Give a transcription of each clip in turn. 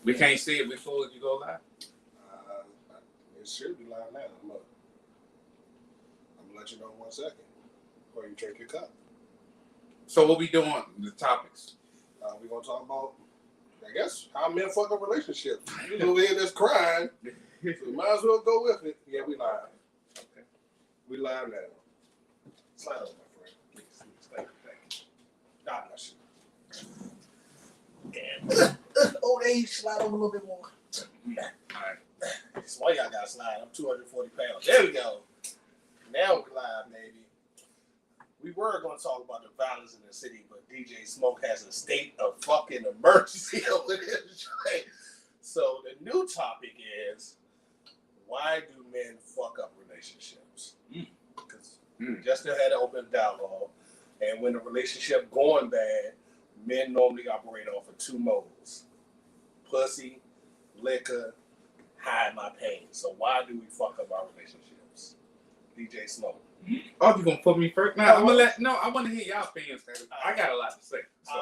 We can't see it before you go live. It should be live now. I'm gonna let you know in 1 second before you drink your cup. So what we doing? The topics. We're gonna talk about, I guess, how men fuck up relationships. You over here that's crying, so we might as well go with it. Yeah, we live. Okay, we live now. Slide over, my friend. Please. Thank you. God bless you. Old age, slide over a little bit more. All right. That's why y'all gotta slide. I'm 240 pounds. There we go. Now we live, baby. We were going to talk about the violence in the city, but DJ Smoke has a state of fucking emergency over this. So the new topic is, why do men fuck up relationships? Because we just had an open dialogue, and when a relationship going bad, men normally operate off of 2 modes: pussy, liquor, hide my pain. So why do we fuck up our relationships? DJ Smoke. Oh, you gonna put me first? Now I'm gonna I want to hear y'all opinions. I got a lot to say. So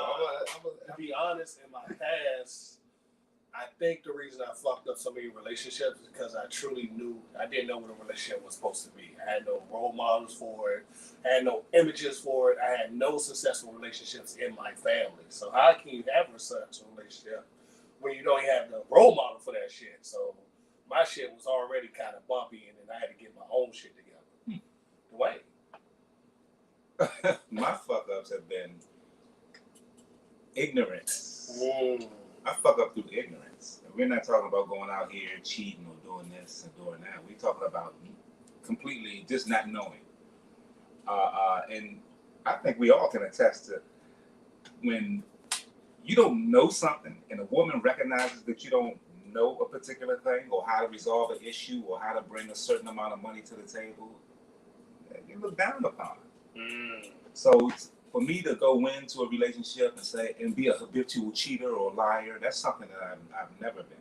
to be honest, in my past, I think the reason I fucked up so many relationships is because I didn't know what a relationship was supposed to be. I had no role models for it. I had no images for it. I had no successful relationships in my family. So how can you have a successful relationship when you don't have the role model for that shit? So my shit was already kind of bumpy, and then I had to get my own shit together. Dwayne. My fuck ups have been ignorance. I fuck up through ignorance. We're not talking about going out here cheating or doing this and doing that. We're talking about completely just not knowing. And I think we all can attest to when you don't know something and a woman recognizes that you don't know a particular thing or how to resolve an issue or how to bring a certain amount of money to the table, you look down upon. So for me to go into a relationship and be a habitual cheater or liar, that's something that I've never been.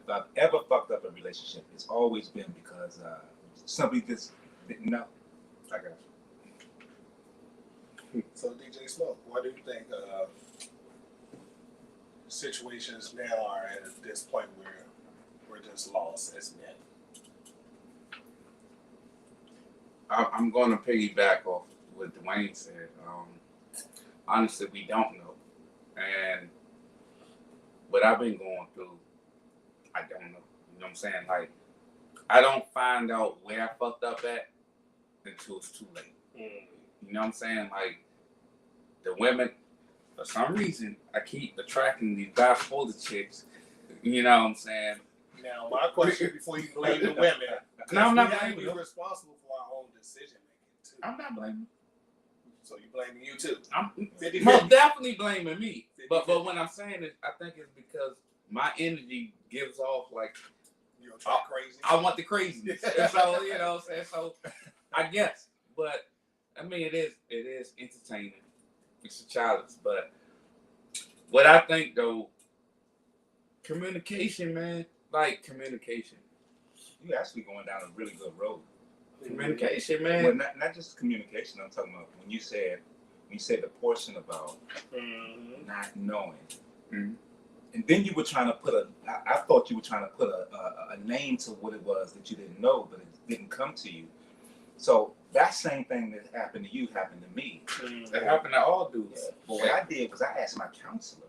If I've ever fucked up a relationship, it's always been because somebody just didn't know. I got you. So DJ Smoke, what do you think situations now are at this point where we're just lost as men? I'm going to piggyback off what Dwayne said. Honestly, we don't know. And what I've been going through, I don't know. You know what I'm saying? Like, I don't find out where I fucked up at until it's too late. You know what I'm saying? Like, the women, for some reason, I keep attracting these bipolar chicks. You know what I'm saying? Now, my question before you blame the women. No, I'm not blaming blaming you. Responsible for our own decision making too. I'm not blaming. So you blaming you too? I'm 50-50. most definitely blaming me. But what I'm saying is, I think it's because my energy gives off like you're crazy. I want the craziness. And so you know what I'm saying. So I guess, but I mean, it is entertaining. It's a challenge, but what I think though, communication, man. Like communication. You're actually going down a really good road. Communication, man. Well, not just communication. I'm talking about when you said the portion about not knowing, and then you were trying to put I thought you were trying to put a name to what it was that you didn't know, but it didn't come to you. So that same thing that happened to you happened to me. That happened to all dudes. Yeah. But what I did was I asked my counselor.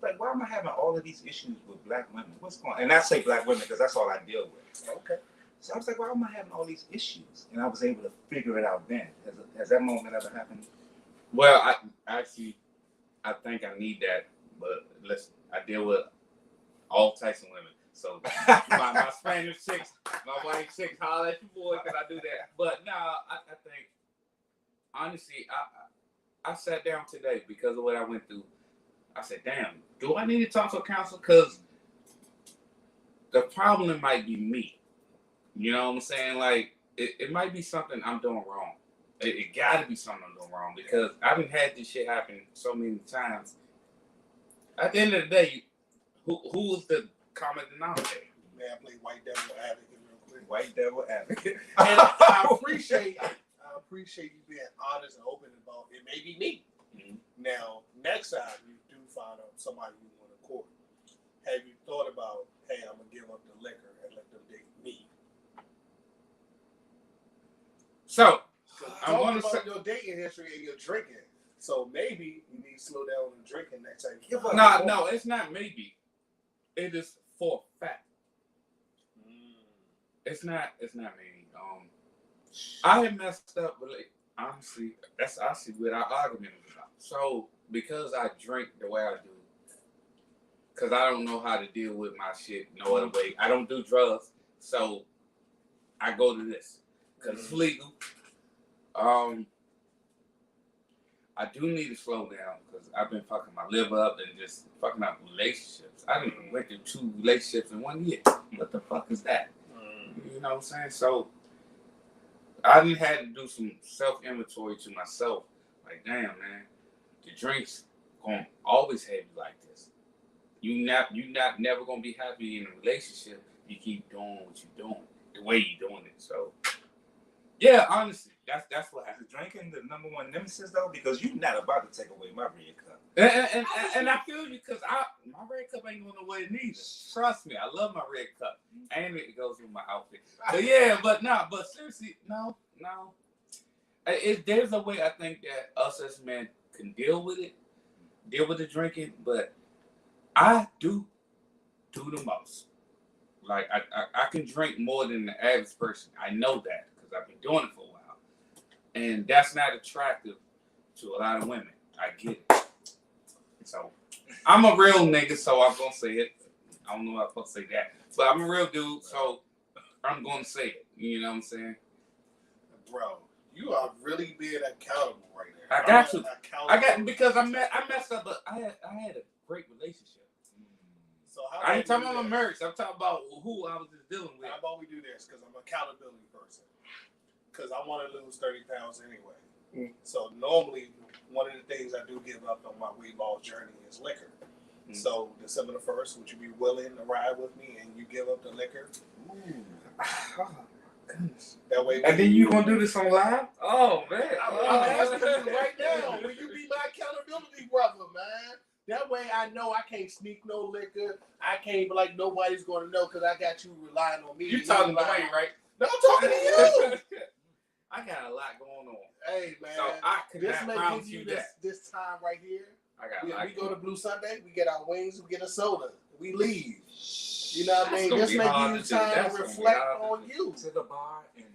Like, why am I having all of these issues with black women? What's going on? And I say black women because that's all I deal with. Okay. So I was like, why am I having all these issues? And I was able to figure it out then. Has that moment ever happened? Well, I think I need that. But listen, I deal with all types of women. So my Spanish chicks, my white chicks, holler at your boy because I do that. But no, I think, honestly, I sat down today because of what I went through. I said, damn, do I need to talk to a counselor? Because the problem might be me. You know what I'm saying? Like, it might be something I'm doing wrong. It got to be something I'm doing wrong because I've had this shit happen so many times. At the end of the day, who is the common denominator? May I play white devil advocate real quick? White devil advocate. And I appreciate you being honest and open about it. May be me. Now, next time you do find out somebody you want to court, have you thought about, hey, I'm gonna give up the liquor and let them date me? So I'm I'm gonna about say, your dating history and your drinking. So maybe you need to slow down on the drinking next time you give up. no, it's not maybe. It is for a fact. It's not maybe. I had messed up, but like, honestly, that's actually what our argument is about. So because I drink the way I do, because I don't know how to deal with my shit no other way. I don't do drugs, so I go to this because it's legal. I do need to slow down because I've been fucking my liver up and just fucking up relationships. I didn't went through 2 relationships in 1 year. What the fuck is that? You know what I'm saying? So I didn't have to do some self-inventory to myself. Like, damn, man, the drinks gonna always have you like this. You not never gonna be happy in a relationship. You keep doing what you're doing, the way you're doing it. So, yeah, honestly, that's what happened. Is drinking the number one nemesis though? Because you're not about to take away my red cup. And I feel you because my red cup ain't going away neither. Trust me, I love my red cup, and it goes with my outfit. But yeah, but seriously, no. There's a way I think that us as men can deal with the drinking, but I do the most. Like I can drink more than the average person. I know that because I've been doing it for a while, and that's not attractive to a lot of women. I get it. So I'm a real nigga, so I'm gonna say it. I don't know how I'm supposed to say that, but I'm a real dude, so I'm gonna say it. You know what I'm saying? Bro, you are really being accountable right now. I got to. I got because I messed up, but I had a great relationship. So how I ain't about talking we do about my this? marriage. I'm talking about who I was just dealing with. How about we do this? Because I'm an accountability person. Because I want to lose 30 pounds anyway. So normally, one of the things I do give up on my weight loss journey is liquor. So December the 1st, would you be willing to ride with me and you give up the liquor? Oh, goodness. That way, And then you gonna do this on live? Oh man! I'm asking you right now. Will you be my accountability brother, man? That way I know I can't sneak no liquor. I can't be like nobody's going to know because I got you relying on me. You talking to me, right? No, I'm talking to you. I got a lot going on. Hey, man. So I This cannot may promise give you you that. this time right here. We go to to Blue Sunday, we get our wings, we get a soda, we leave. You know what I That's mean? gonna This be may hard give to you do. time That's to gonna be reflect hard on you. To the bar and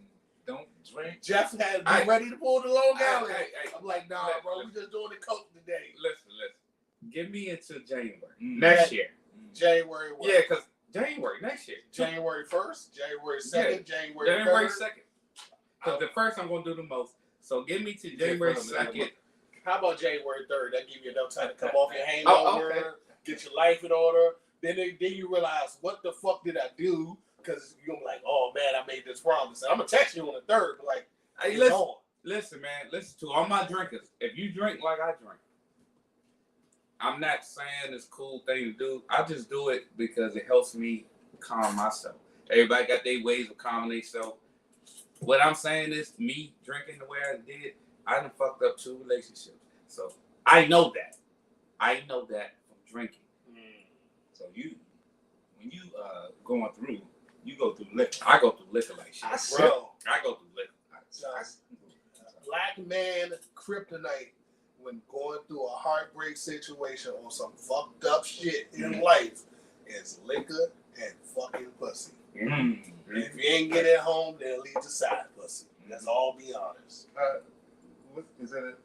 don't drink. Jeff had Hey. been ready to pull the Long Hey, Island. hey, I'm like, nah, listen, bro, we just doing the coke today. Listen. Give me into January Next year. January what? Yeah, because January next year. January 1st, January 2nd, January 3rd. January 2nd. Because the first I'm gonna do the most. So give me to January 2nd. How about January 3rd? That give you enough time to come off your hangover, okay. get your life in order. Then you realize, what the fuck did I do? Because you're gonna be like, oh man, I made this promise. And I'm gonna text you on the 3rd, but like, Hey, it's on. listen, man. Listen to all my drinkers. If you drink like I drink, I'm not saying it's a cool thing to do. I just do it because it helps me calm myself. Everybody got their ways of calming themselves. What I'm saying is, me drinking the way I did, I done fucked up 2 relationships. So I know that. I know that from drinking. So when you going through, you go through liquor. I go through liquor like shit. Bro, I go through liquor. black man kryptonite when going through a heartbreak situation or some fucked up shit in life is liquor and fucking pussy. Mm. If you ain't get it home, then it leads to side pussy. That's all. Be honest. What is it?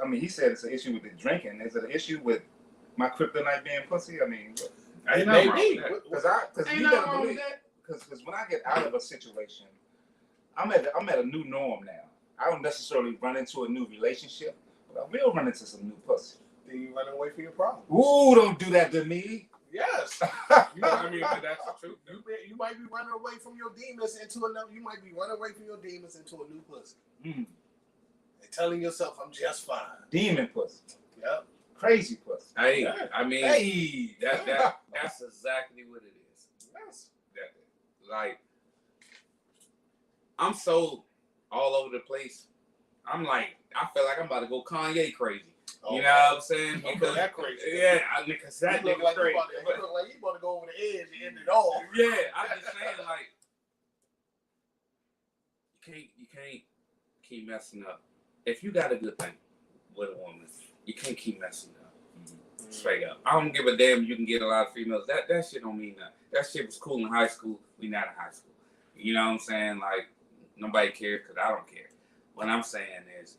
I mean, he said it's an issue with the drinking. Is it an issue with my kryptonite being pussy? I mean, Ain't It nothing may wrong be. with that. because Ain't you nothing gotta wrong with believe. that. Because when I get out of a situation, I'm at a new norm now. I don't necessarily run into a new relationship, but I will run into some new pussy. Then you run away from your problem. Ooh, don't do that to me. Yes. I mean, but that's the truth. You might be running away from your demons into another. You might be running away from your demons into a new pussy. Mm. And telling yourself, I'm just fine. Demon pussy. Yep. Crazy pussy. Hey, Yeah. I mean, Hey. that's exactly what it is. Yes. Like, I'm so all over the place. I'm like, I feel like I'm about to go Kanye crazy. You know what I'm saying? Don't Because go that crazy. yeah, because that You look nigga like crazy. you look like you about to go over the edge and end it all. Yeah, I'm just saying, like, you can't keep messing up. If you got a good thing with a woman, you can't keep messing up. Straight up. I don't give a damn. You can get a lot of females. That shit don't mean nothing. That shit was cool in high school. We not in high school. You know what I'm saying? Like, nobody cares because I don't care. What I'm saying is,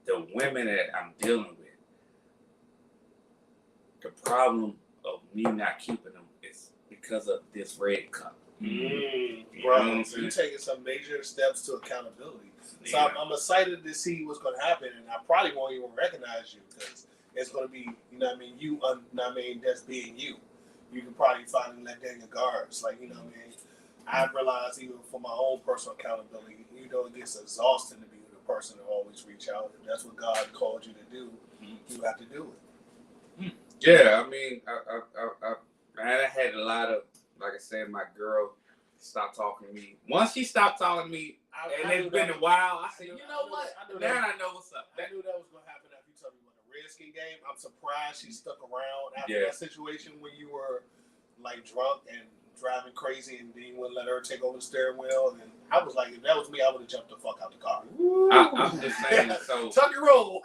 the women that I'm dealing with, the problem of me not keeping them is because of this red cup. You know what I'm saying? You're taking some major steps to accountability. So Yeah. I'm excited to see what's going to happen, and I probably won't even recognize you because it's going to be, you know what I mean, you, I mean, that's being you. You can probably finally let down your guards. Like, you know what I mean? I realize even for my own personal accountability, you know, it gets exhausting to be the person to always reach out. If that's what God called you to do, you have to do it. Yeah, I mean, I had a lot of, like I said, my girl stopped talking to me. Once she stopped talking to me, and it's been a while, I said, you know what? Now I know what's up. I knew that was going to happen after you told me about the Redskin game. I'm surprised she stuck around after that situation when you were like drunk and driving crazy and then you wouldn't let her take over the steering wheel. And I was like, if that was me, I would have jumped the fuck out the car. I'm just saying, so Tuck and roll.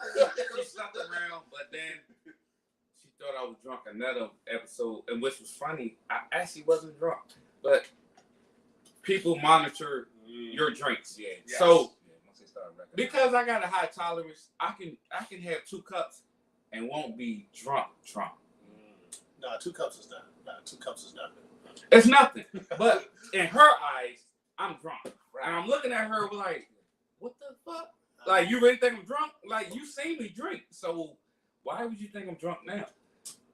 she stuck around, but then she thought I was drunk another episode, and which was funny. I actually wasn't drunk, but people monitor your drinks. Yeah. Yes. So Once they start recognizing. because I got a high tolerance, I can have 2 cups and won't be drunk. No, 2 cups is not. No, 2 cups is nothing. It's nothing. But in her eyes, I'm drunk. And I'm looking at her like, what the fuck? Like, you really think I'm drunk? Like, you seen me drink. So why would you think I'm drunk now?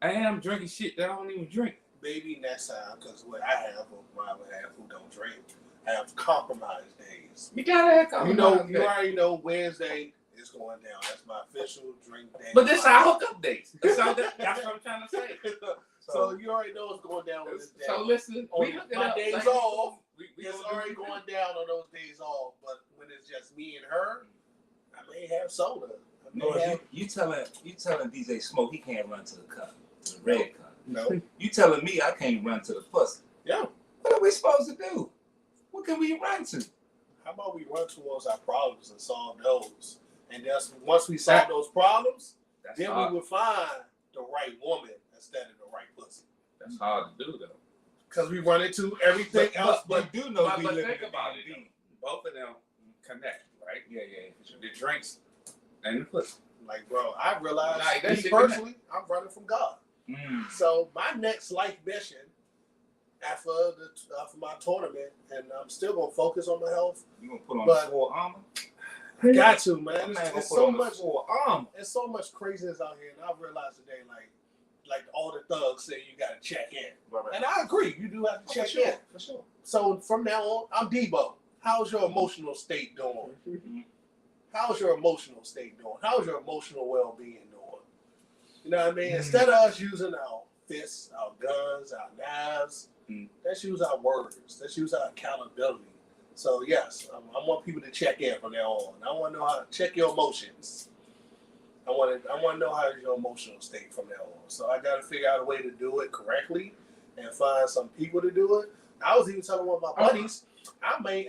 And I'm drinking shit that I don't even drink. Maybe next time, because what I have, or what I would have who don't drink, I have compromised days. You gotta have You know, you already know Wednesday is going down. That's my official drink day. But this our hookup days. That's what I'm trying to say. So you already know what's going down with this day. So listen, On we looking my up, days like, off, we it's gonna already do- going down on those days off. But when it's just me and her, I may have soda. I may No, have, you telling DJ Smoke he can't run to the cup, the red cup. no. You telling me I can't run to the pussy. Yeah. What are we supposed to do? What can we run to? How about we run towards our problems and solve those? And that's once we solve those problems, That's then hard. we will find the right woman instead of the right pussy. That's hard to do though. Because we run into everything else. But you do know But we live think in about it. D.C. Though. Both of them connect, right? Yeah, for sure. The drinks and the pussy. Like, bro, I realized Like, that me shit personally, I'm running from God. Mm. So my next life mission after my tournament, and I'm still gonna focus on my health. You gonna put on But- the full armor? I got to, man. That man gonna It's put so on the much. full armor. There's so much craziness out here, and I've realized today, like all the thugs say you gotta check in, Right. and I agree. You do have to check in. For sure. So from now on, I'm Debo. How's your emotional state doing? How's your emotional state doing? How's your emotional well-being doing? You know what I mean? Instead of us using our fists, our guns, our knives, let's use our words. Let's use our accountability. So yes, I want people to check in from now on. I want to know how to check your emotions. I want to know how your emotional state from now on. So I got to figure out a way to do it correctly and find some people to do it. I was even telling one of my buddies, I may,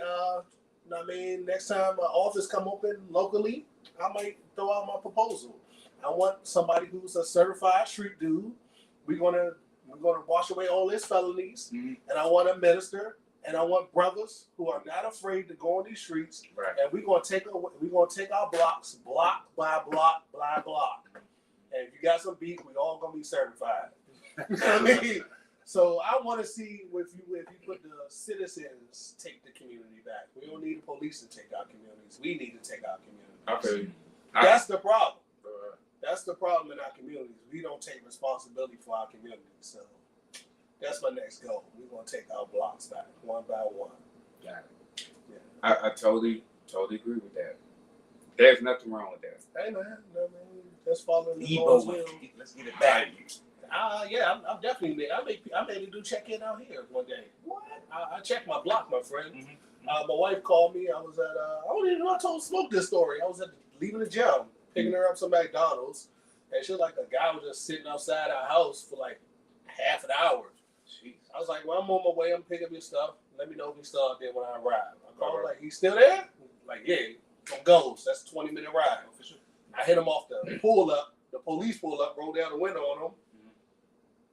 next time my office come open locally, I might throw out my proposal. I want somebody who's a certified street dude. We're gonna wash away all his felonies, and I want a minister, and I want brothers who are not afraid to go on these streets, Right. and we're gonna take our blocks block by block by block. And if you got some beef, we all gonna be certified. I mean, so I want to see if you put the citizens take the community back. We don't need the police to take our communities. We need to take our communities. I feel you. That's the problem. That's the problem in our communities. We don't take responsibility for our communities. So that's my next goal. We're gonna take our blocks back one by one. Got it. Yeah. I totally agree with that. There's nothing wrong with that. Hey man, just following the Ebo, Lord's will. let's get it back. Yeah, I'm definitely. I made a do check in out here one day. What? I checked my block, my friend. My wife called me. I was at. I don't even know. I told Smoke this story. I was leaving the gym. picking her up some McDonald's, and she was like, a guy was just sitting outside our house for like half an hour. Jeez. I was like, well, I'm on my way. I'm picking up your stuff. Let me know if he's still out there when I arrive. I called like, he's still there? Like, yeah, from Ghost. That's a 20-minute ride. I hit him off the pull up. The police pull up, roll down the window on him.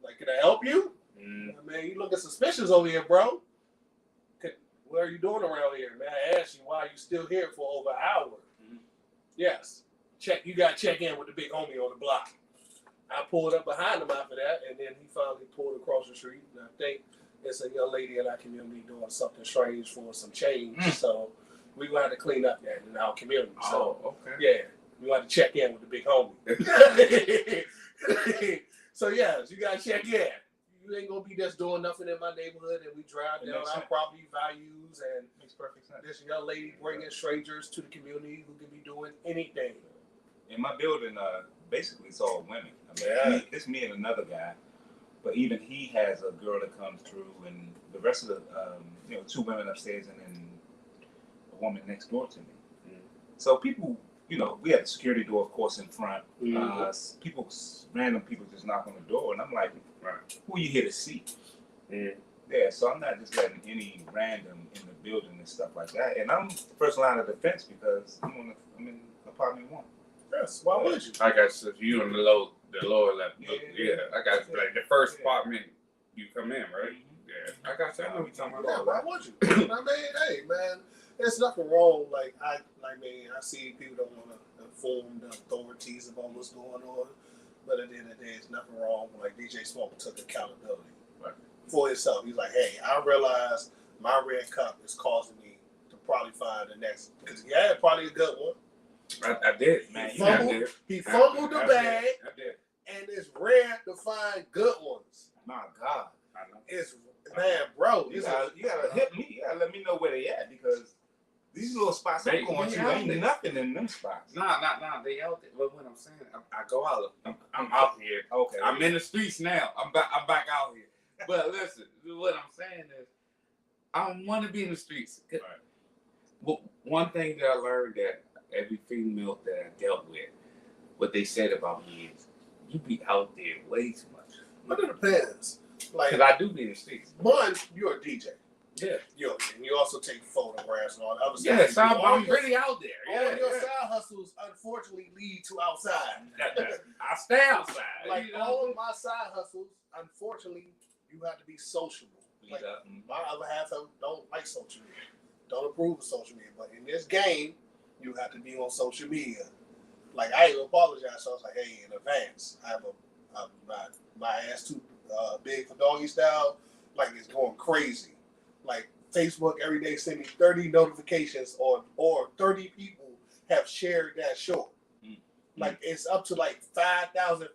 Like, can I help you? Man, you looking suspicious over here, bro. What are you doing around here? Man, I asked you why you still here for over an hour. Yes. You got to check in with the big homie on the block. I pulled up behind him after that, and then he finally pulled across the street. And I think it's a young lady in our community doing something strange for some change. So we're going to have to clean up that in our community. So, yeah, we got to check in with the big homie. So, yes, you got to check in. You ain't going to be just doing nothing in my neighborhood, and we drive down our property values, and Makes perfect sense. this young lady bringing strangers to the community who can be doing anything. In my building, basically it's all women. It's me and another guy, but even he has a girl that comes through, and the rest of the, 2 women upstairs, and then a woman next door to me. So people, we have the security door, of course, in front. Random people just knock on the door, and I'm like, who are you here to see? Yeah, so I'm not just letting any random in the building and stuff like that. And I'm first line of defense because I'm in apartment 1. Yes, why would you? I got you on the lower level. Yeah, I got like the first apartment you come in, right? Yeah, I got you. I know what you're talking about. Yeah, why would you? I mean, hey, man, there's nothing wrong. Like, I see people don't want to inform the authorities about what's going on, but at the end of the day, there's nothing wrong. Like DJ Smoke took accountability for himself. He's like, hey, I realize my red cup is causing me to probably find the next, because he had probably a good one. I did, man. He fumbled the bag, I did. and it's rare to find good ones. My God. I know. It's, man, bro. You gotta hit me. You gotta let me know where they at, because these little spots I'm going to ain't nothing in them spots. Nah. They out there. But what I'm saying, I go out. I'm out here. Okay. I'm in the streets now. I'm back out here. But listen, what I'm saying is, I don't want to be in the streets. Right. Well, one thing that I learned that every female that I dealt with, what they said about me is, you be out there way too much. But it depends. Like, Because I do be in the streets. one, you're a DJ. Yeah. And you also take photographs and all the other stuff. Yes, I'm really out there. All your side hustles, unfortunately, lead to outside. I stay outside. Like, all of my side hustles, unfortunately, you have to be sociable. Like, my other half don't like social media, don't approve of social media. But in this game, you have to be on social media. Like, I even apologize. So I was like, hey, in advance, I have my ass too big for doggy style. Like, it's going crazy. Like, Facebook every day send me 30 notifications or 30 people have shared that short. Like, it's up to like 5,000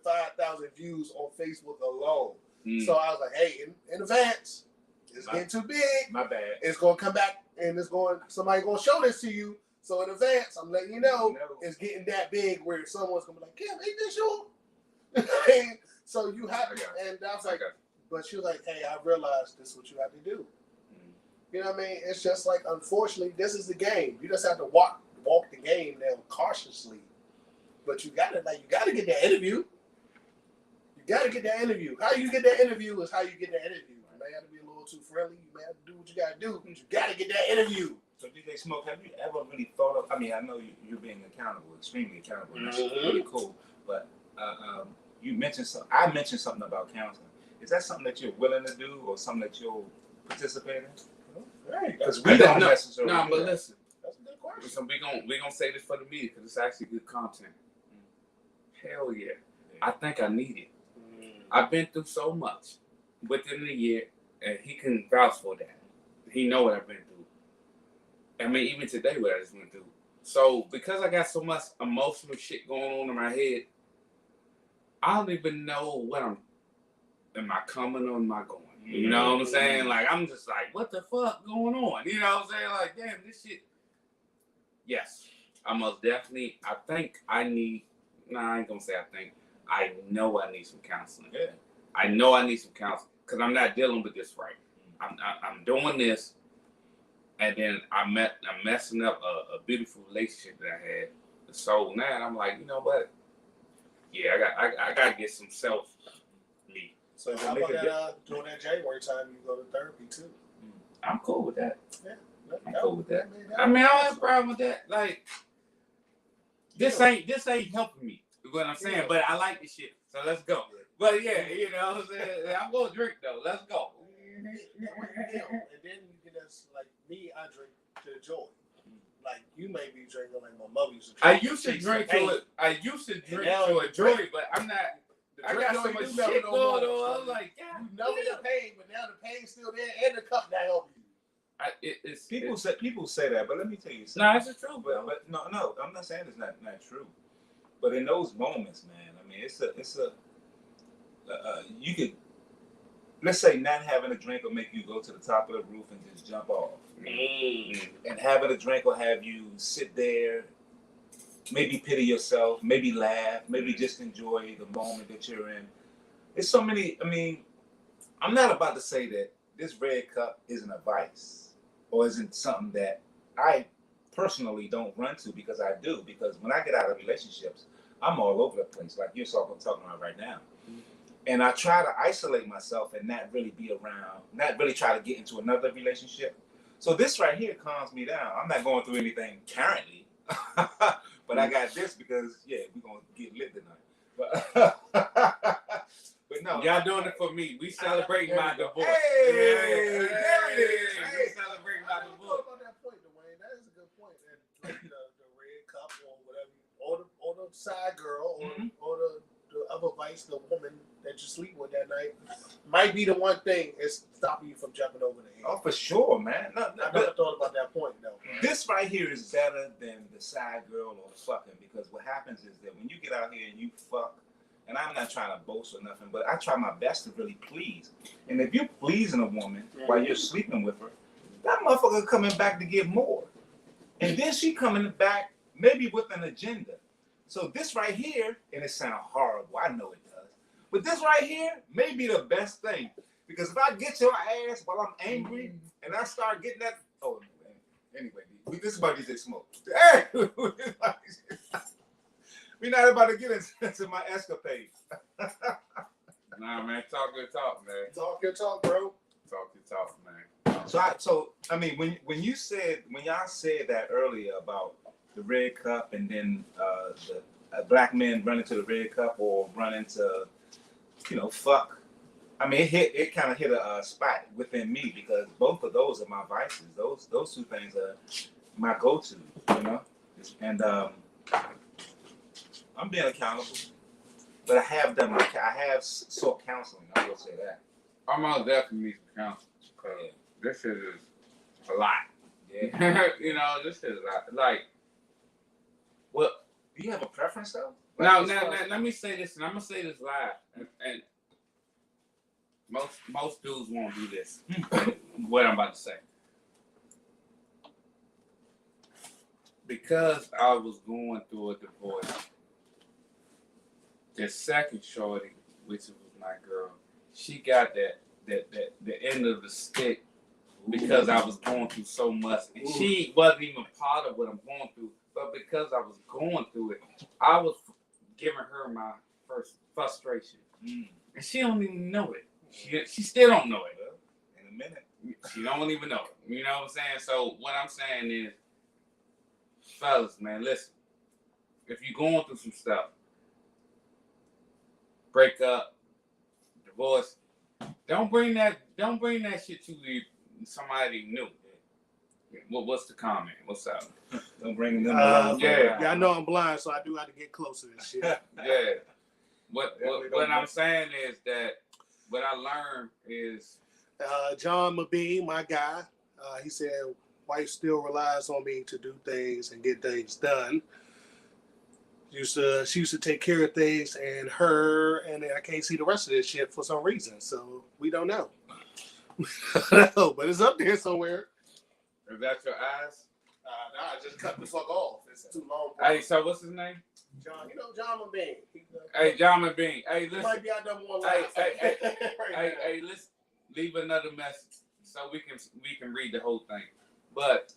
views on Facebook alone. So I was like, hey, in advance, it's getting too big. My bad. It's going to come back, and somebody's going to show this to you. So in advance, I'm letting you know it's getting that big where someone's going to be like, Kim, ain't this you? So you have to, and I was like, but she was like, hey, I realized this is what you have to do. You know what I mean? It's just like, unfortunately, this is the game. You just have to walk the game now cautiously. But you gotta get that interview. You gotta get that interview. How you get that interview is how you get that interview. You may have to be a little too friendly. You may have to do what you gotta do. But you gotta get that interview. So DJ Smoke, have you ever really thought of, I mean, I know you're being accountable, extremely accountable, and that's really cool, but I mentioned something about counseling. Is that something that you're willing to do, or something that you'll participate in? Because we don't necessarily. No, but listen. That's a good question. So we're gonna say this for the media because it's actually good content. Hell yeah. I think I need it. I've been through so much within the year, and he can vouch for that. He know what I've been through. I mean, even today, what I just went through. So because I got so much emotional shit going on in my head, I don't even know what am I coming or am I going? You know what I'm saying? Like, I'm just like, what the fuck going on? You know what I'm saying? Like, damn, this shit. Yes, I most definitely, I think I need, I ain't gonna say I think, I know I need some counseling. Yeah. I know I need some counseling because I'm not dealing with this right. I'm doing this, and then I'm messing up a beautiful relationship that I had So now I'm like, you know what? Yeah, I got to get some self me. So how about that during that January time you go to therapy too? I'm cool with that. Yeah, I'm cool with that. I mean, I don't have a problem with that. Like, this ain't helping me. Is what I'm saying. Yeah. But I like this shit, so let's go. But yeah, you know what I'm saying. I'm gonna drink though. Let's go. And then you can just like me, I drink to joy. Like you may be drinking like my mother used to drink. I used to drink to it. I used to drink now to the enjoy drink- it, but I'm not. The I drink got so don't much do nothing shit no going more. on. I was like, God, You know the pain, but now the pain's still there, and the cup not helping you. it's People say that, but let me tell you something. no, it's the truth, bro. But no, I'm not saying it's not true. But in those moments, man, I mean, you could, let's say, not having a drink will make you go to the top of the roof and just jump off. And having a drink will have you sit there, maybe pity yourself, maybe laugh, maybe just enjoy the moment that you're in. There's so many. I mean, I'm not about to say that this red cup isn't a vice or isn't something that I personally don't run to, because I do. Because when I get out of relationships, I'm all over the place, like you're talking about right now. And I try to isolate myself and not really be around, not really try to get into another relationship. So this right here calms me down. I'm not going through anything currently, but I got this because, yeah, we're going to get lit tonight. But no. Y'all doing it for me. We celebrating my divorce. Hey, there it is. We celebrating my What divorce. about that point, Dwayne? That is a good point. That like the red cup or whatever, or the side girl, or the other vice, the woman that you sleep with that night, might be the one thing is stopping you from jumping over the edge. Oh, for sure, man. No, I never thought about that point though. this right here is better than the side girl or the fucking, because what happens is that when you get out here and you fuck, and I'm not trying to boast or nothing, but I try my best to really please. And if you're pleasing a woman while you're sleeping with her, that motherfucker coming back to get more. And then she coming back maybe with an agenda. So this right here, and it sounds horrible, I know it does, but this right here may be the best thing. Because if I get your ass while I'm angry and I start getting that, oh, man. Anyway, this is about DJ Smoke. Hey! We're not about to get into my escapade. Nah, man, talk good talk, man. Talk your talk, bro. Talk your talk, man. So I mean, when y'all said that earlier about the red cup, and then the black men run into the red cup or run into, fuck. I mean, it kind of hit a spot within me, because both of those are my vices. Those two things are my go-to, and I'm being accountable, but I have sought counseling. I will say that. I'm on definitely need some counsel, because this shit is a lot. Yeah. This shit is a lot. Like, well, Do you have a preference though? now, let me say this, and I'm gonna say this live, and most dudes won't do this. What I'm about to say, because I was going through a divorce. The second shorty, which was my girl, she got the end of the stick because I was going through so much, and she wasn't even part of what I'm going through. But because I was going through it, I was giving her my first frustration, and she don't even know it. She still don't know it. In a minute. She don't even know it. You know what I'm saying? So what I'm saying is, fellas, man, listen. If you're going through some stuff, break up, divorce, don't bring that shit to somebody new. What's the comment? What's up? Don't bring them along. Yeah. I know I'm blind, so I do have to get close to this shit. Yeah. What I'm saying is that what I learned is John Mabee, my guy, he said, wife still relies on me to do things and get things done. She used to take care of things, and I can't see the rest of this shit for some reason. So we don't know. But it's up there somewhere. is that your eyes? Nah, just cut the fuck off. It's too long. Hey, so what's his name? John, John Mabee. Hey, John Bean. Hey, He listen. might be out there more Hey, live. Hey, let's leave another message so we can read the whole thing. But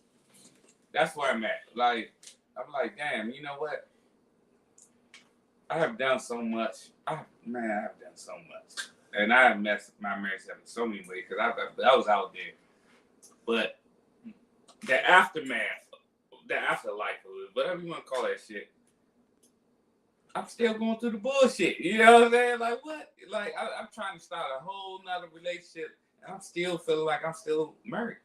that's where I'm at. Like, I'm like, damn, you know what? I have done so much. I have done so much. And I have messed my marriage up in so many ways because I was out there. But the aftermath, the afterlife, whatever you want to call that shit, I'm still going through the bullshit. You know what I'm saying? Like, what? Like, I'm trying to start a whole nother relationship, and I'm still feeling like I'm still married.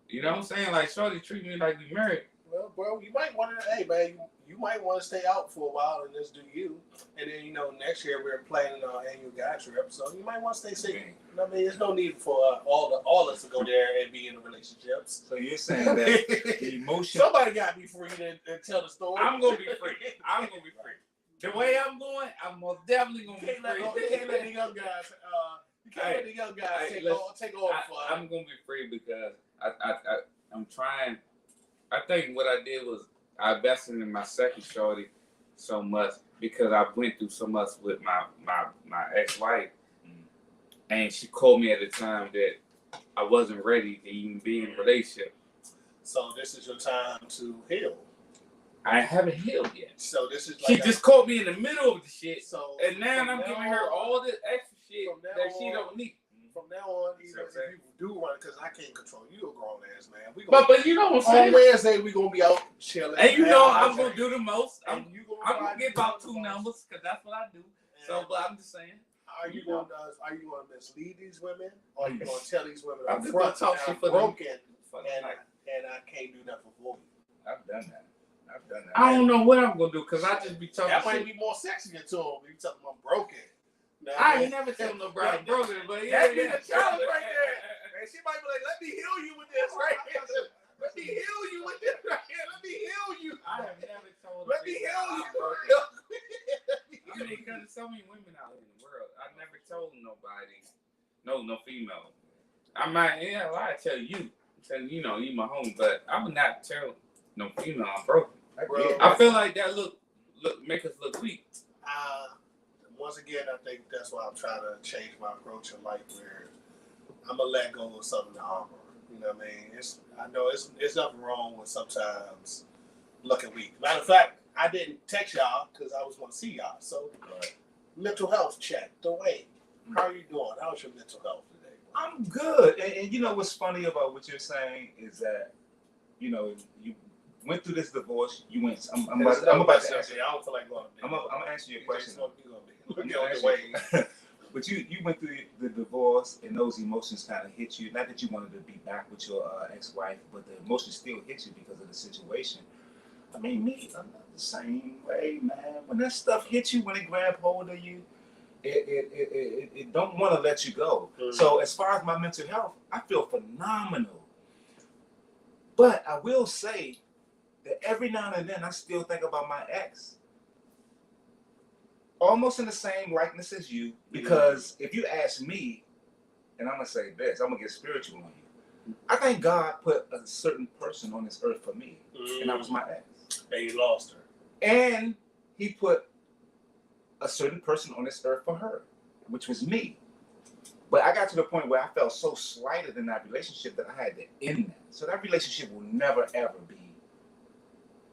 You know what I'm saying? Like, shorty treat me like we married. Well, bro, you might want to, hey, man, you might want to stay out for a while and just do you. And then, next year we're planning our annual guy trip, so you might want to stay single. You know what I mean? There's no need for all us to go there and be in relationships. So you're saying that the emotion. Somebody got to be free to tell the story. I'm going to be free. I'm going to be free. The way I'm going, I'm most definitely going to be free. You can't let the young guys, let the young guys take all the fun. I'm going to be free because I'm trying. I think what I did was I invested in my second shorty so much because I went through so much with my ex-wife, and she called me at a time that I wasn't ready to even be in a relationship. So this is your time to heal. I haven't healed yet. So this is she just caught me in the middle of the shit. So and now I'm giving her all this extra shit that she don't need. From now on, even if you do run, because I can't control you, a grown ass man. But you know what I'm saying? On Wednesday, we're going to be out chilling. And I'm going to do the most. I'm going to get about 2 numbers because that's what I do. So, but I'm just saying. Are you going to mislead these women? Or are you going to tell these women I'm up just front talk shit for broken them. and I can't do nothing for you? I've done that. I don't know what I'm going to do because I just be talking that shit. might be more sexy to them. You talking about broken. I ain't never tell nobody I'm broken, but That'd be the challenge right there. And she might be like, let me heal you with this right here. Let me heal you with this right here. Let me heal you. I have never told Let me heal you. I mean, because there's so many women out in the world. I never told nobody, no female. I might, I tell you. You my homie, but I would not tell no female I'm broken. I feel like that make us look weak. Once again, I think that's why I'm trying to change my approach in life, where I'm gonna let go of some of the armor. You know what I mean? I know it's nothing wrong with sometimes looking weak. Matter of fact, I didn't text y'all because I was going to see y'all. So, mental health check. Dwayne, how are you doing? How's your mental health today? I'm good. And you know what's funny about what you're saying is that, you went through this divorce. You went. I'm about to answer. I don't feel like going. I'm gonna answer your question. But But you went through the divorce, and those emotions kind of hit you. Not that you wanted to be back with your ex-wife, but the emotions still hit you because of the situation. I mean, I'm not the same way, man. When that stuff hits you, when it grab hold of you, it don't want to let you go. Mm-hmm. So as far as my mental health, I feel phenomenal. But I will say that every now and then I still think about my ex. Almost in the same likeness as you, because if you ask me, and I'm going to say this, I'm going to get spiritual on you. I think God put a certain person on this earth for me, and that was my ex. And you lost her. And he put a certain person on this earth for her, which was me. But I got to the point where I felt so slighted in that relationship that I had to end that. So that relationship will never, ever be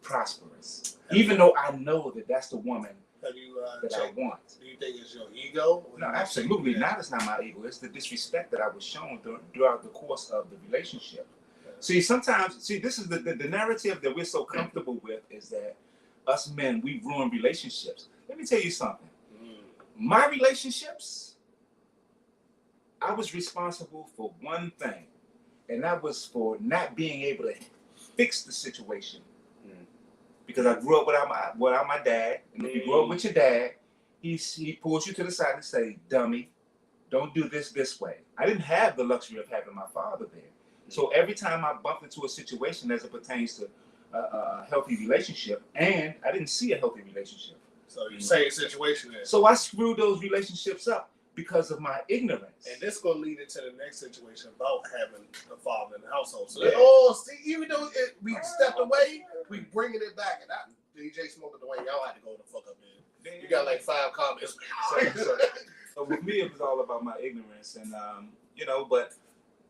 prosperous. Even though I know that that's the woman that I want. Do you think it's your ego? No, absolutely not. It's not my ego. It's the disrespect that I was shown throughout the course of the relationship. See, sometimes, this is the narrative that we're so comfortable with, is that us men, we ruin relationships. Let me tell you something. My relationships, I was responsible for one thing, and that was for not being able to fix the situation. Because I grew up without my dad, and if you grow up with your dad, he pulls you to the side and say, "Dummy, don't do this way." I didn't have the luxury of having my father there, so every time I bumped into a situation as it pertains to a healthy relationship, and I didn't see a healthy relationship. So you same situation there. So I screwed those relationships up because of my ignorance. And this is going to lead into the next situation about having a father in the household. So, even though we stepped away, we bringing it back. And DJ Smoke and Dwayne, y'all had to go the fuck up there. You got like 5 comments. So with me, it was all about my ignorance. And, but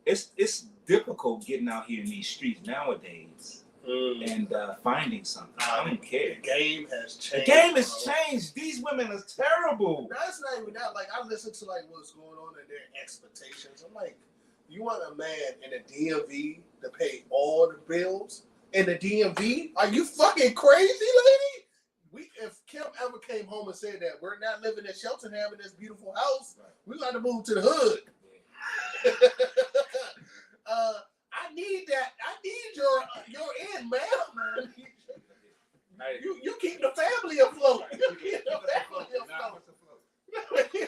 it's difficult getting out here in these streets nowadays. and finding something. I don't care. The game has The changed. game has bro. changed. These women are terrible. That's not even that. Like, I listen to like what's going on in their expectations. I'm like, you want a man in the DMV to pay all the bills in the DMV? Are you fucking crazy, lady? If Kim ever came home and said that we're not living in Cheltenham in this beautiful house, we got to move to the hood. I need that. I need your end, man. You keep the family afloat. You keep the family afloat.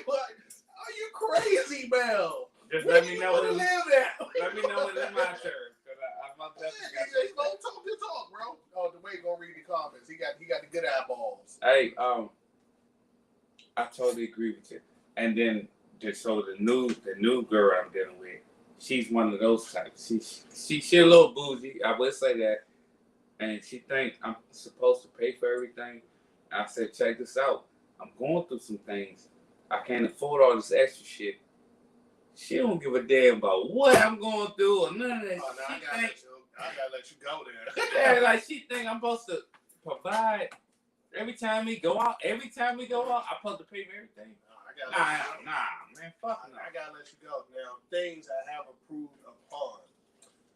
Are you crazy, Mel? Just Where let me you know wanna when. live at? Let me know when it's my turn. Cause I'm about to. DJ Smoke, talk your talk, bro. Oh, the way gonna read the comments. He got the good eyeballs. Hey, I totally agree with you. And then so the new girl I'm dealing with, she's one of those types. She a little bougie. I would say that. And she think I'm supposed to pay for everything. I said, check this out. I'm going through some things. I can't afford all this extra shit. She don't give a damn about what I'm going through or none of that. Oh, no, I gotta let you go Yeah, there. like she think I'm supposed to provide every time we go out. Every time we go out, I'm supposed to pay for everything. Nah, man, fuck no. I gotta let you go. Now, things I have improved upon,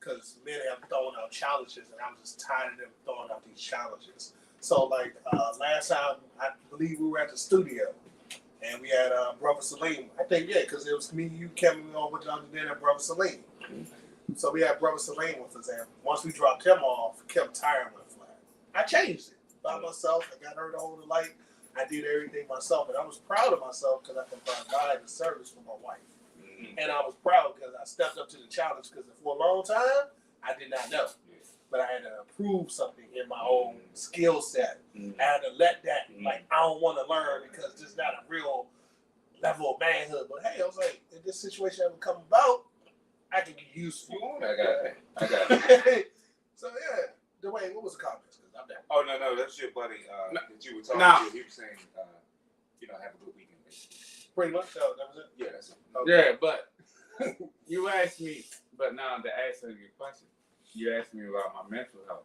because men have thrown out challenges, and I'm just tired of them throwing out these challenges. So, like last time, I believe we were at the studio, and we had Brother Salim. I think, yeah, because it was me, you, Kevin, on with the other day, and Brother Salim. So we had Brother Salim with us, and once we dropped him off, Kim tire went flat. I changed it by myself. I got her to hold the light. I did everything myself, and I was proud of myself because I could provide the service for my wife. And I was proud because I stepped up to the challenge because for a long time, I did not know. But I had to improve something in my own skill set. I had to let that, like, I don't want to learn because this is not a real level of manhood. But hey, I was like, if this situation ever come about, I can get useful. I got it. So, yeah. Dwayne, what was the comments? Because I'm down. Oh, no, that's your buddy that you were talking No. to. He was saying, have a good weekend. Pretty much, that was it? Yeah, that's it. Okay. Yeah, but you asked me, but now to answer your question, you asked me about my mental health.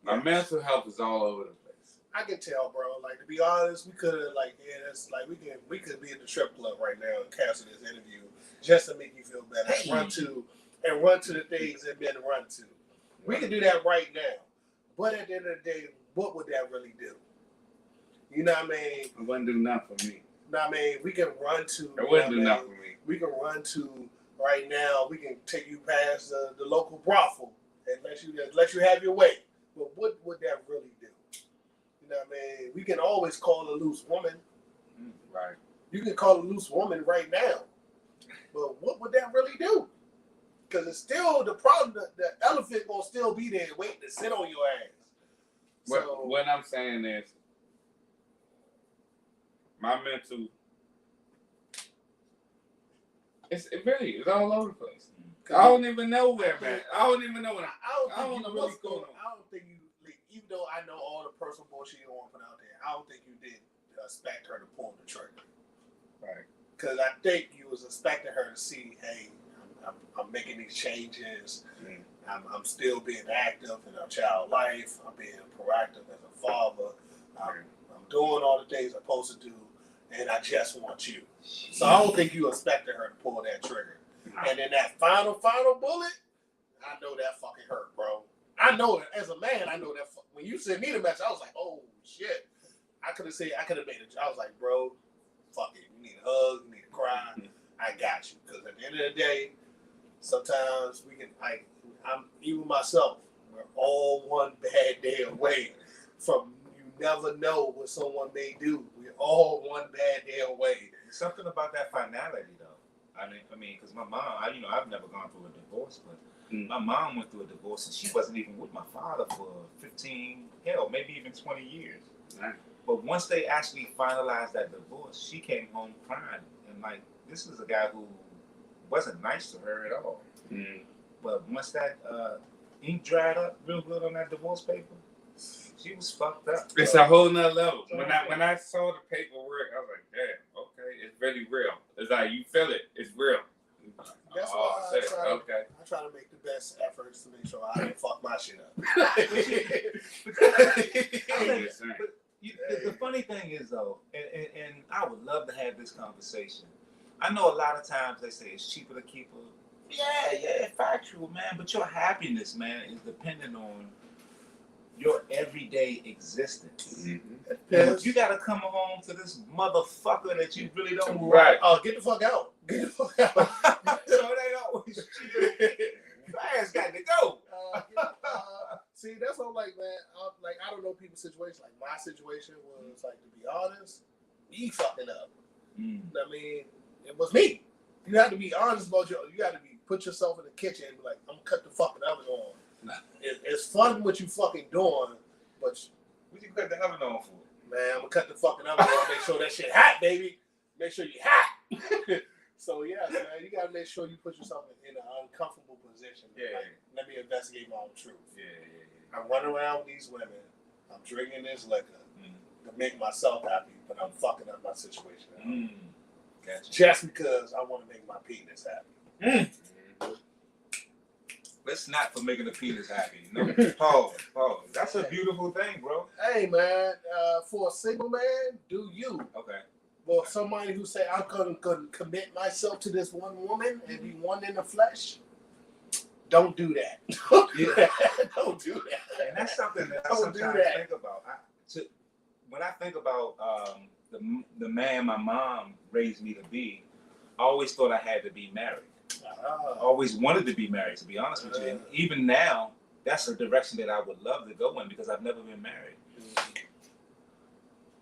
My mental health is all over the place. I can tell, bro. Like, to be honest, we could have, like, yeah, that's like we could be at the strip club right now and cancel this interview just to make you feel better. Run to the things that men run to. We can do that right now. But at the end of the day, what would that really do? You know what I mean? It wouldn't do nothing for me. You know what I mean? We can run to. It wouldn't do nothing for me. We can run to right now. We can take you past the local brothel and let you have your way. But what would that really do? You know what I mean? We can always call a loose woman. Right. You can call a loose woman right now. But what would that really do? Because it's still the problem. The elephant gonna still be there waiting to sit on your ass. So what I'm saying is, my mental, it's all over the place. I don't even know where, man. I don't even know what. I don't know what's going on. I don't think you, like, even though I know all the personal bullshit you want to put out there, I don't think you did expect her to pull the trigger. Right. Because I think you was expecting her to see, hey, I'm making these changes. I'm still being active in our child life. I'm being proactive as a father. I'm doing all the things I'm supposed to do, and I just want you. So I don't think you expected her to pull that trigger. And then that final bullet, I know that fucking hurt, bro. I know it. As a man, I know that. When you sent me the message, I was like, oh, shit. I could have made it. I was like, bro, fuck it. You need a hug. You need to cry. I got you. Because at the end of the day, sometimes we can, I'm even myself, we're all one bad day away from, you never know what someone may do. We're all one bad day away. Something about that finality, though. I mean, because my mom, I've never gone through a divorce, but my mom went through a divorce and she wasn't even with my father for 15, maybe even 20 years. Right. But once they actually finalized that divorce, she came home crying. And, like, this is a guy who wasn't nice to her at all. But once that ink dried up real good on that divorce paper, she was fucked up. It's a whole nother level. When I saw the paperwork, I was like, damn, okay, it's really real. It's like you feel it, it's real. That's why I try okay. to make the best efforts to make sure I don't fuck my shit up. I'm just saying. The funny thing is though, and I would love to have this conversation. I know a lot of times they say it's cheaper to keep her. Yeah, factual, man. But your happiness, man, is dependent on your everyday existence. Mm-hmm. And if you gotta come home to this motherfucker that you really don't Right. Oh, get the fuck out. Get the fuck out. so it ain't always cheaper. Your ass got to go. See, that's what I'm like, man. I don't know people's situation. Like, my situation was, like, to be honest, me fucking up. Mm. I mean, it was me. You have to be honest about you got to put yourself in the kitchen and be like, I'm going to cut the fucking oven on. Nah. It's fun what you fucking doing, but What you cut the oven on for? man, I'm gonna cut the fucking oven on. Make sure that shit hot, baby. Make sure you hot. So yeah, man, you gotta make sure you put yourself in an uncomfortable position. Yeah. Like, let me investigate my own truth. Yeah. I'm running around with these women. I'm drinking this liquor Mm. to make myself happy, but I'm fucking up my situation. Mm. Gotcha. Just because I want to make my penis happy. Let's not for making the penis happy. No, pause. That's a beautiful thing, bro. Hey man, for a single man, do you? Okay. Well, somebody who say I'm gonna commit myself to this one woman and be one in the flesh, don't do that. Yeah. Don't do that. And that's something that I Don't do sometimes that. think about. When I think about the man my mom raised me to be, I always thought I had to be married. I always wanted to be married, to be honest with you. And even now, that's a direction that I would love to go in because I've never been married.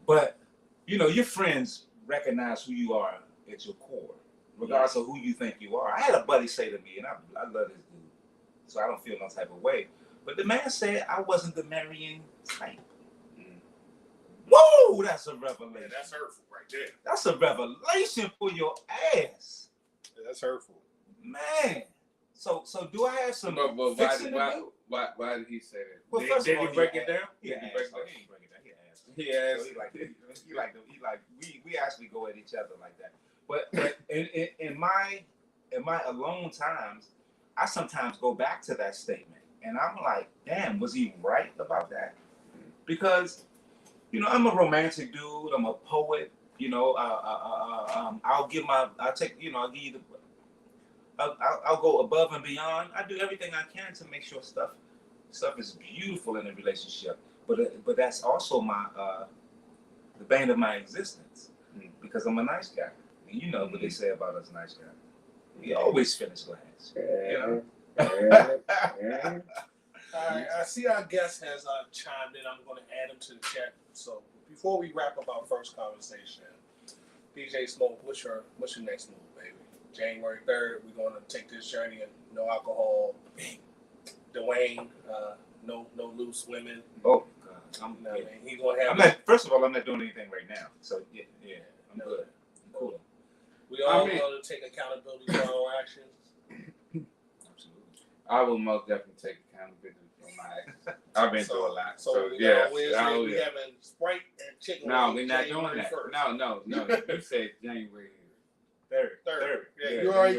But, you know, your friends recognize who you are at your core, regardless of who you think you are. I had a buddy say to me, and I love this dude, so I don't feel no type of way. But the man said I wasn't the marrying type. Whoa, that's a revelation. Yeah, that's hurtful right there. That's a revelation for your ass. Yeah, that's hurtful. Man. So do I have some But fixing to do? why did he say that? Well, did first did of all, he break he it down? He Did he break it down? didn't break it down. He So asked. he like we actually go at each other like that. But in my alone times, I sometimes go back to that statement, and I'm like, damn, was he right about that? Because, you know, I'm a romantic dude. I'm a poet. You know, I'll give you the. I'll go above and beyond. I do everything I can to make sure stuff is beautiful in a relationship. But that's also my the bane of my existence because I'm a nice guy. And you know what they say about us nice guys. We always finish last. You know. I see our guest has chimed in. I'm going to add him to the chat. So before we wrap up our first conversation, DJ Smoke, what's your next move, baby? January 3rd, we're going to take this journey of no alcohol. Dwayne, no loose women. Oh God, He's going to have. First of all, I'm not doing anything right now. So yeah, I'm good. I'm cool. We all going to take accountability for our own actions. Absolutely. I will most definitely take accountability for my actions. I've been through a lot. So yeah. Wednesday, we having Sprite and chicken. No, we're not doing January that. 1st. No. You said January 3rd. Yeah, you already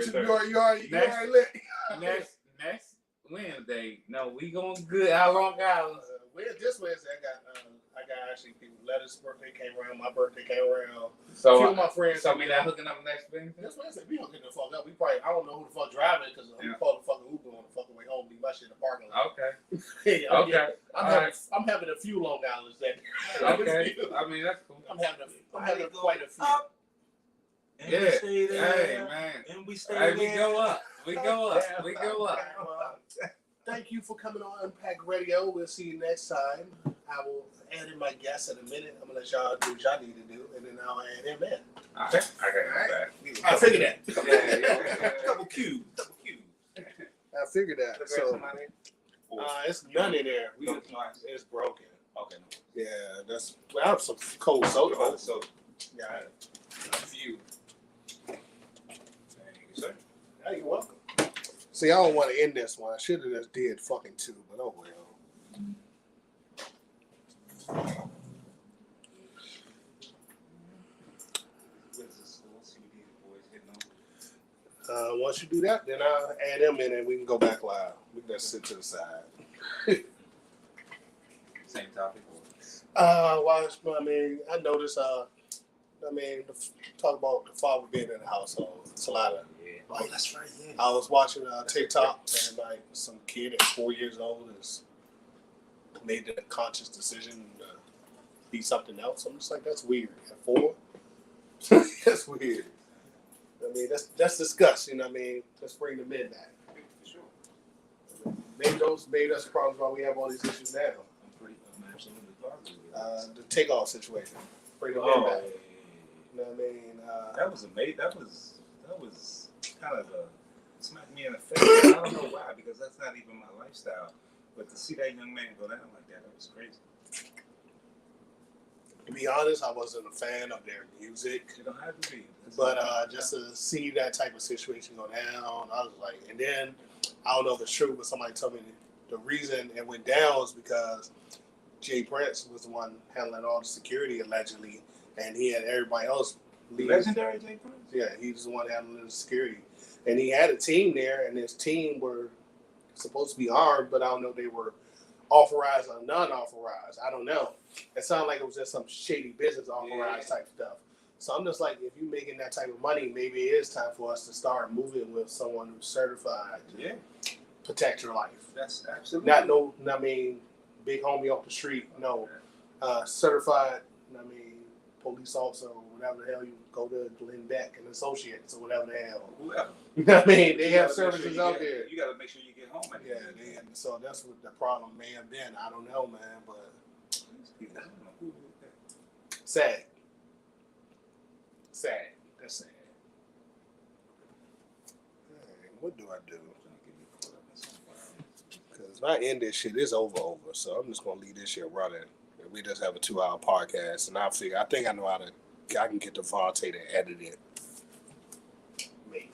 lit. Next Wednesday. No, we going good. How Long Island? This Wednesday, I got actually people. Lettuce's birthday came around. My birthday came around. So Few of my friends. So we not hooking up next Wednesday? This Wednesday, we don't get the fuck up. We probably, I don't know who the fuck driving because we called the fucking Uber on the fucking way home. Leave my shit in the parking lot. Okay. I'm having a few Long Islands that. Okay. I mean, that's cool. I'm having quite a few. Up, and we stay there. Hey, man. And we stay Hey, there. we go up. We go up. We go up. Well, thank you for coming on Impact Radio. We'll see you next time. I will add in my guests in a minute. I'm going to let y'all do what y'all need to do, and then I'll add him in. Okay. I figured that. Yeah. Double Q. I figured that. So, it's none in there. It's broken. Okay. Yeah, I have some cold soda. So, Yeah, a few. thank you, sir. Yeah, you're welcome. See, I don't want to end this one. I should have just did fucking 2, but oh well. Once you do that, then I'll add them in and we can go back live. We can just sit to the side. same topic. Watch. I mean, I noticed. Talk about the father being in the household. It's a lot of. Yeah. Like, That's right. Yeah. I was watching TikTok and like some kid at 4 years old has made the conscious decision to be something else. I'm just like, that's weird. At 4, that's weird. I mean, that's disgusting. I mean, let's bring the men back. For sure. Maybe those made us problems why we have all these issues now. I'm absolutely positive. The takeoff situation. Bring the men Oh, back. yeah. You know what I mean? That was amazing. That was kind of smacked me in the face. I don't know why, because that's not even my lifestyle. But to see that young man go down like that was crazy. To be honest, I wasn't a fan of their music. You don't have to be. But just to see that type of situation go down, I was like, and then I don't know if it's true, but somebody told me the reason it went down was because Jay Prince was the one handling all the security allegedly, and he had everybody else leave. Legendary Jay Prince? Yeah, he was the one handling the security, and he had a team there, and his team were supposed to be armed, but I don't know if they were authorized or non-authorized. I don't know. It sounded like it was just some shady business authorized type stuff. So I'm just like, if you're making that type of money, maybe it is time for us to start moving with someone who's certified to protect your life. That's absolutely Not big homie off the street. No, certified. Police officer or whatever the hell you go to Glenn Beck and Associates or whatever the hell. whoever. You know what I mean? They have services out there. You got to make sure you get home. So that's what the problem may have been. I don't know, man, but sad. That's sad. Hey, what do I do? Because if I end this shit, it's over. So I'm just gonna leave this shit running. And we just have a 2-hour podcast, and I think I know how to. I can get the Vontae to edit it. Me.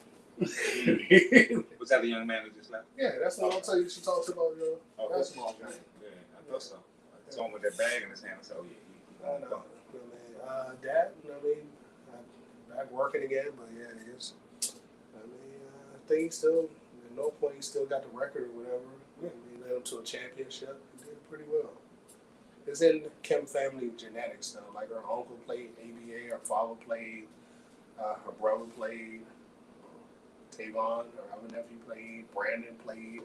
Was that the young man who just left? Yeah, that's what I'll tell you. She talks about your basketball game. Yeah, I thought so. I saw him with that bag in his hand. So I know. Dad, back working again, but yeah, it is. I think he's still, at no point, he still got the record or whatever. He led him to a championship. He did pretty well. It's in Kim family genetics, though. Like her uncle played ABA, her father played, her brother played, Tavon, her other nephew played, Brandon played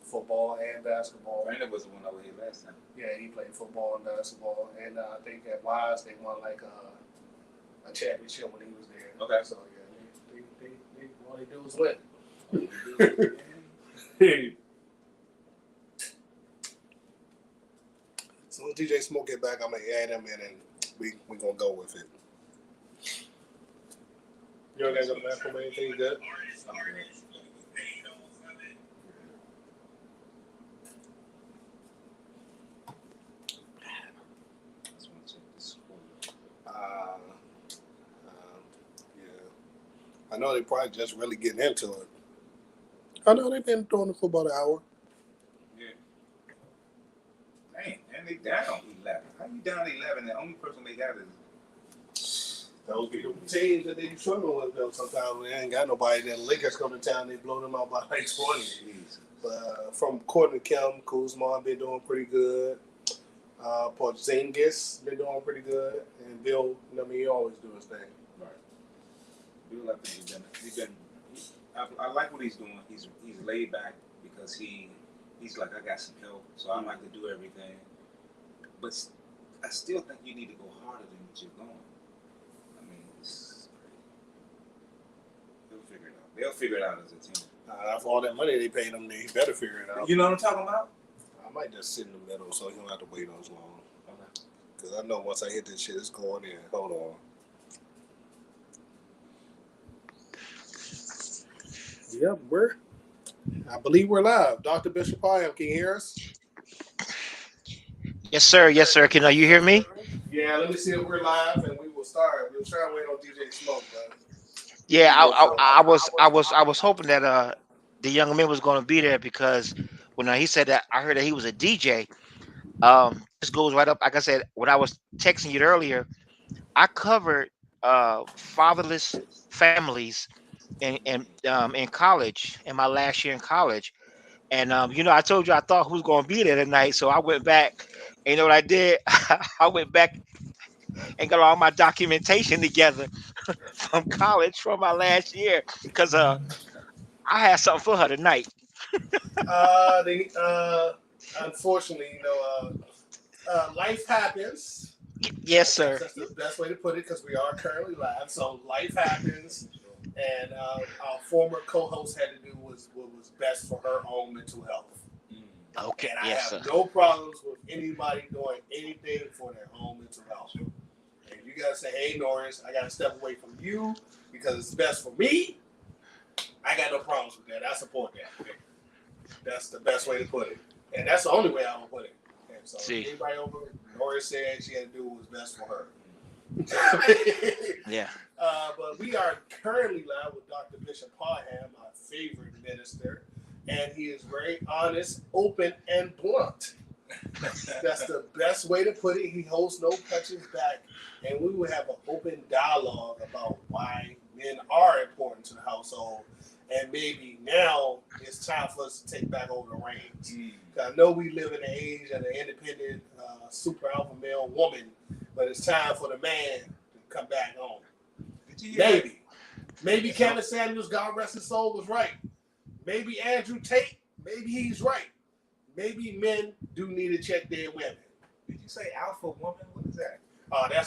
football and basketball. Brandon was the one over here last time. Yeah, he played football and basketball, and I think at Wise they won like a championship when he was there. Okay. So yeah, all they do is win. So when DJ Smoke get back, I'm gonna add him in, and we gonna go with it. You don't gotta go to the bathroom or anything, good? I know they probably just really getting into it. I know they've been doing it for about an hour. Yeah. Man, and they down 11. How you down 11? The only person they got is Those be the teams that they be struggling with though. Sometimes they ain't got nobody. Then Lakers come to town, they blow them out by like 20. Jeez. But from Courtney Kim, Kuzma been doing pretty good. Porzingis been doing pretty good, and Bill, he always do his thing. Right. Bill, I think I like what he's doing. He's laid back because he's like, I got some help, so I like to do everything. But I still think you need to go harder than what you're going. I mean, it's crazy. They'll figure it out as a team. For all that money they paid him, they better figure it out. You know what I'm talking about? I might just sit in the middle so he don't have to wait as long. Okay. Because I know once I hit this shit, it's going in. Hold on. Yep, I believe we're live. Dr. Bishop Hyam, can you hear us? Yes, sir. Yes, sir. Can you hear me? Yeah, let me see if we're live, and we will start. We'll try and wait on DJ Smoke, man. Yeah, I was hoping that the young man was going to be there because when he said that, I heard that he was a DJ. This goes right up. Like I said, when I was texting you earlier, I covered fatherless families in college, in my last year in college, And I told you I thought who was gonna be there tonight, so I went back. And you know what I did? I went back and got all my documentation together from college from my last year because I had something for her tonight. Unfortunately, life happens. Yes, sir. That's the best way to put it because we are currently live. So life happens, and our former co-host had to do what was best for her own mental health. Okay. And I Yes, have sir. no problems with anybody doing anything for their own mental health. And you gotta say, hey Norris, I gotta step away from you because it's best for me. I got no problems with that. I support that. That's the best way to put it. And that's the only way I would put it. And so anybody over, Norris said she had to do what was best for her. Yeah. But we are currently live with Dr. Bishop Parham, my favorite minister. And he is very honest, open, and blunt. That's the best way to put it. He holds no punches back. And we will have an open dialogue about why men are important to the household. And maybe now it's time for us to take back over the reins. I know we live in an age of an independent, super alpha male woman, but it's time for the man to come back home. Maybe Kevin Samuels, God rest his soul, was right. Maybe Andrew Tate, maybe he's right. Maybe men do need to check their women. Did you say alpha woman? What is that?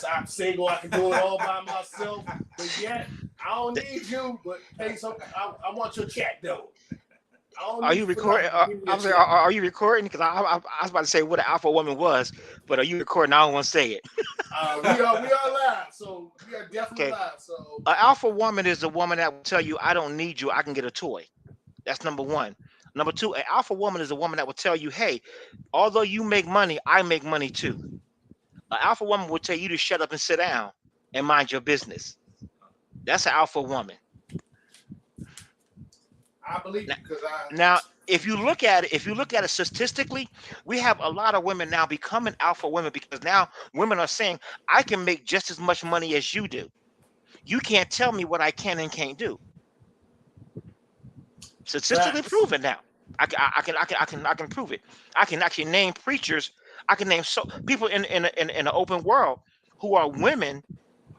I'm single. I can do it all by myself. But yet, I don't need you. But pay some. I want your check though. Are you recording? Are you recording? Because I was about to say what an alpha woman was, but are you recording? I don't want to say it. We are live, so we are definitely live. So an alpha woman is a woman that will tell you, "I don't need you. I can get a toy." That's number one. Number two, an alpha woman is a woman that will tell you, "Hey, although you make money, I make money too." An alpha woman will tell you to shut up and sit down and mind your business. That's an alpha woman. I believe now, if you look at it statistically, we have a lot of women now becoming alpha women because now women are saying, "I can make just as much money as you do. You can't tell me what I can and can't do." Statistically proven now. I can prove it. I can actually name preachers. I can name people in the open world who are women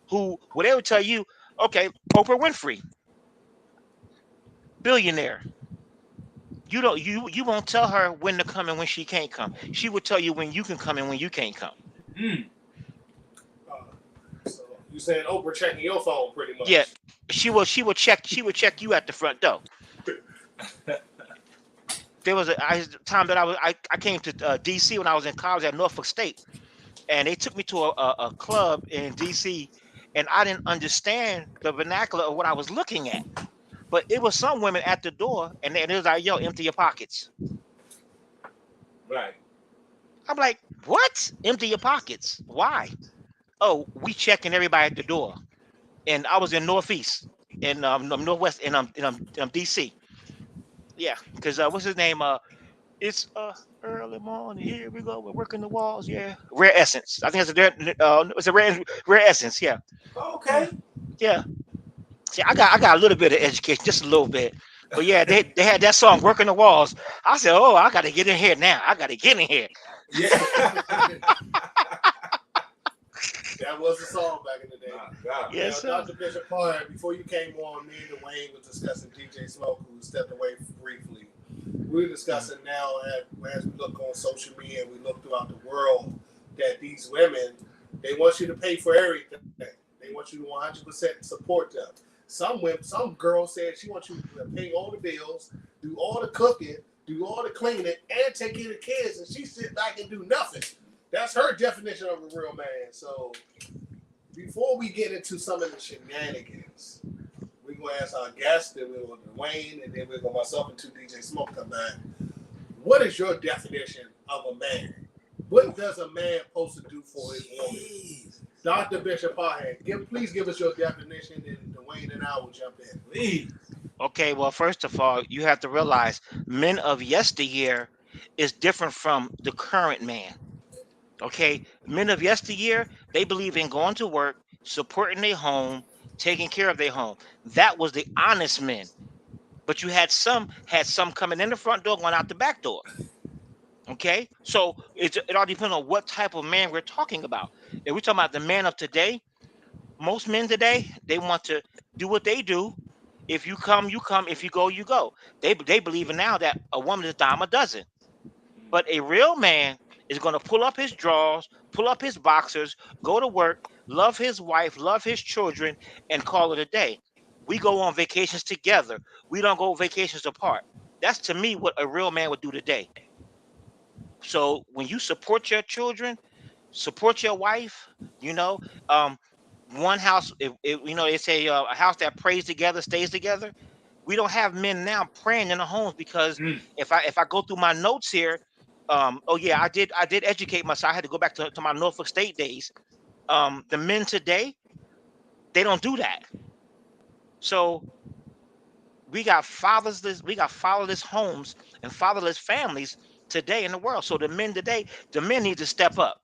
who they would tell you, okay, Oprah Winfrey, billionaire. You won't tell her when to come and when she can't come. She will tell you when you can come and when you can't come. So you saying Oprah checking your phone pretty much? Yeah, she will check you at the front door. There was a time that I came to DC when I was in college at Norfolk State, and they took me to a club in DC, and I didn't understand the vernacular of what I was looking at. But it was some women at the door, and it was like, "Yo, empty your pockets." Right. I'm like, "What? Empty your pockets? Why?" "Oh, we checking everybody at the door." And I was in Northeast, in Northwest, in DC. Yeah, because what's his name? It's early morning. Here we go. We're working the walls. Yeah, Rare Essence. I think it's a Rare Essence. Yeah. Okay. Yeah. See, I got a little bit of education, just a little bit. But yeah, they had that song "Working the Walls." I said, "Oh, I got to get in here now. I got to get in here." Yeah. That was the song back in the day. Yes, sir. Dr. Bishop Parham, before you came on, me and Dwayne was discussing DJ Smoke, who stepped away briefly. We're discussing now as we look on social media and we look throughout the world that these women, they want you to pay for everything. They want you to 100% support them. Some girl said she wants you to pay all the bills, do all the cooking, do all the cleaning, and take care of the kids, and she sit back and do nothing. That's her definition of a real man. So before we get into some of the shenanigans, we're going to ask our guest, then we're going to Dwayne, and then we're going to myself and 2 DJ Smoke come back. What is your definition of a man? What does a man supposed to do for his woman? Dr. Bishop Parham, please give us your definition, and Dwayne and I will jump in. Please. Okay, well, first of all, you have to realize men of yesteryear is different from the current man. Okay, men of yesteryear, they believe in going to work, supporting their home, taking care of their home. That was the honest men. but you had some coming in the front door, going out the back door. Okay, so it all depends on what type of man we're talking about. If we're talking about the man of today, most men today, they want to do what they do. If you come, you come. If you go, you go. They believe in now that a woman is a dime a dozen. But a real man is going to pull up his drawers, pull up his boxers, go to work, love his wife, love his children, and call it a day. We go on vacations together. We don't go vacations apart. That's to me what a real man would do today. So when you support your children, support your wife, you know, um, one house, if you know, they say a house that prays together stays together. We don't have men now praying in the homes because Mm. if I go through my notes here, oh yeah, I did educate myself. I had to go back to my Norfolk State days. The men today, they don't do that. So we got fatherless homes and fatherless families today in the world. So the men today, the men need to step up.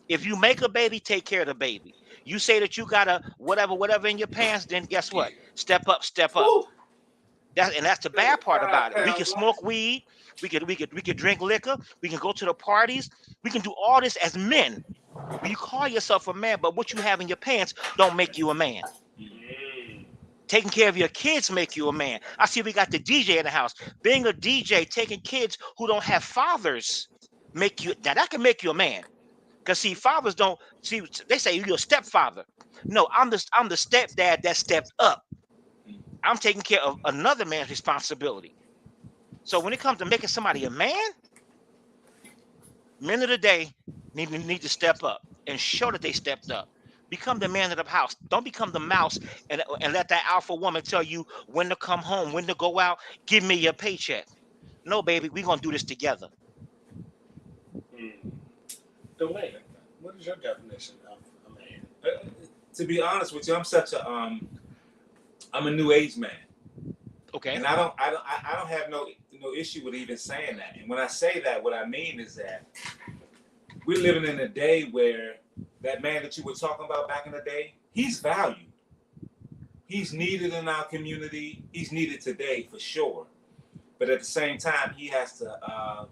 If you make a baby, take care of the baby. You say that you got a whatever in your pants, then guess what? Step up, step up. Woo. That's the bad part about it. We can smoke weed, we could drink liquor, we can go to the parties, we can do all this as men. When you call yourself a man, but what you have in your pants don't make you a man. Taking care of your kids make you a man. I see we got the DJ in the house. Being a DJ, taking kids who don't have fathers, make you now that can make you a man. Because see, fathers don't see. They say you're a stepfather. No, I'm the stepdad that stepped up. I'm taking care of another man's responsibility. So when it comes to making somebody a man, men of the day need to step up and show that they stepped up. Become the man of the house. Don't become the mouse and let that alpha woman tell you when to come home, when to go out. Give me your paycheck. No, baby, we're gonna do this together. Dwayne, what is your definition of a man? To be honest with you, I'm a new age man, Okay. and I don't have no issue with even saying that. And when I say that, what I mean is that we're living in a day where that man that you were talking about back in the day, he's valued. He's needed in our community. He's needed today for sure. But at the same time, he has to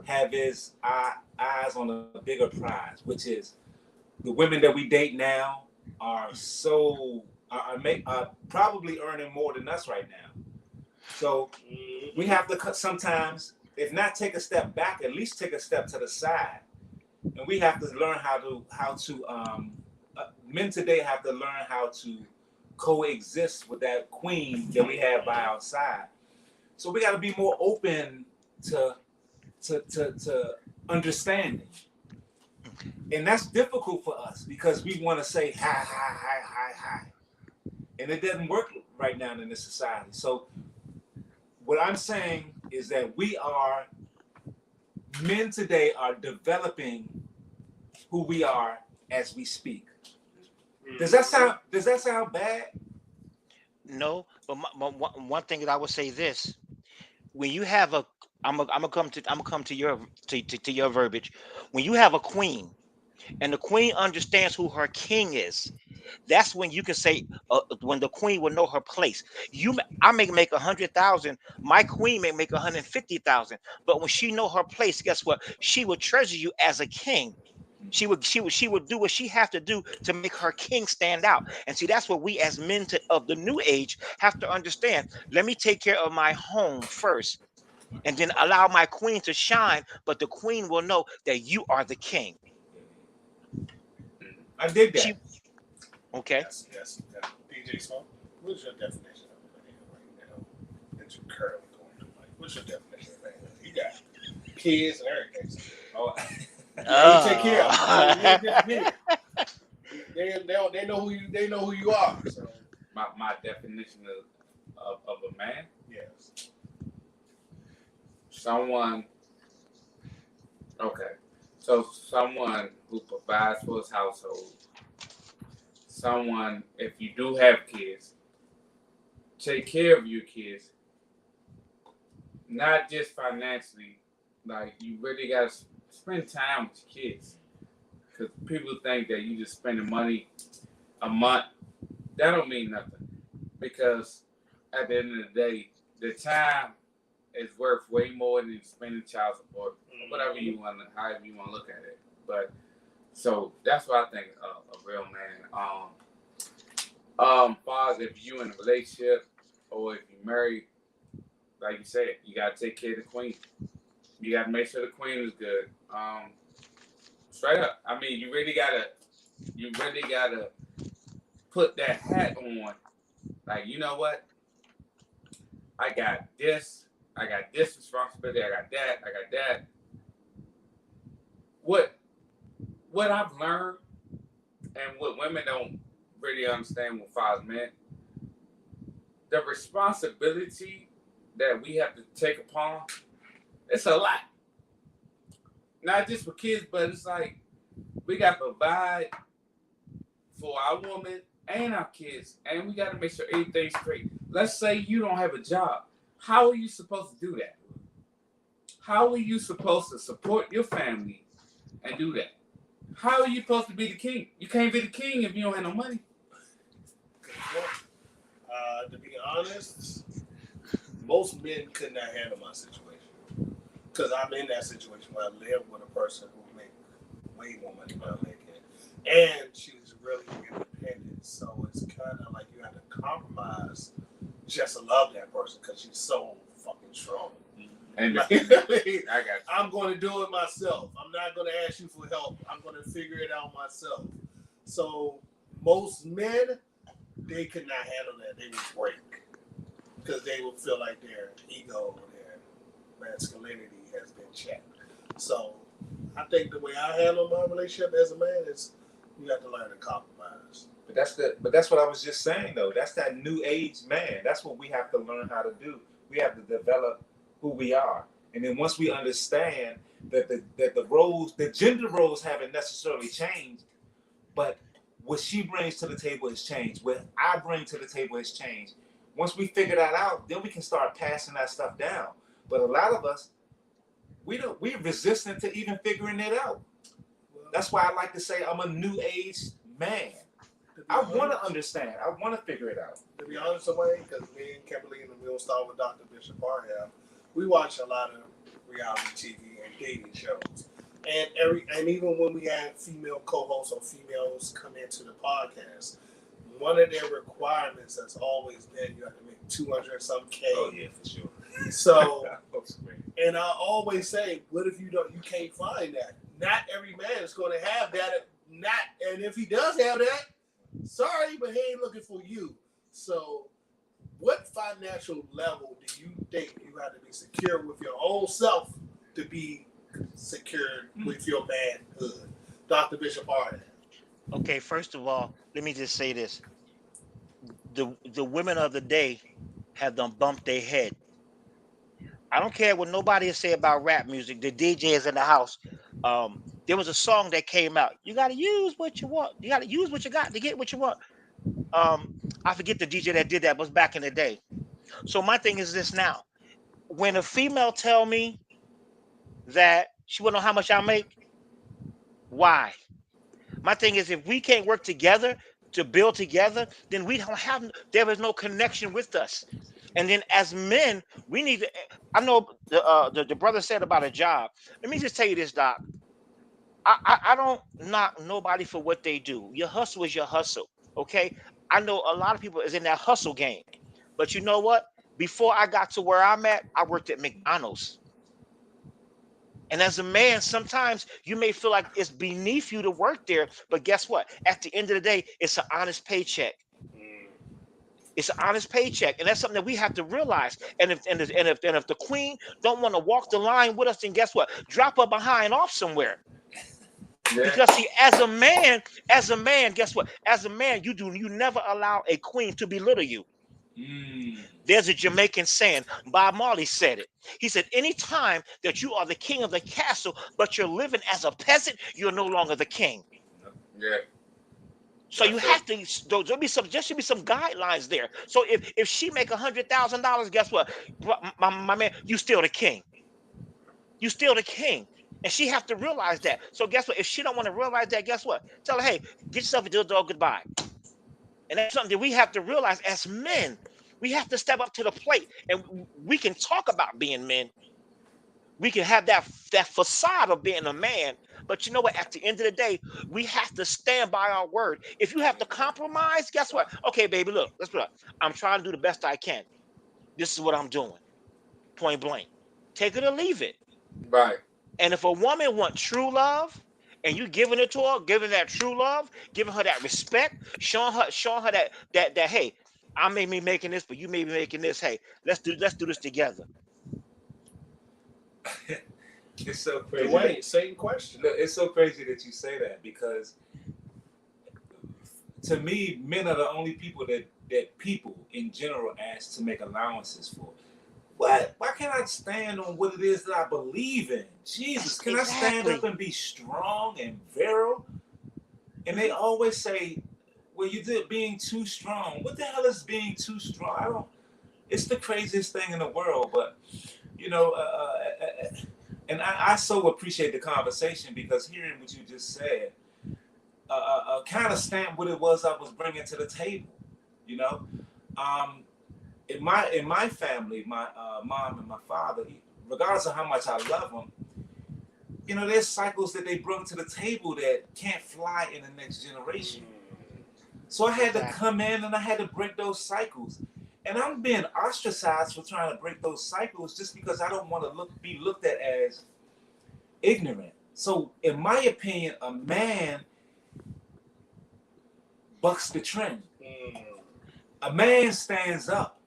have his eyes on a bigger prize, which is the women that we date now are probably earning more than us right now. So we have to sometimes, if not take a step back, at least take a step to the side, and we have to learn how to men today have to learn how to coexist with that queen that we have by our side. So we got to be more open to understanding. And that's difficult for us because we want to say hi. And it doesn't work right now in this society. So what I'm saying is that men today are developing who we are as we speak. Does that sound bad? No, but one thing that I would say this: when you have I'm gonna come to your verbiage. When you have a queen, and the queen understands who her king is, that's when you can say when the queen will know her place. I may make 100,000, my queen may make 150,000, but when she know her place, guess what? She will treasure you as a king. She would do what she have to do to make her king stand out. And see, that's what we as men of the new age have to understand. Let me take care of my home first, and then allow my queen to shine. But the queen will know that you are the king. I dig that. Okay. Yes. DJ Smoke, what is your definition of a man right now that you're currently going through? Like, what's your definition of a man? You got kids and everything. Oh. You take care of them. They know who you are. So. My definition of a man, Yes. someone who provides for his household. Someone, if you do have kids, take care of your kids, not just financially. Like, you really got to spend time with your kids, because people think that you just spending money a month. That don't mean nothing, because at the end of the day, the time is worth way more than spending child support, whatever you want, however you want to look at it. But so that's what I think a real man. Far as if you in a relationship or if you're married, like you said, you gotta take care of the queen. You gotta make sure the queen is good. Straight up. I mean, you really gotta put that hat on. Like, you know what? I got this responsibility, I got that. What I've learned and what women don't really understand with fathers, man, the responsibility that we have to take upon, it's a lot. Not just for kids, but it's like we got to provide for our woman and our kids, and we got to make sure everything's straight. Let's say you don't have a job. How are you supposed to do that? How are you supposed to support your family and do that? How are you supposed to be the king? You can't be the king if you don't have no money. To be honest, most men could not handle my situation. Because I'm in that situation where I live with a person who makes way more money than I'm making. And she's really independent. So it's kind of like you have to compromise just to love that person because she's so fucking strong. And Like, I got you. I'm going to do it myself. I'm not going to ask you for help. I'm going to figure it out myself. So most men, they could not handle that. They would break because they would feel like their ego, their masculinity has been checked. So I think the way I handle my relationship as a man is you have to learn to compromise. But that's what I was just saying though. That's that new age man. That's what we have to learn how to do. We have to develop who we are. And then once we understand that the roles, the gender roles haven't necessarily changed, but what she brings to the table has changed. What I bring to the table has changed. Once we figure that out, then we can start passing that stuff down. But a lot of us, we're resistant to even figuring it out. That's why I like to say I'm a new age man. I want to understand. I want to figure it out. To be honest, away because me and Kimberly and we'll start with Dr. Bishop Barham. We watch a lot of reality TV and dating shows, and even when we have female co-hosts or females come into the podcast, one of their requirements has always been you have to make 200 some K. Oh yeah, for sure. So, and I always say, what if you can't find that? Not every man is going to have that. And if he does have that, sorry, but he ain't looking for you. So, what financial level do you think you have to be secure with your own self to be secured with your manhood? Dr. Bishop Arden. Okay, first of all, let me just say this. The women of the day have done bumped their head. I don't care what nobody has said about rap music. The DJ is in the house. There was a song that came out. You got to use what you want. You got to use what you got to get what you want. I forget the DJ that did that, but it was back in the day. So my thing is this now. When a female tell me that she want to know how much I make, why? My thing is if we can't work together to build together, then there is no connection with us. And then as men, we need to, I know the brother said about a job. Let me just tell you this, Doc. I don't knock nobody for what they do. Your hustle is your hustle, okay? I know a lot of people is in that hustle game. But you know what? Before I got to where I'm at, I worked at McDonald's. And as a man, sometimes you may feel like it's beneath you to work there. But guess what? At the end of the day, it's an honest paycheck. It's an honest paycheck, and that's something that we have to realize. And if the queen don't want to walk the line with us, then guess what? Drop her behind off somewhere. Yeah. Because see, as a man, guess what? As a man, you never allow a queen to belittle you. There's a Jamaican saying. Bob Marley said it. He said, "Anytime that you are the king of the castle, but you're living as a peasant, you're no longer the king." Yeah. So you have to. There should be some guidelines there. So if she make $100,000, guess what, my man, you still the king. You still the king, and she have to realize that. So guess what? If she don't want to realize that, guess what? Tell her, hey, get yourself a deal, dog, goodbye. And that's something that we have to realize as men. We have to step up to the plate, and we can talk about being men. We can have that facade of being a man, but you know what? At the end of the day, we have to stand by our word. If you have to compromise, guess what? Okay, baby, look, let's put up. I'm trying to do the best I can. This is what I'm doing. Point blank. Take it or leave it. Right. And if a woman wants true love, and you giving it to her, giving that true love, giving her that respect, showing her that hey, I may be making this, but you may be making this. Hey, let's do this together. It's so crazy. Dwayne, same question. Look, it's so crazy that you say that, because to me, men are the only people that people in general ask to make allowances for. What? Why can't I stand on what it is that I believe in? Jesus, can I stand up and be strong and virile? And they always say, well, you did being too strong. What the hell is being too strong? It's the craziest thing in the world, but you know, and I so appreciate the conversation, because hearing what you just said, kind of stamped what it was I was bringing to the table. You know, in my family, my mom and my father, regardless of how much I love them, you know, there's cycles that they bring to the table that can't fly in the next generation. So I had to come in and I had to break those cycles. And I'm being ostracized for trying to break those cycles just because I don't want to be looked at as ignorant. So in my opinion, a man bucks the trend. A man stands up.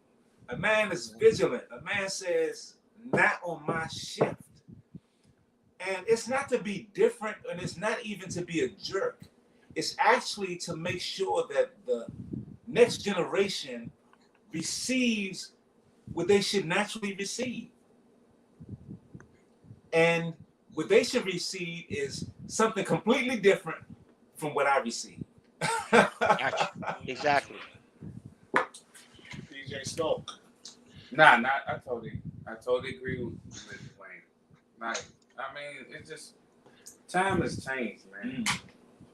A man is vigilant. A man says, not on my shift. And it's not to be different, and it's not even to be a jerk. It's actually to make sure that the next generation receives what they should naturally receive. And what they should receive is something completely different from what I receive. Gotcha. Exactly. DJ Smoke. Nah, I totally agree with Dwayne. Like, I mean, it's just, time has changed, man.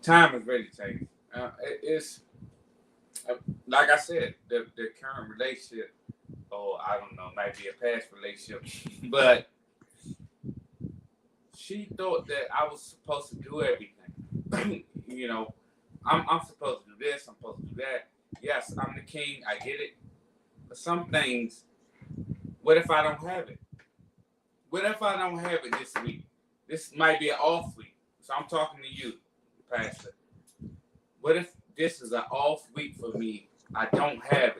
Time has really changed. It's like I said, the current relationship, or I don't know, might be a past relationship, but she thought that I was supposed to do everything. You know, I'm supposed to do this, I'm supposed to do that. Yes, I'm the king, I get it. But some things, what if I don't have it? What if I don't have it this week? This might be an off week. So I'm talking to you, Pastor. What if this is an off week for me? I don't have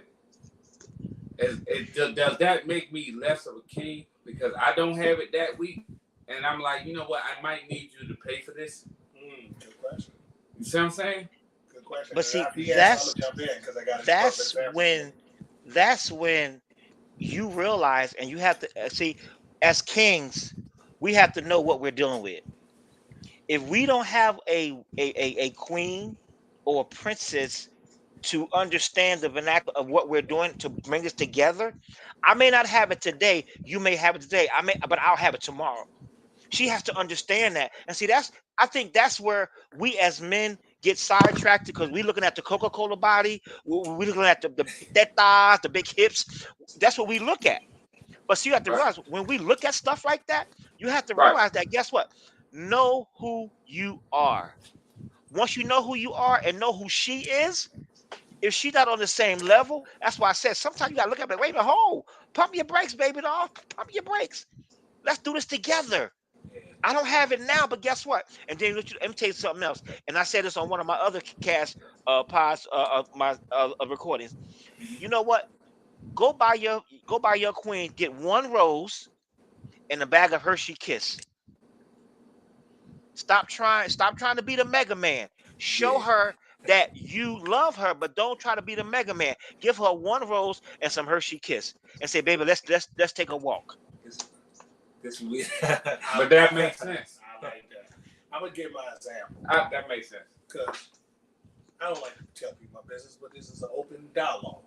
it. Does that make me less of a king because I don't have it that week? And I'm like, you know what? I might need you to pay for this. Good question. You see what I'm saying? Good question. But see, that's when you realize, and you have to see, as kings, we have to know what we're dealing with. If we don't have a queen or a princess to understand the vernacular of what we're doing to bring us together, I may not have it today. You may have it today. But I'll have it tomorrow. She has to understand that. And see, I think that's where we as men get sidetracked, because we're looking at the Coca-Cola body. We're looking at the thighs, the big hips. That's what we look at. But see, you have to realize, when we look at stuff like that, you have to realize that, guess what? Know who you are. Once you know who you are and know who she is, if she's not on the same level, that's why I said sometimes you gotta look at it. Wait a minute, pump your brakes, baby doll. Pump your brakes. Let's do this together. I don't have it now, but guess what? And then let me tell you something else. And I said this on one of my other cast pods, my recordings. You know what? Go buy your queen. Get one rose and a bag of Hershey Kiss. Stop trying to be the Mega Man. Show her that you love her, but don't try to be the Mega Man. Give her one rose and some Hershey Kiss, and say, "Baby, let's take a walk." This weird. But that makes sense. I like that. I'm gonna give my example. That makes sense. Because I don't like to tell people my business, but this is an open dialogue.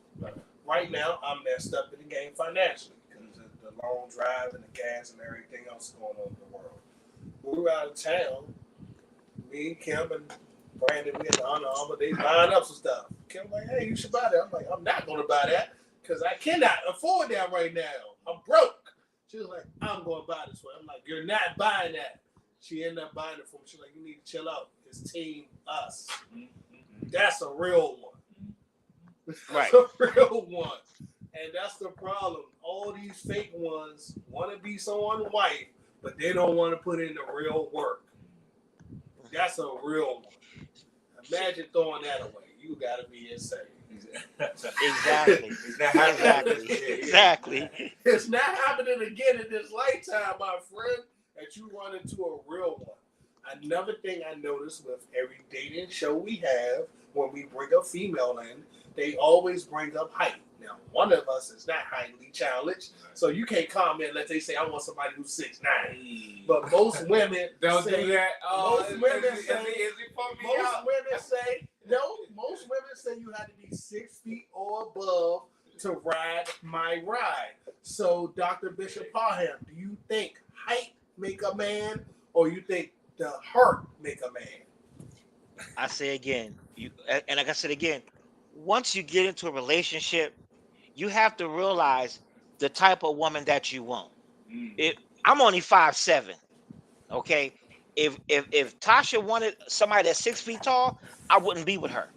Right now, I'm messed up in the game financially because of the long drive and the gas and everything else going on in the world. We were out of town. Me and Kim and Brandon, we had the Under Armour. They buying up some stuff. Kim like, hey, you should buy that. I'm like, I'm not going to buy that. because I cannot afford that right now. I'm broke. She was like, I'm going to buy this one. I'm like, you're not buying that. She ended up buying it for me. She's like, you need to chill out. It's Team Us. That's a real one. Right. That's a real one. And that's the problem. All these fake ones want to be someone's wife, but they don't want to put in the real work. That's a real one. Imagine throwing that away. You got to be insane. Exactly. Exactly. It's not happening again in this lifetime, my friend, that you run into a real one. Another thing I noticed with every dating show we have, when we bring a female in, they always bring up height. Now, one of us is not highly challenged, so you can't comment unless they say, I want somebody who's 6'9". But most women Don't say, do that. Most women say you have to be 6 feet or above to ride my ride. So, Dr. Bishop Parham, do you think height make a man, or you think the heart make a man? I say again, and like I said again, once you get into a relationship, you have to realize the type of woman that you want. I'm only 5'7", okay? If Tasha wanted somebody that's 6 feet tall, I wouldn't be with her.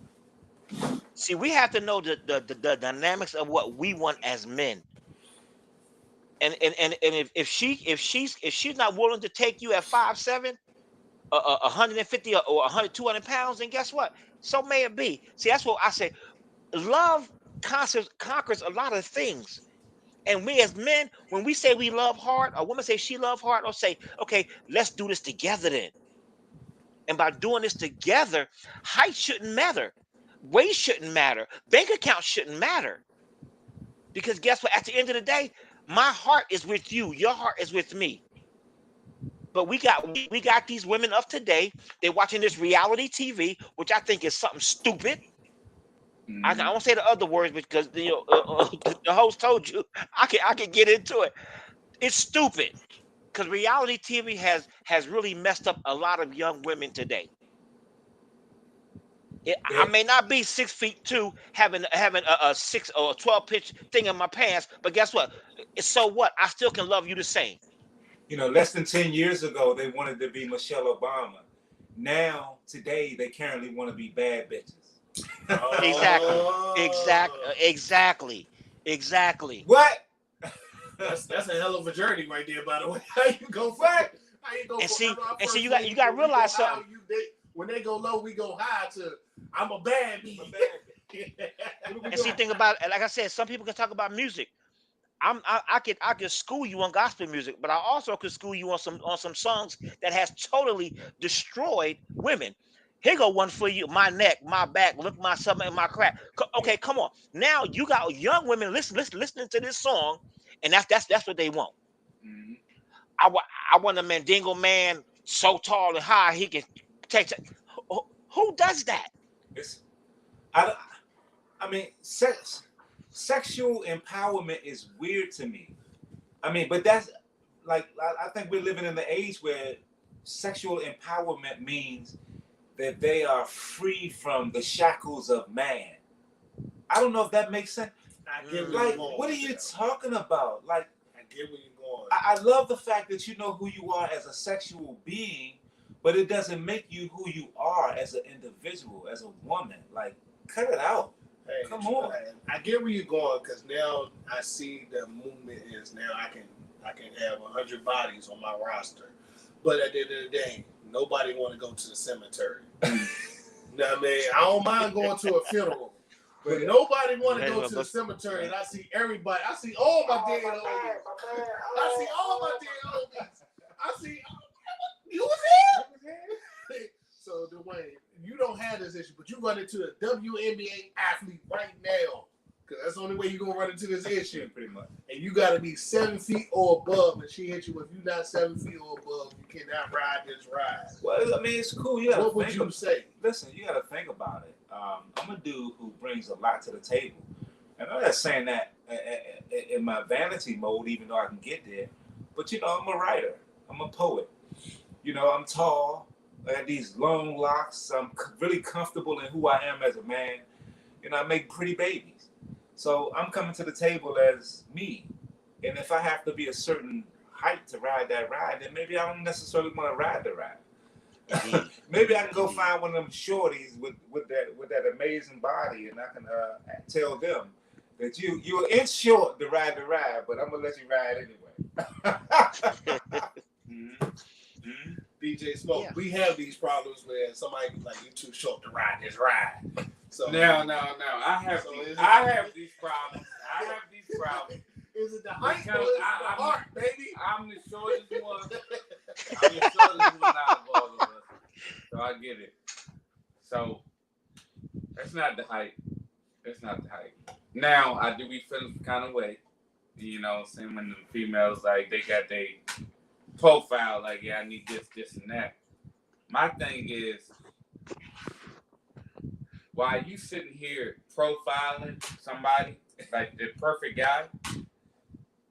See, we have to know the dynamics of what we want as men. And if she's not willing to take you at 5'7", 150 or 100, 200 pounds, then guess what? So may it be. See, that's what I say. Love conquers a lot of things. And we as men, when we say we love hard, a woman say she love hard, or say, okay, let's do this together then. And by doing this together, height shouldn't matter. Weight shouldn't matter. Bank account shouldn't matter. Because guess what? At the end of the day, my heart is with you. Your heart is with me. But we got these women of today. They're watching this reality TV, which I think is something stupid. I won't say the other words because the host told you I can get into it. It's stupid because reality TV has really messed up a lot of young women today. I may not be 6'2", having a 6 or a 12-pitch thing in my pants, but guess what? So what? I still can love you the same. You know, less than 10 years ago, they wanted to be Michelle Obama. Now, today, they currently want to be bad bitches. Exactly. What? That's a hell of a journey right there, by the way. How you go for? How you go? And see, you got to realize something. When they go low, we go high. To I'm a bad bitch. And see, think about it. Like I said, some people can talk about music. I could school you on gospel music, but I also could school you on some songs that has totally destroyed women. Here go one for you. My neck, my back, look my stomach and my crack. Okay, come on. Now you got young women listening to this song, and that's what they want. Mm-hmm. I want a Mandingo man so tall and high he can take. Who does that? I mean, sexual empowerment is weird to me. I mean, but that's like I think we're living in the age where sexual empowerment means that they are free from the shackles of man. I don't know if that makes sense. Like, what are you talking about? Like, I get where you're going. I love the fact that you know who you are as a sexual being, but it doesn't make you who you are as an individual, as a woman. Like, cut it out. Hey, come on. I get where you're going because now I see the movement is now I can have 100 bodies on my roster, but at the end of the day, nobody want to go to the cemetery. You know what I mean? I don't mind going to a funeral, but nobody want to go to the cemetery. And I see everybody. I see all my dead oldies. I see all my dead oldies. I see you was here. So Dwayne, you don't have this issue, but you run into a WNBA athlete right now. Because that's the only way you're going to run into this issue. Pretty much. And you got to be 7 feet or above. And she hit you. If you're not 7 feet or above, you cannot ride this ride. Well, I mean, it's cool. What would you say? Listen, you got to think about it. I'm a dude who brings a lot to the table. And I'm not saying that in my vanity mode, even though I can get there. But, you know, I'm a writer. I'm a poet. You know, I'm tall. I got these long locks. I'm really comfortable in who I am as a man. You know, I make pretty babies. So I'm coming to the table as me. And if I have to be a certain height to ride that ride, then maybe I don't necessarily want to ride the ride. Indeed. Maybe I can go find one of them shorties with that amazing body, and I can tell them that you're in short to ride the ride, but I'm gonna let you ride anyway. DJ Smoke, Yeah. we have these problems where somebody be like, "You too short to ride this ride." So No. I have So these, is it- I have these problems. I have these problems. is it the height or Because is it the I'm- heart, baby? I'm the shortest one. I'm the shortest one out of all of us. So I get it. So that's not the height. That's not the height. Now I do be feeling some kind of way. You know, saying when the females like they got their profile, like, yeah, I need this, and that. My thing is, while you sitting here profiling somebody like the perfect guy,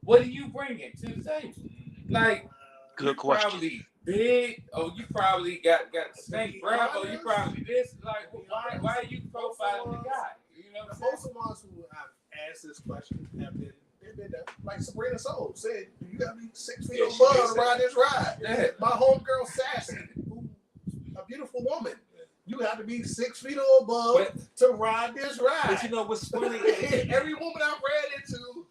what are you bringing to the table? Like, Good you question. probably big, or you probably got stank breath, or you probably this. Like, why are you profiling the guy? You know what I'm saying? Most of the ones who have asked this question have been, they've been like Sabrina Soul said, "You gotta be 6 feet Yeah, she above did to say ride this ride." Yeah. My homegirl Sassy, who's a beautiful woman, you have to be 6 feet above But, to ride this ride. but you know what's funny? Every woman I've ran into,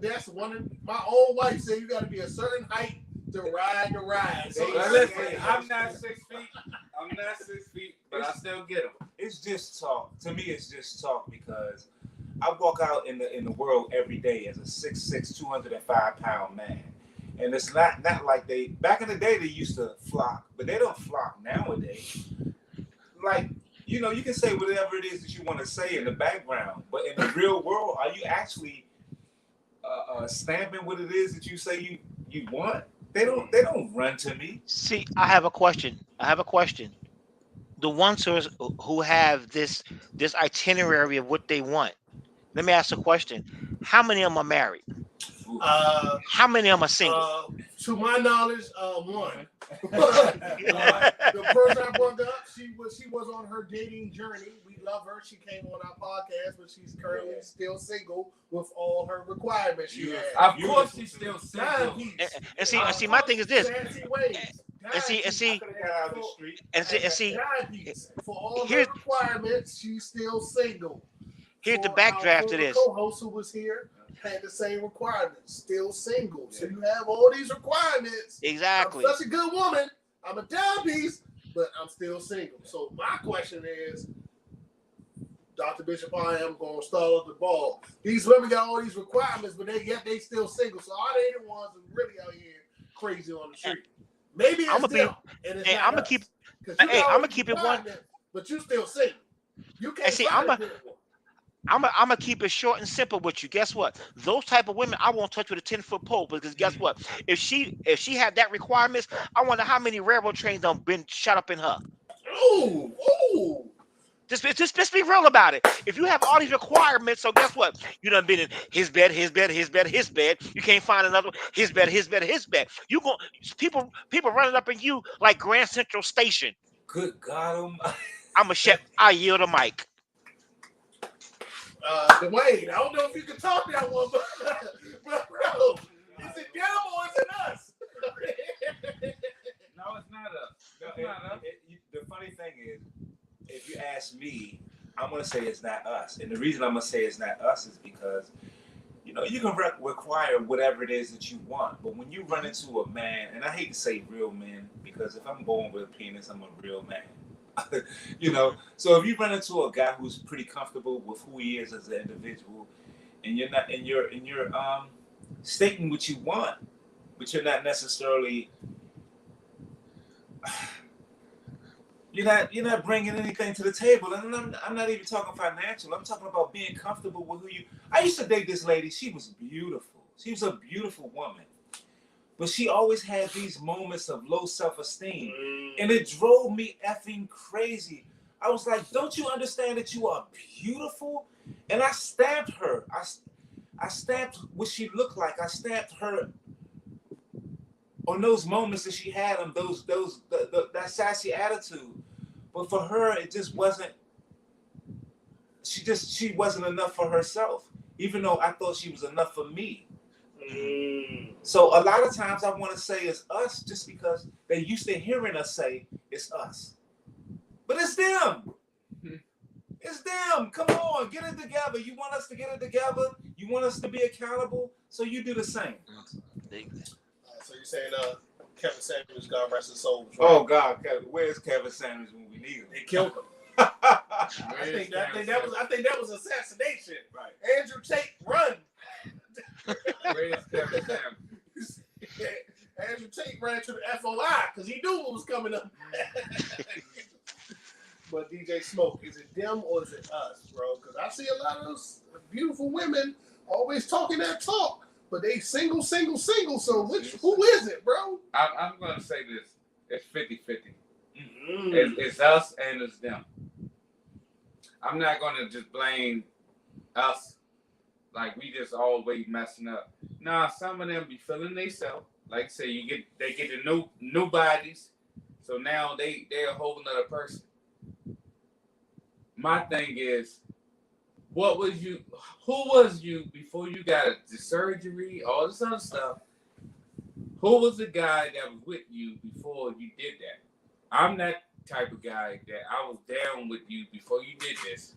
that's one of my own wife said you got to be a certain height to ride the ride. So Hey, But it's- listen, I'm not 6 feet. I'm not 6 feet, but I still get them. It's just talk. To me, it's just talk because I walk out in the world every day as a 6'6", 205-pound man, and it's not like they back in the day they used to flock, but they don't flock nowadays. Like, you know, you can say whatever it is that you want to say in the background, but in the real world, are you actually stamping what it is that you say you want? They don't run to me. See, I have a question. The ones who have this itinerary of what they want. Let me ask a question. How many of them are married? How many of them are single? to my knowledge, one. The person I brought up, she was on her dating journey. We love her. She came on our podcast, but she's currently still single with all her requirements. She has. Of course, she's still single. And see, my thing is this. Fancy ways. And see, I could have got out of the street. and see, For all Here's- her requirements, she's still single. here's the For backdraft our to this. co-host who was here had the same requirements, still single. So you have all these requirements. Exactly. I'm such a good woman. I'm a timepiece, but I'm still single. So my question is, Dr. Bishop, I am going to start off the ball. These women got all these requirements, but they still single. So are they the ones who really out here crazy on the street? Maybe it's I'ma be- them, and it's Hey, not I'ma us. keep- 'Cause you hey, got all I'ma these keep it one- requirements, but you still single. You can't And see, find I'ma- a good one. I'm gonna keep it short and simple with you. Guess what? Those type of women I won't touch with a 10-foot pole because guess what? If she had that requirements, I wonder how many railroad trains done been shot up in her. Ooh. Just be real about it. If you have all these requirements, so guess what? You done been in his bed. You can't find another one. His bed. You go people running up in you like Grand Central Station. Good God, I'm a chef. I yield the mic. Dwayne, I don't know if you can talk that one, but bro, is it them or is it us? No, it's not us. It's not us. The funny thing is, if you ask me, I'm gonna say it's not us, and the reason I'm gonna say it's not us is because, you know, you can require whatever it is that you want, but when you run into a man, and I hate to say real men because if I'm born with a penis, I'm a real man. You know, so if you run into a guy who's pretty comfortable with who he is as an individual, and you're not, and you're stating what you want, but you're not necessarily, you're not bringing anything to the table, and I'm not even talking financial. I'm talking about being comfortable with who you. I used to date this lady. She was beautiful. She was a beautiful woman. But she always had these moments of low self-esteem. And it drove me effing crazy. I was like, don't you understand that you are beautiful? And I stamped her. I stamped what she looked like. I stamped her on those moments that she had, on that sassy attitude. But for her, it just wasn't, she wasn't enough for herself. even though I thought she was enough for me. Mm. So a lot of times I want to say it's us just because they used to hearing us say it's us. But it's them. It's them. Come on, get it together. You want us to get it together? You want us to be accountable? So you do the same. So you're saying Kevin Samuels, God rest his soul. Was Oh God, where's Kevin Sanders when we need him? They killed him. I think that was assassination. Right. Andrew Tate, run. Where's Kevin Samuels? Andrew Tate ran to the FOI because he knew what was coming up. But DJ Smoke, is it them or is it us, bro? Because I see a lot of those beautiful women always talking that talk, but they single. So who is it, bro? I'm going to say this. It's 50-50. Mm. It's us and it's them. I'm not going to just blame us like we just always messing up. Nah, some of them be feeling themselves. Like I say, they get the new bodies, so now they're a whole nother person. My thing is, who was you before you got the surgery, all this other stuff? Who was the guy that was with you before you did that? I'm that type of guy that I was down with you before you did this.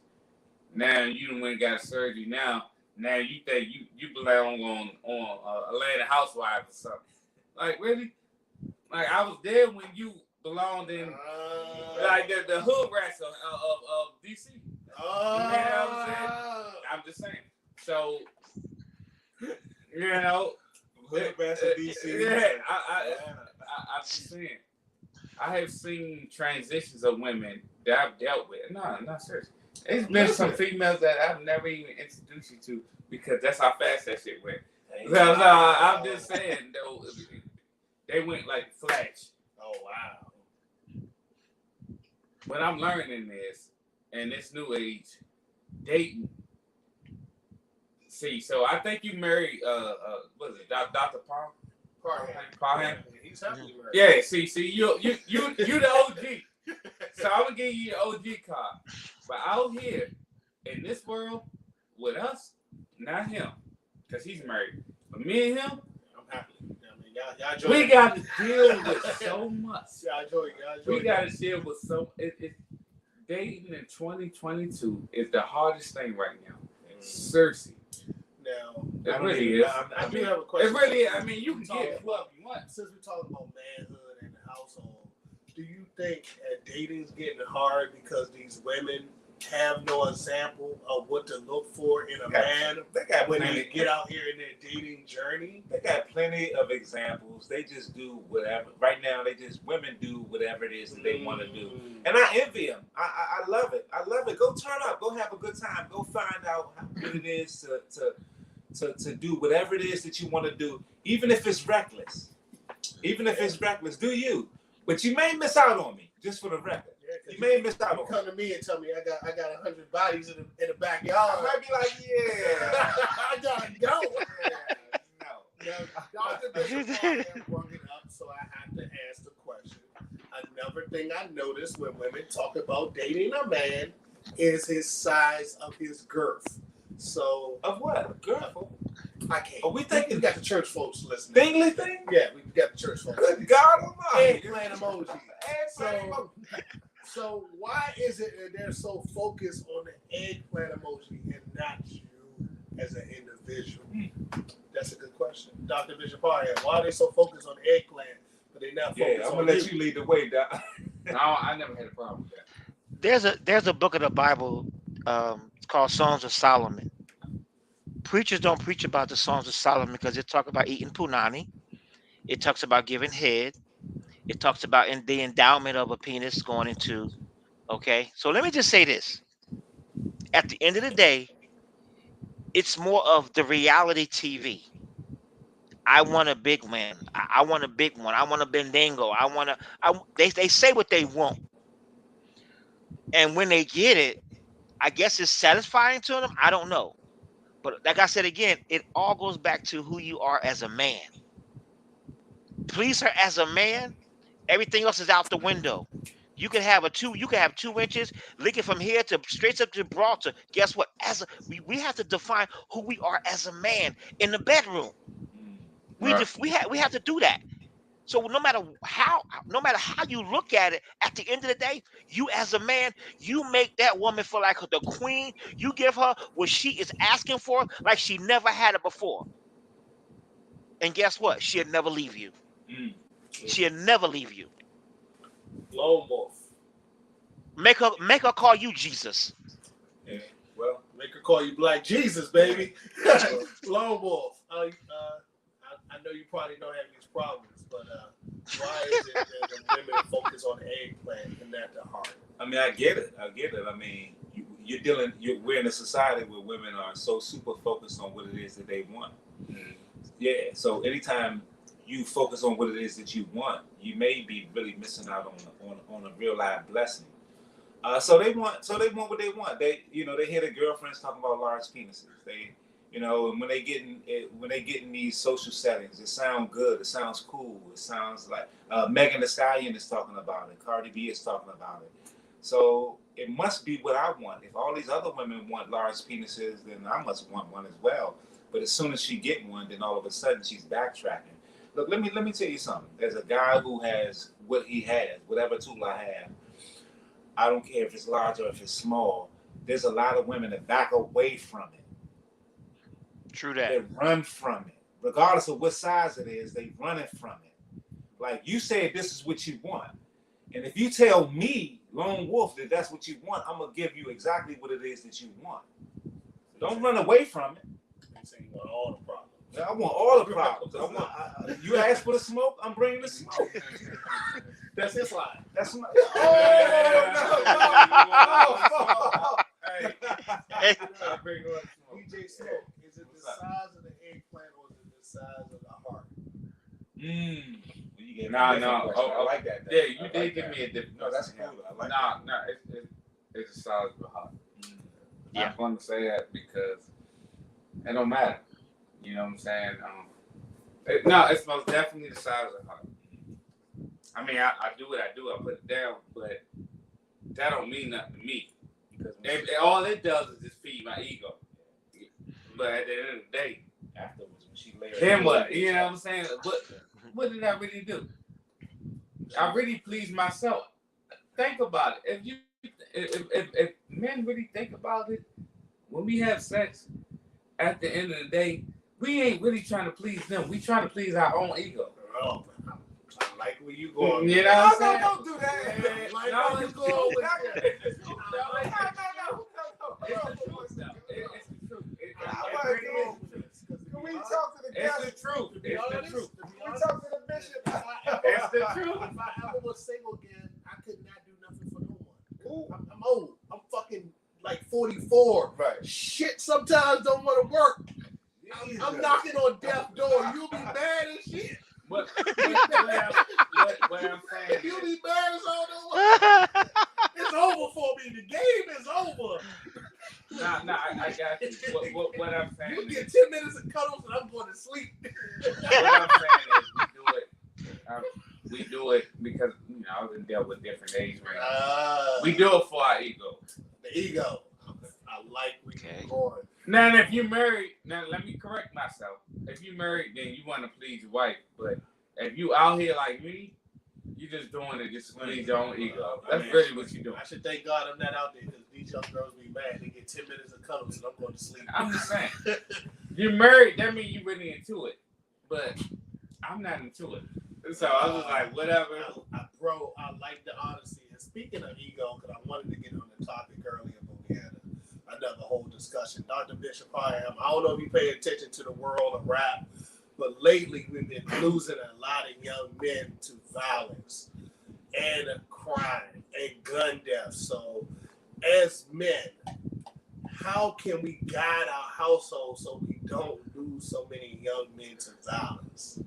Now you done went and got surgery. Now you think you belong on Atlanta Housewives or something. Like, really? Like, I was there when you belonged in like the hood rats of DC. You know what I'm saying? I'm just saying. So, you know, Hood rats of DC. Yeah, I'm just saying. I have seen transitions of women that I've dealt with. No, not seriously. There's been some females that I've never even introduced you to because that's how fast that shit went. So, I'm just saying, though, they went like flash. Oh, wow. What I'm learning is, in this new age, dating. See, so I think you married, what is it, Dr. Palm? Parham? He's happily married. Yeah, see, you the OG. So I'm gonna give you your OG card. But out here, in this world, with us, not him, because he's married. But me and him, I'm happy. I mean, y'all enjoy we it. got to deal with so much. Y'all enjoy it. We got to deal with so. Dating in 2022 is the hardest thing right now. Seriously. Now, It really is. I do have a question. It really, I mean, you can get what you want. Since we're talking about manhood and the household, do you think that dating's getting hard because these women have no example of what to look for in a man They got when plenty. they get out here in their dating journey? They got plenty of examples. They just do whatever. Right now, women do whatever it is that they want to do. And I envy them. I love it. I love it. Go turn up. Go have a good time. Go find out how good it is to do whatever it is that you want to do, even if it's reckless. Even if it's reckless, do you? But you may miss out on me, just for the record. You may miss out You on me. come to me and tell me I got 100 bodies in the I backyard. might be like, yeah. I gotta go. No. Dr. Bishop Parham brought it up, so I have to ask the question. Another thing I noticed when women talk about dating a man is his size of his girth. So Of what? Girl. I can't. Are we thinking we got the church folks listening? Bingley thing? Yeah, we got the church folks. Good God Almighty. Eggplant emoji. So why is it that they're so focused on the eggplant emoji and not you as an individual? That's a good question. Dr. Bishop Parham, why are they so focused on eggplant, but they're not focused Yeah, I'm on gonna let you lead the way, Doc. No, I never had a problem with that. There's a book of the Bible it's called Songs of Solomon. Preachers don't preach about the Songs of Solomon because it talks about eating punani. It talks about giving head. It talks about the endowment of a penis going into. Okay, so let me just say this. At the end of the day, it's more of the reality TV. I want a big man. I want a big one. I want a bendango. They say what they want. And when they get it, I guess it's satisfying to them. I don't know. But like I said again, it all goes back to who you are as a man. Please her as a man. Everything else is out the window. You can have you can have 2 inches, linking from here to straight up to Gibraltar. Guess what? We have to define who we are as a man in the bedroom. Right. We have to do that. So no matter how you look at it, at the end of the day, you as a man, you make that woman feel like the queen. You give her what she is asking for, like she never had it before. And guess what? She'll never leave you. She'll never leave you. Lone Wolf. Make her call you Jesus. Yeah. Well, Make her call you Black Jesus, baby. Lone Wolf. I know you probably don't have these problems, but why is it that the women focus on the eggplant and not the heart? I mean, I get it. I mean, we're in a society where women are so super focused on what it is that they want. Yeah. So anytime you focus on what it is that you want, you may be really missing out on a real life blessing. So they want what they want. They hear their girlfriends talking about large penises. And when they get in these social settings, it sounds good. It sounds cool. It sounds like Megan Thee Stallion is talking about it. Cardi B is talking about it. So it must be what I want. If all these other women want large penises, then I must want one as well. But as soon as she get one, then all of a sudden she's backtracking. Look, let me tell you something. There's a guy who has what he has, whatever tool I have. I don't care if it's large or if it's small. There's a lot of women that back away from it. True that. They run from it. Regardless of what size it is, they running from it. Like you said, this is what you want. And if you tell me, Lone Wolf, that that's what you want, I'm going to give you exactly what it is that you want. Don't run away from it. You say you want all the problems. I want all the problems. You asked for the smoke, I'm bringing the smoke. That's his line. That's my. Hey. DJ Smoke, is it the size of the eggplant or is it the size of the heart? No. I like that. Yeah, you did give me a different. No, that's cool. I like It's a size of the heart. Yeah. I'm going to say that because it don't matter. You know what I'm saying? It's most definitely the size of the heart. I mean, I do what I do. I put it down, but that don't mean nothing to me. Because all it does is just feed my ego. But at the end of the day, afterwards when she laid then what? You know what I'm saying? What did I really do? I really pleased myself. Think about it. If men really think about it, when we have sex, at the end of the day, we ain't really trying to please them. We trying to please our own ego. Oh, I like where you going. You know what I'm saying? Don't do that. I like No, where you it's going true. with that. It's the truth. It's the truth. Can we talk to the It's guest? the truth. To be It's honest, the truth. to be Can we honest, talk to the bishop? It's the truth. If I ever was single again, I could not do nothing for no one. I'm old. I'm fucking like 44. Right. Shit sometimes don't want to work. I'm knocking on death door. You'll be mad as shit. What I'm saying You'll is, be mad as all the way. It's over for me. The game is over. I got you. What I'm saying You is, get 10 minutes of cuddles and I'm going to sleep. what I'm saying is we do it because I was dealt with different age ranges. We do it for our ego. The ego. I like where Okay. you're going. Now, if you're married, let me correct myself. If you're married, then you want to please your wife. But if you out here like me, you just doing it just to please your own ego. That's really what you're doing. I should thank God I'm not out there because these young girls be mad. They get 10 minutes of cuddles and I'm going to sleep. I'm just saying. You're married, that means you're really into it. But I'm not into it. So I was like, whatever. Bro, I like the honesty. And speaking of ego, because I wanted to get on the topic earlier, but we had another whole discussion. Dr. Bishop Hyam, I don't know if you pay attention to the world of rap, but lately we've been losing a lot of young men to violence and crime and gun deaths. So as men, how can we guide our household so we don't lose so many young men to violence?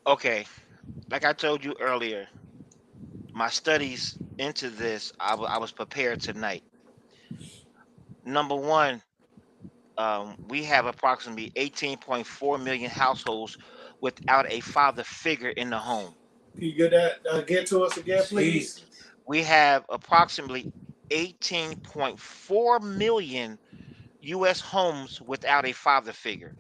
Okay, like I told you earlier, my studies into this, I was prepared tonight. Number one, we have approximately 18.4 million households without a father figure in the home. Can you get to us again, please? Jesus. We have approximately 18.4 million U.S. homes without a father figure.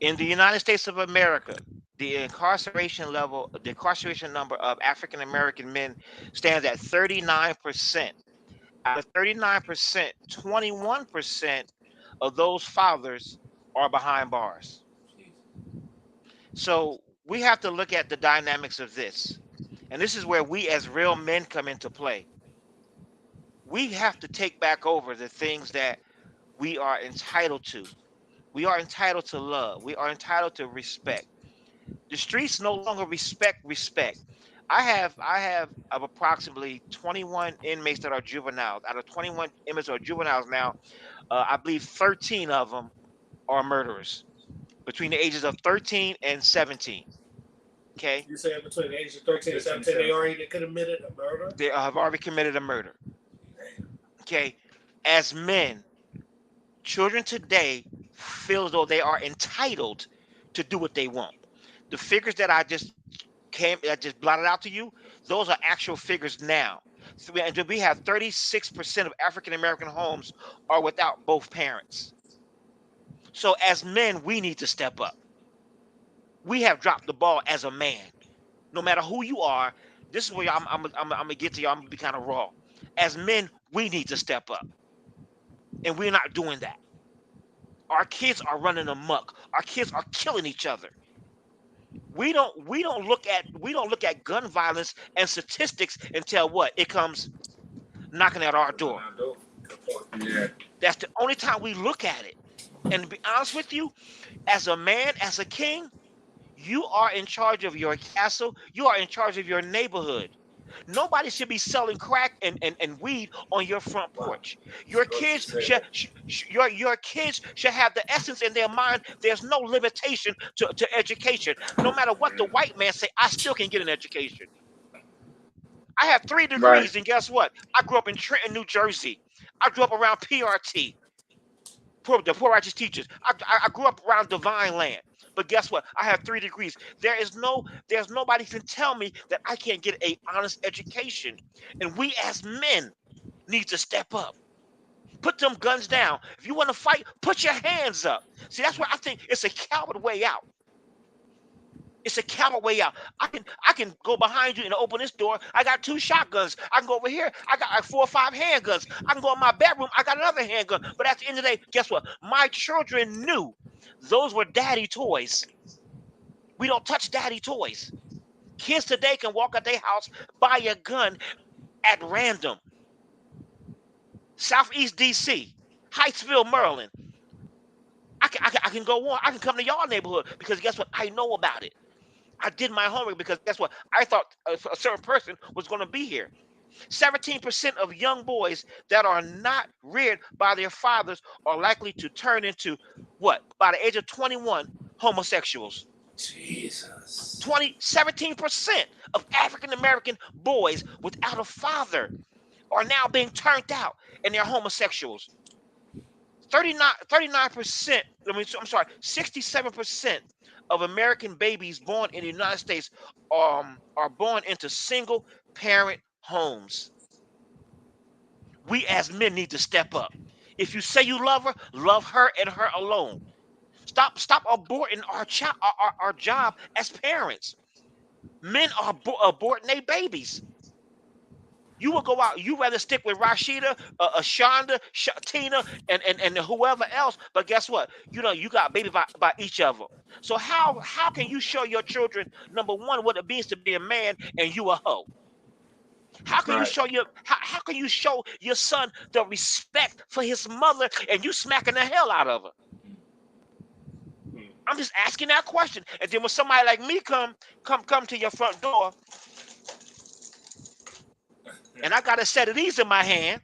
In the United States of America, the incarceration number of African American men stands at 39%. Out of 39%, 21% of those fathers are behind bars. So we have to look at the dynamics of this. And this is where we as real men come into play. We have to take back over the things that we are entitled to. We are entitled to love. We are entitled to respect. The streets no longer respect. I have of approximately 21 inmates that are juveniles. Out of 21 inmates that are juveniles now, I believe 13 of them are murderers between the ages of 13 and 17. Okay. You said between the ages of 13 and 17, they already committed a murder? They have already committed a murder. Okay. As men, children today feel as though they are entitled to do what they want. The figures that I just blotted out to you, those are actual figures now. So we have 36% of African American homes are without both parents. So as men, we need to step up. We have dropped the ball as a man. No matter who you are, this is where I'm gonna get to you. I'm gonna be kind of raw. As men, we need to step up, and we're not doing that. Our kids are running amok. Our kids are killing each other. We don't look at gun violence and statistics until what? It comes knocking at our door. Yeah. That's the only time we look at it. And to be honest with you, as a man, as a king, you are in charge of your castle. You are in charge of your neighborhood. Nobody should be selling crack and weed on your front porch. Your kids your kids should have the essence in their mind. There's no limitation to education. No matter what the white man say, I still can get an education. I have 3 degrees, Right. and guess what? I grew up in Trenton, New Jersey. I grew up around PRT, the Poor Righteous Teachers. I grew up around Divine Land. But guess what? I have 3 degrees. There's nobody can tell me that I can't get an honest education. And we as men need to step up. Put them guns down. If you want to fight, put your hands up. See, that's where I think it's a coward way out. It's a coward way out. I can go behind you and open this door. I got 2 shotguns. I can go over here. I got like 4 or 5 handguns. I can go in my bedroom. I got another handgun. But at the end of the day, guess what? My children knew those were daddy toys. We don't touch daddy toys. Kids today can walk at their house, buy a gun at random. Southeast DC, Hyattsville, Maryland. I can go on. I can come to y'all neighborhood because guess what? I know about it. I did my homework because guess what? I thought a certain person was going to be here. 17% of young boys that are not reared by their fathers are likely to turn into what? By the age of 21, homosexuals. Jesus. 17% of African American boys without a father are now being turned out, and they're homosexuals. 39%, 67% of American babies born in the United States are born into single parent homes. We as men need to step up. If you say you love her and her alone. Stop aborting our job as parents. Men are aborting their babies. You will go out. You rather stick with Rashida, Shonda, Tina, and whoever else. But guess what? You got baby by each of them. So how can you show your children, number one, what it means to be a man and you a hoe? How can you show how can you show your son the respect for his mother and you smacking the hell out of her? I'm just asking that question. And then when somebody like me come to your front door, and I got a set of these in my hand,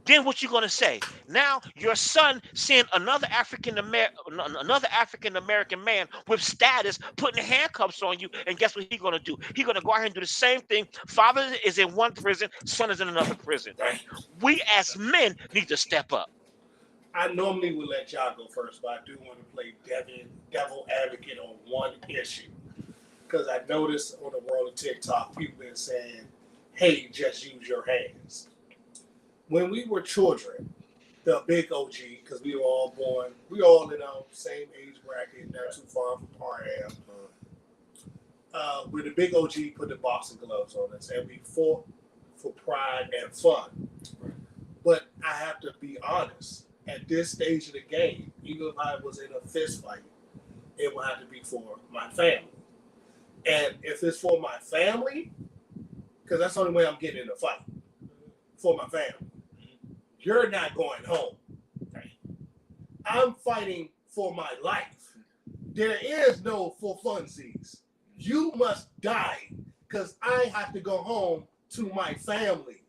then what you gonna say? Now your son seeing another African American man with status putting handcuffs on you, and guess what he's gonna do? He's gonna go out here and do the same thing. Father is in one prison, son is in another prison. We as men need to step up. I normally would let y'all go first, but I do want to play devil advocate on one issue. because I noticed on the world of TikTok, people been saying, "Hey, just use your hands." When we were children, the big OG, because we were all born, we all in our same age bracket, not too far from Parham. Where the big OG put the boxing gloves on us, and we fought for pride and fun. But I have to be honest. At this stage of the game, even if I was in a fist fight, it would have to be for my family. And if it's for my family, because that's the only way I'm getting in a fight, for my family, you're not going home. I'm fighting for my life. There is no for funsies. You must die because I have to go home to my family.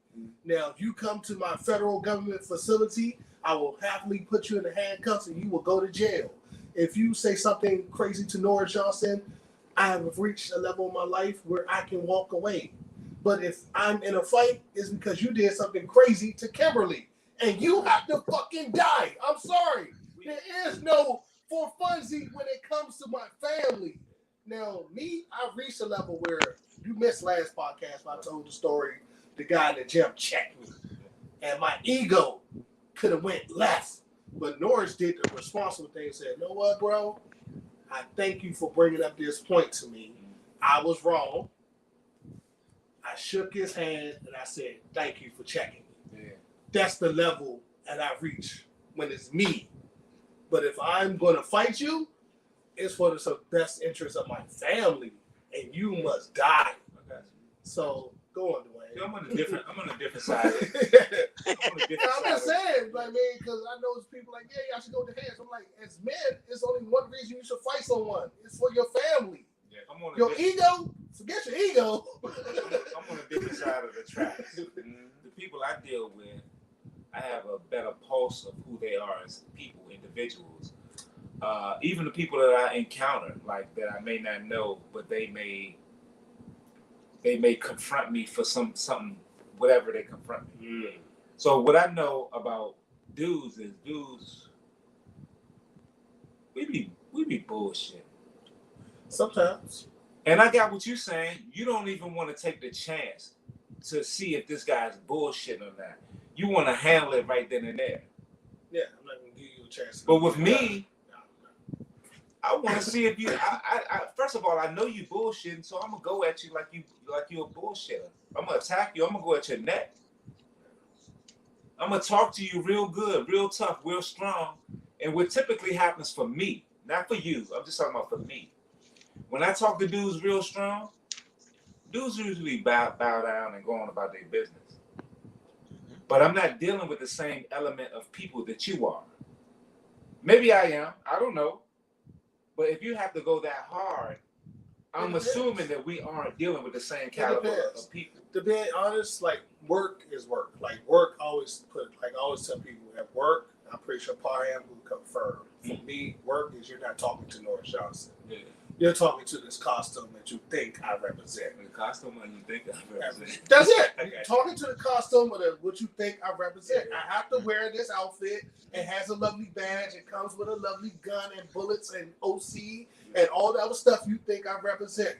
Now, if you come to my federal government facility, I will happily put you in the handcuffs and you will go to jail. If you say something crazy to Nora Johnson, I have reached a level in my life where I can walk away. But if I'm in a fight, it's because you did something crazy to Kimberly. And you have to fucking die. I'm sorry. There is no for funsies when it comes to my family. Now, me, I've reached a level where you missed last podcast when I told the story. The guy in the gym checked me. And my ego could have went left. But Norris did the responsible thing and said, "You know what, bro? I thank you for bringing up this point to me. I was wrong." I shook his hand and I said, "Thank you for checking me." Yeah. That's the level that I reach when it's me. But if I'm going to fight you, it's for the best interest of my family, and you must die. Okay. So go on, Dwayne. I'm on a different side. I'm on a different I'm just side. saying, like, man, because I know there's people like, yeah, I should go to hands. I'm like, as men, it's only one reason you should fight someone. It's for your family. Yeah, I'm on a Your different, ego, forget your ego. I'm on a different side of the tracks. The people I deal with, I have a better pulse of who they are as people, individuals. Even the people that I encounter, like that I may not know, but they may confront me for something, whatever they confront me. So what I know about dudes is we be bullshit. Sometimes. And I got what you're saying. You don't even want to take the chance to see if this guy's bullshit or not. You want to handle it right then and there. Yeah, I'm not going to give you a chance. But with me, No. I want to see if you. I first of all, I know you bullshitting, so I'm gonna go at you like you're a bullshitter. I'm gonna attack you. I'm gonna go at your neck. I'm gonna talk to you real good, real tough, real strong. And what typically happens for me, not for you. I'm just talking about for me. When I talk to dudes real strong, dudes usually bow down and go on about their business. But I'm not dealing with the same element of people that you are. Maybe I am. I don't know. But if you have to go that hard, I'm assuming that we aren't dealing with the same caliber of people. To be honest, like, work is work. Like, work I always tell people at work, I'm pretty sure Parham will confirm. For me, work is you're not talking to Norris Johnson. Yeah. You're talking to this costume that you think I represent. The costume and you think I represent. That's it. Okay. You're talking to the costume of what you think I represent. I have to wear this outfit. It has a lovely badge. It comes with a lovely gun and bullets and OC and all the other stuff you think I represent.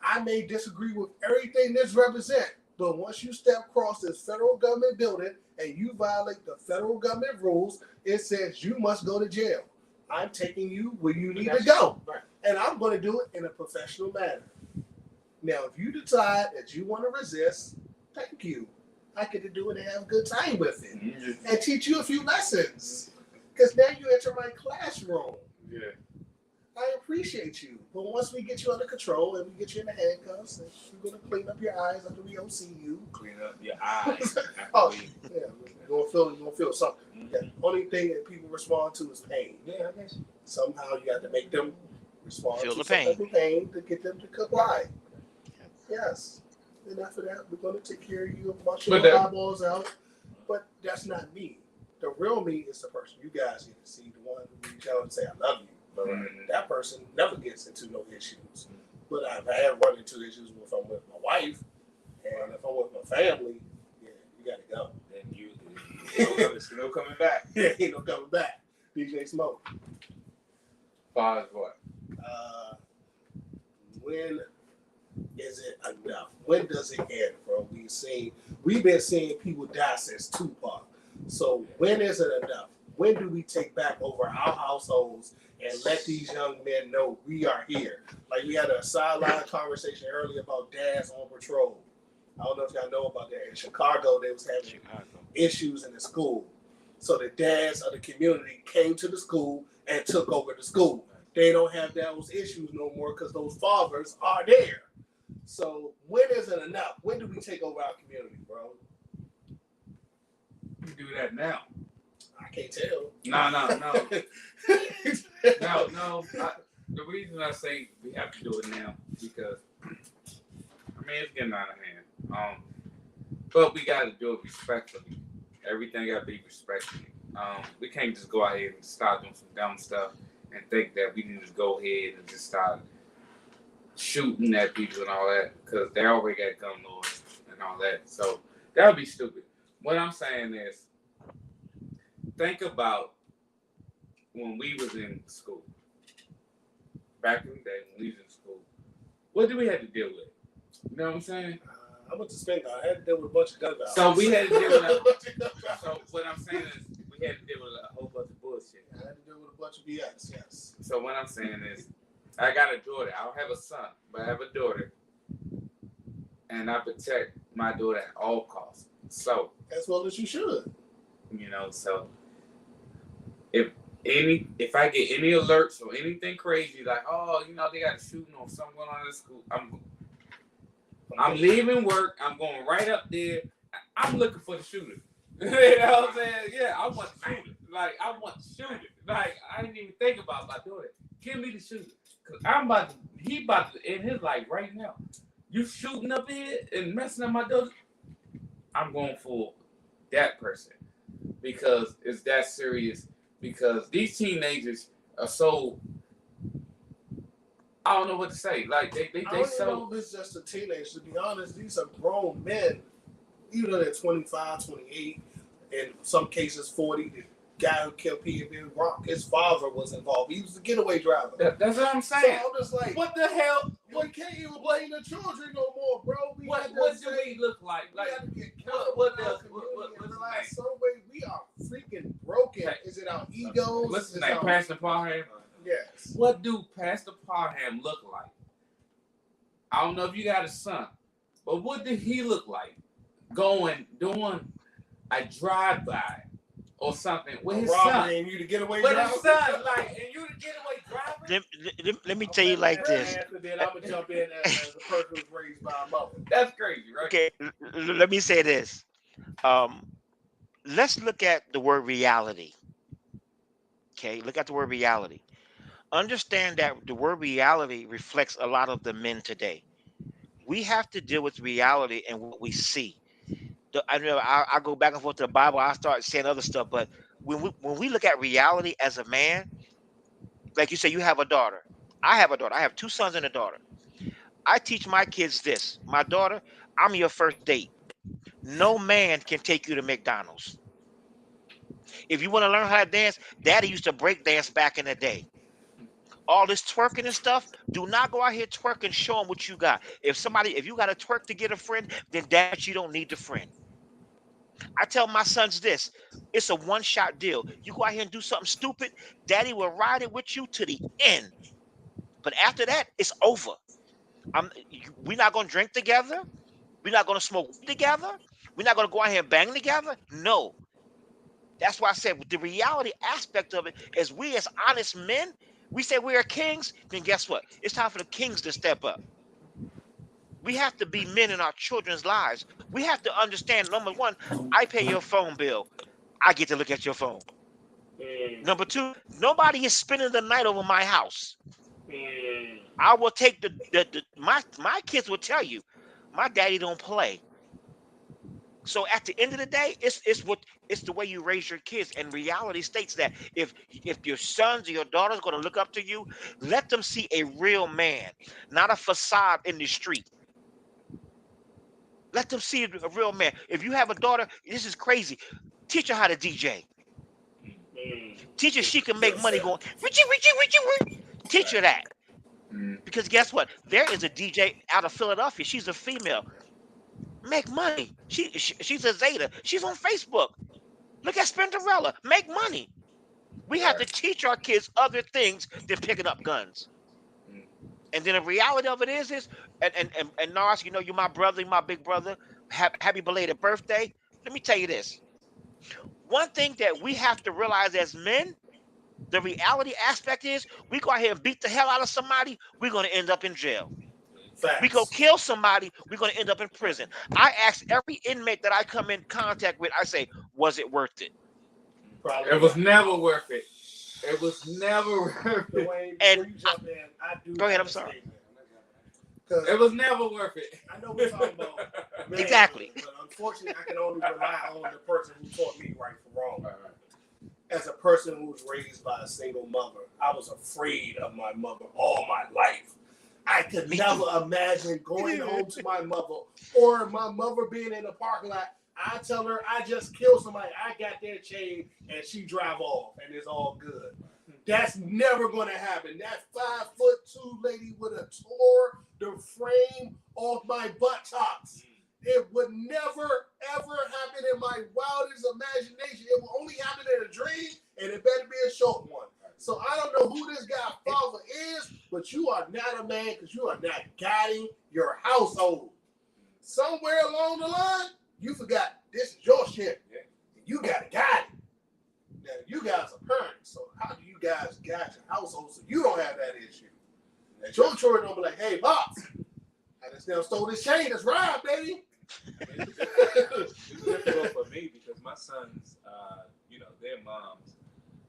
I may disagree with everything this represent, but once you step across this federal government building and you violate the federal government rules, it says you must go to jail. I'm taking you where you need to go. Right. And I'm going to do it in a professional manner. Now, if you decide that you want to resist, thank you. I get to do it and have a good time with it. Mm-hmm. And teach you a few lessons. Because now you enter my classroom. Yeah. I appreciate you. But once we get you under control and we get you in the handcuffs, and we're going to clean up your eyes after we OC you. Clean up your eyes. Oh, yeah. You're going to feel something. Mm-hmm. The only thing that people respond to is pain. Yeah, I guess. Somehow you have to make them respond Feel to the some pain. type of pain to get them to comply. Yes. And after that, we're going to take care of you and wash your eyeballs out. But that's not me. The real me is the person you guys get to see, the one who reach out and say, "I love you." But that person never gets into no issues. But I've had run into issues if I'm with my wife, and if I'm with my family, yeah, you got to go. Then it's no coming back. Yeah, ain't no coming back. DJ Smoke. Far as what? When is it enough? When does it end, bro? We've been seeing people die since Tupac. So when is it enough? When do we take back over our households and let these young men know we are here? Like we had a sideline conversation earlier about dads on patrol. I don't know if y'all know about that. In Chicago, they was having issues in the school. So the dads of the community came to the school and took over the school. They don't have those issues no more because those fathers are there. So when is it enough? When do we take over our community, bro? We do that now. I can't tell. No. The reason I say we have to do it now because it's getting out of hand. But we got to do it respectfully. Everything got to be respectfully. We can't just go ahead and start doing some dumb stuff and think that we can just go ahead and just start shooting at people and all that because they already got gun laws and all that. So that would be stupid. What I'm saying is, think about when we was in school. Back in the day when we was in school, what did we have to deal with? You know what I'm saying? I went to Spingarn. I had to deal with a bunch of gun violence. So we had to deal with so what I'm saying is we had to deal with a whole bunch of bullshit. I had to deal with a bunch of BS, yes. So what I'm saying is I got a daughter. I don't have a son, but I have a daughter. And I protect my daughter at all costs. So as well as you should. So if I get any alerts or anything crazy, like, they got a shooting or something going on in school, I'm leaving work. I'm going right up there. I'm looking for the shooter. You know what I'm saying? Yeah, I want the shooter. Like, I want the shooter. Like, I didn't even think about my daughter. Give me the shooter. Because he about to end his life right now. You shooting up here and messing up my daughter? I'm going for that person. Because it's that serious. Because these teenagers are so, I don't know what to say. Like they I don't know if it's just a teenager. To be honest, these are grown men. Even though they're 25, 28, in some cases 40. The guy who killed P.B. Rock, his father was involved. He was the getaway driver. That's what I'm saying. So I'm just like, what the hell? We can't even blame the children no more, bro. What do we look like? We got to get what some way we are freaking broken. Is it our egos? What's his name? Pastor Parham? Yes. What do Pastor Parham look like? I don't know if you got a son, but what did he look like? Doing a drive-by or something with his son. And you to get away with his son, and you to get away driving. Let me tell you like this. Then I'm gonna jump in as a person who's raised by a mother. That's crazy, right? Okay, let me say this. Let's look at the word reality. Okay, look at the word reality. Understand that the word reality reflects a lot of the men today. We have to deal with reality and what we see. I know I go back and forth to the Bible. I start saying other stuff, but when we look at reality as a man, like you say, you have a daughter. I have a daughter. I have 2 sons and a daughter. I teach my kids this. My daughter, I'm your first date. No man can take you to McDonald's. If you want to learn how to dance, Daddy used to break dance back in the day. All this twerking and stuff, do not go out here twerking. Show them what you got. If you got to twerk to get a friend, then Dad, you don't need the friend. I tell my sons this, it's a one-shot deal. You go out here and do something stupid, Daddy will ride it with you to the end. But after that, it's over. We're not going to drink together. We're not going to smoke together. We're not going to go out here and bang together. No. That's why I said the reality aspect of it is we as honest men, we say we are kings, then guess what? It's time for the kings to step up. We have to be men in our children's lives. We have to understand, number one, I pay your phone bill. I get to look at your phone. Number 2, nobody is spending the night over my house. I will take my kids will tell you, my daddy don't play. So at the end of the day, it's the way you raise your kids. And reality states that if your sons or your daughters are going to look up to you, let them see a real man, not a facade in the street. Let them see a real man. If you have a daughter, this is crazy. Teach her how to DJ. Teach her she can make money going, Richie. Teach her that. Because guess what? There is a DJ out of Philadelphia. She's a female. Make money. She's a Zeta. She's on Facebook. Look at Spinderella. Make money. We have to teach our kids other things than picking up guns. And then the reality of it is and Nars, you know, you're my brother, you're my big brother. Happy belated birthday. Let me tell you this. One thing that we have to realize as men, the reality aspect is we go out here and beat the hell out of somebody, we're going to end up in jail. Facts. We go kill somebody, we're going to end up in prison. I ask every inmate that I come in contact with, I say, was it worth it? Probably It was never worth it. It was never worth it. Dwayne, And before you jump in, I do go ahead, have I'm a sorry. statement. 'Cause It was never worth it. I know we're talking about man, Exactly. but unfortunately, I can only rely on the person who taught me right from wrong. As a person who was raised by a single mother, I was afraid of my mother all my life. I could Me never imagine going home to my mother or my mother being in the parking lot. I tell her I just killed somebody. I got their chain and she drive off and it's all good. That's never going to happen. That 5'2" lady would have tore the frame off my buttocks. It would never, ever happen in my wildest imagination. It will only happen in a dream, and it better be a short one. So I don't know who this guy father is, but you are not a man because you are not guiding your household. Somewhere along the line, you forgot this is your shit. You got to guide it. Now, you guys are parents, so how do you guys guide your household so you don't have that issue? And your children don't be like, hey, Pops, I just now stole this chain. That's right, baby. It's difficult for me because my sons, you know, their moms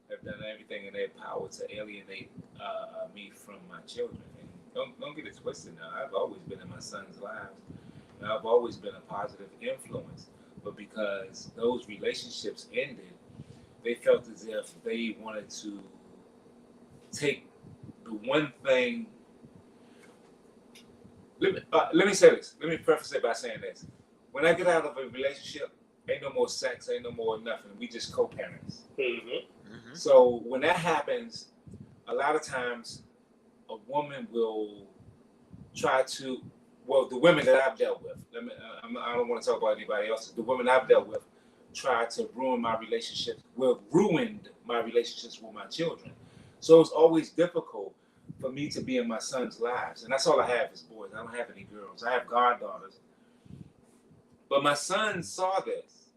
have done everything in their power to alienate me from my children. And don't get it twisted now. I've always been in my sons' lives, and I've always been a positive influence. But because those relationships ended, they felt as if they wanted to take the one thing. Let me say this. Let me preface it by saying this. When I get out of a relationship, ain't no more sex, ain't no more nothing. We just co-parents. Mm-hmm. So when that happens, a lot of times a woman will try to, well, the women that I've dealt with, I don't want to talk about anybody else. The women I've dealt with try to ruined my relationships with my children. So it's always difficult for me to be in my son's lives. And that's all I have is boys. I don't have any girls. I have goddaughters. But my son saw this.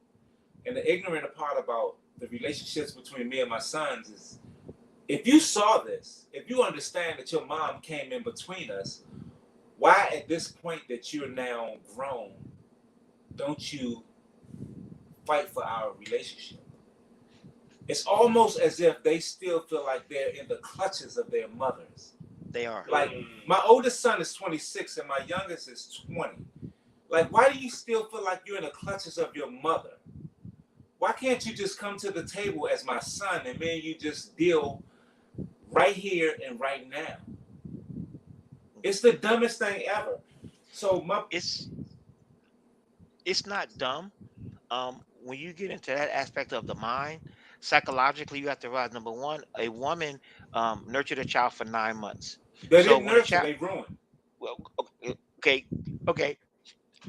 And the ignorant part about the relationships between me and my sons is, if you saw this, if you understand that your mom came in between us, why at this point that you're now grown, don't you fight for our relationship? It's almost as if they still feel like they're in the clutches of their mothers. They are. Like, my oldest son is 26 and my youngest is 20. Like, why do you still feel like you're in the clutches of your mother? Why can't you just come to the table as my son and me and you just deal right here and right now? It's the dumbest thing ever. So It's not dumb. When you get into that aspect of the mind, psychologically, you have to realize, number one, a woman nurtured a child for 9 months. they So didn't when a nurture, child, they ruined. well, okay,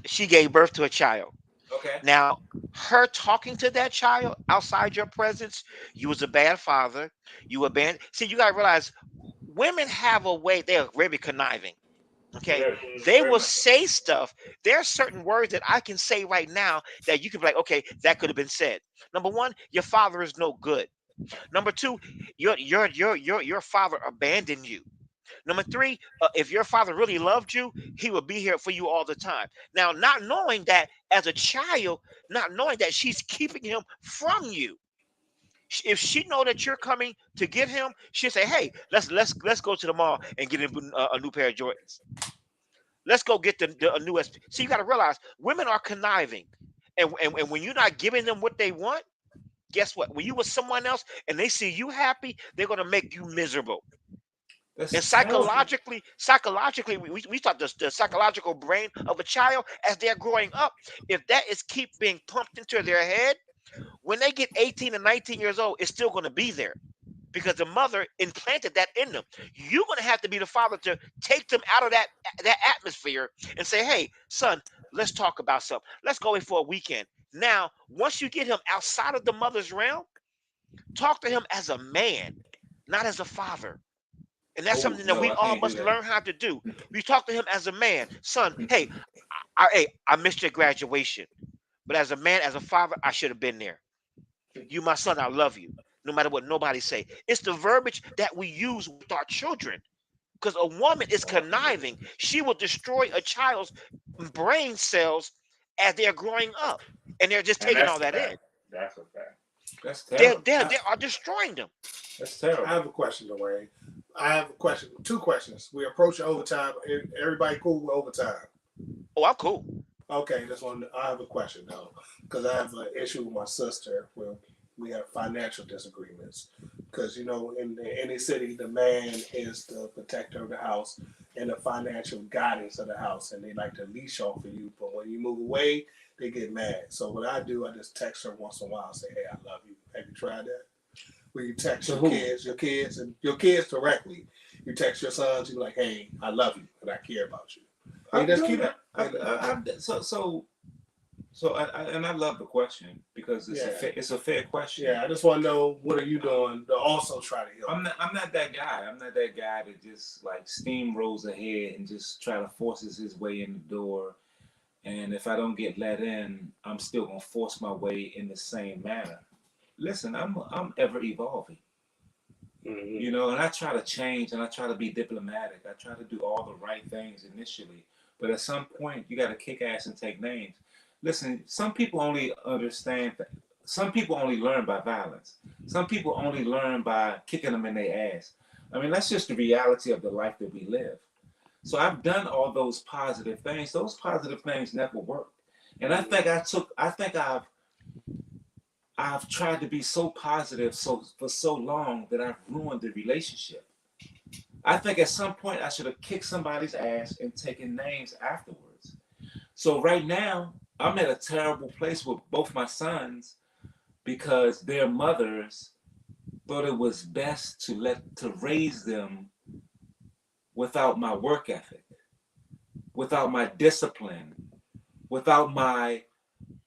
she gave birth to a child. Okay. Now, her talking to that child outside your presence, you was a bad father. You abandoned. See, you gotta realize, women have a way. They are very conniving. Okay, they will say stuff. There are certain words that I can say right now that you can be like, okay, that could have been said. Number one, your father is no good. Number two, your father abandoned you. Number three, if your father really loved you, he would be here for you all the time. Now, not knowing that as a child, not knowing that she's keeping him from you. If she know that you're coming to get him, she'll say, "Hey, let's go to the mall and get him a new pair of Jordans. Let's go get a new SP." So you got to realize, women are conniving, and when you're not giving them what they want, guess what? When you with someone else and they see you happy, they're gonna make you miserable. That's And terrible. psychologically, we thought the psychological brain of a child as they're growing up, if that is keep being pumped into their head, when they get 18 and 19 years old, it's still going to be there. because the mother implanted that in them. You're going to have to be the father to take them out of that atmosphere and say, hey, son, let's talk about something. Let's go in for a weekend. Now, once you get him outside of the mother's realm, talk to him as a man, not as a father. And that's Oh something that no, we I all can't do must that. learn how to do. We talk to him as a man. Son, hey, I missed your graduation. But as a man, as a father, I should have been there. You, my son, I love you. No matter what nobody say. It's the verbiage that we use with our children. Because a woman is conniving. She will destroy a child's brain cells as they're growing up. And they're just And taking that's all a that fact. in. That's a fact. That's They terrible. they are destroying them. That's terrible. I have a question, Dwayne. I have a question. 2 questions. We approach overtime. Everybody cool with overtime? Oh, I'm cool. Okay, this one. I have a question though, because I have an issue with my sister where we have financial disagreements. Because in any city, the man is the protector of the house and the financial guidance of the house, and they like to leash off of you. But when you move away, they get mad. So what I do, I just text her once in a while, and say, "Hey, I love you. Have you tried that?" Where you text To your who? kids, and your kids directly. You text your sons, you're like, "Hey, I love you, and I care about you." I And just do keep that. it. And I love the question because it's a fair question. Yeah, I just want to know, what are you doing to also try to help? I'm not that guy. I'm not that guy that just like steamrolls ahead and just try to forces his way in the door. And if I don't get let in, I'm still gonna force my way in the same manner. Listen, I'm ever evolving. Mm-hmm. And I try to change and I try to be diplomatic. I try to do all the right things initially. But at some point, you got to kick ass and take names. Listen, some people only understand that. Some people only learn by violence. Some people only learn by kicking them in their ass. I mean, that's just the reality of the life that we live. So I've done all those positive things. Those positive things never worked. And I think I've tried to be so positive for so long that I've ruined the relationship. I think at some point I should have kicked somebody's ass and taken names afterwards. So right now I'm at a terrible place with both my sons because their mothers thought it was best to raise them without my work ethic, without my discipline, without my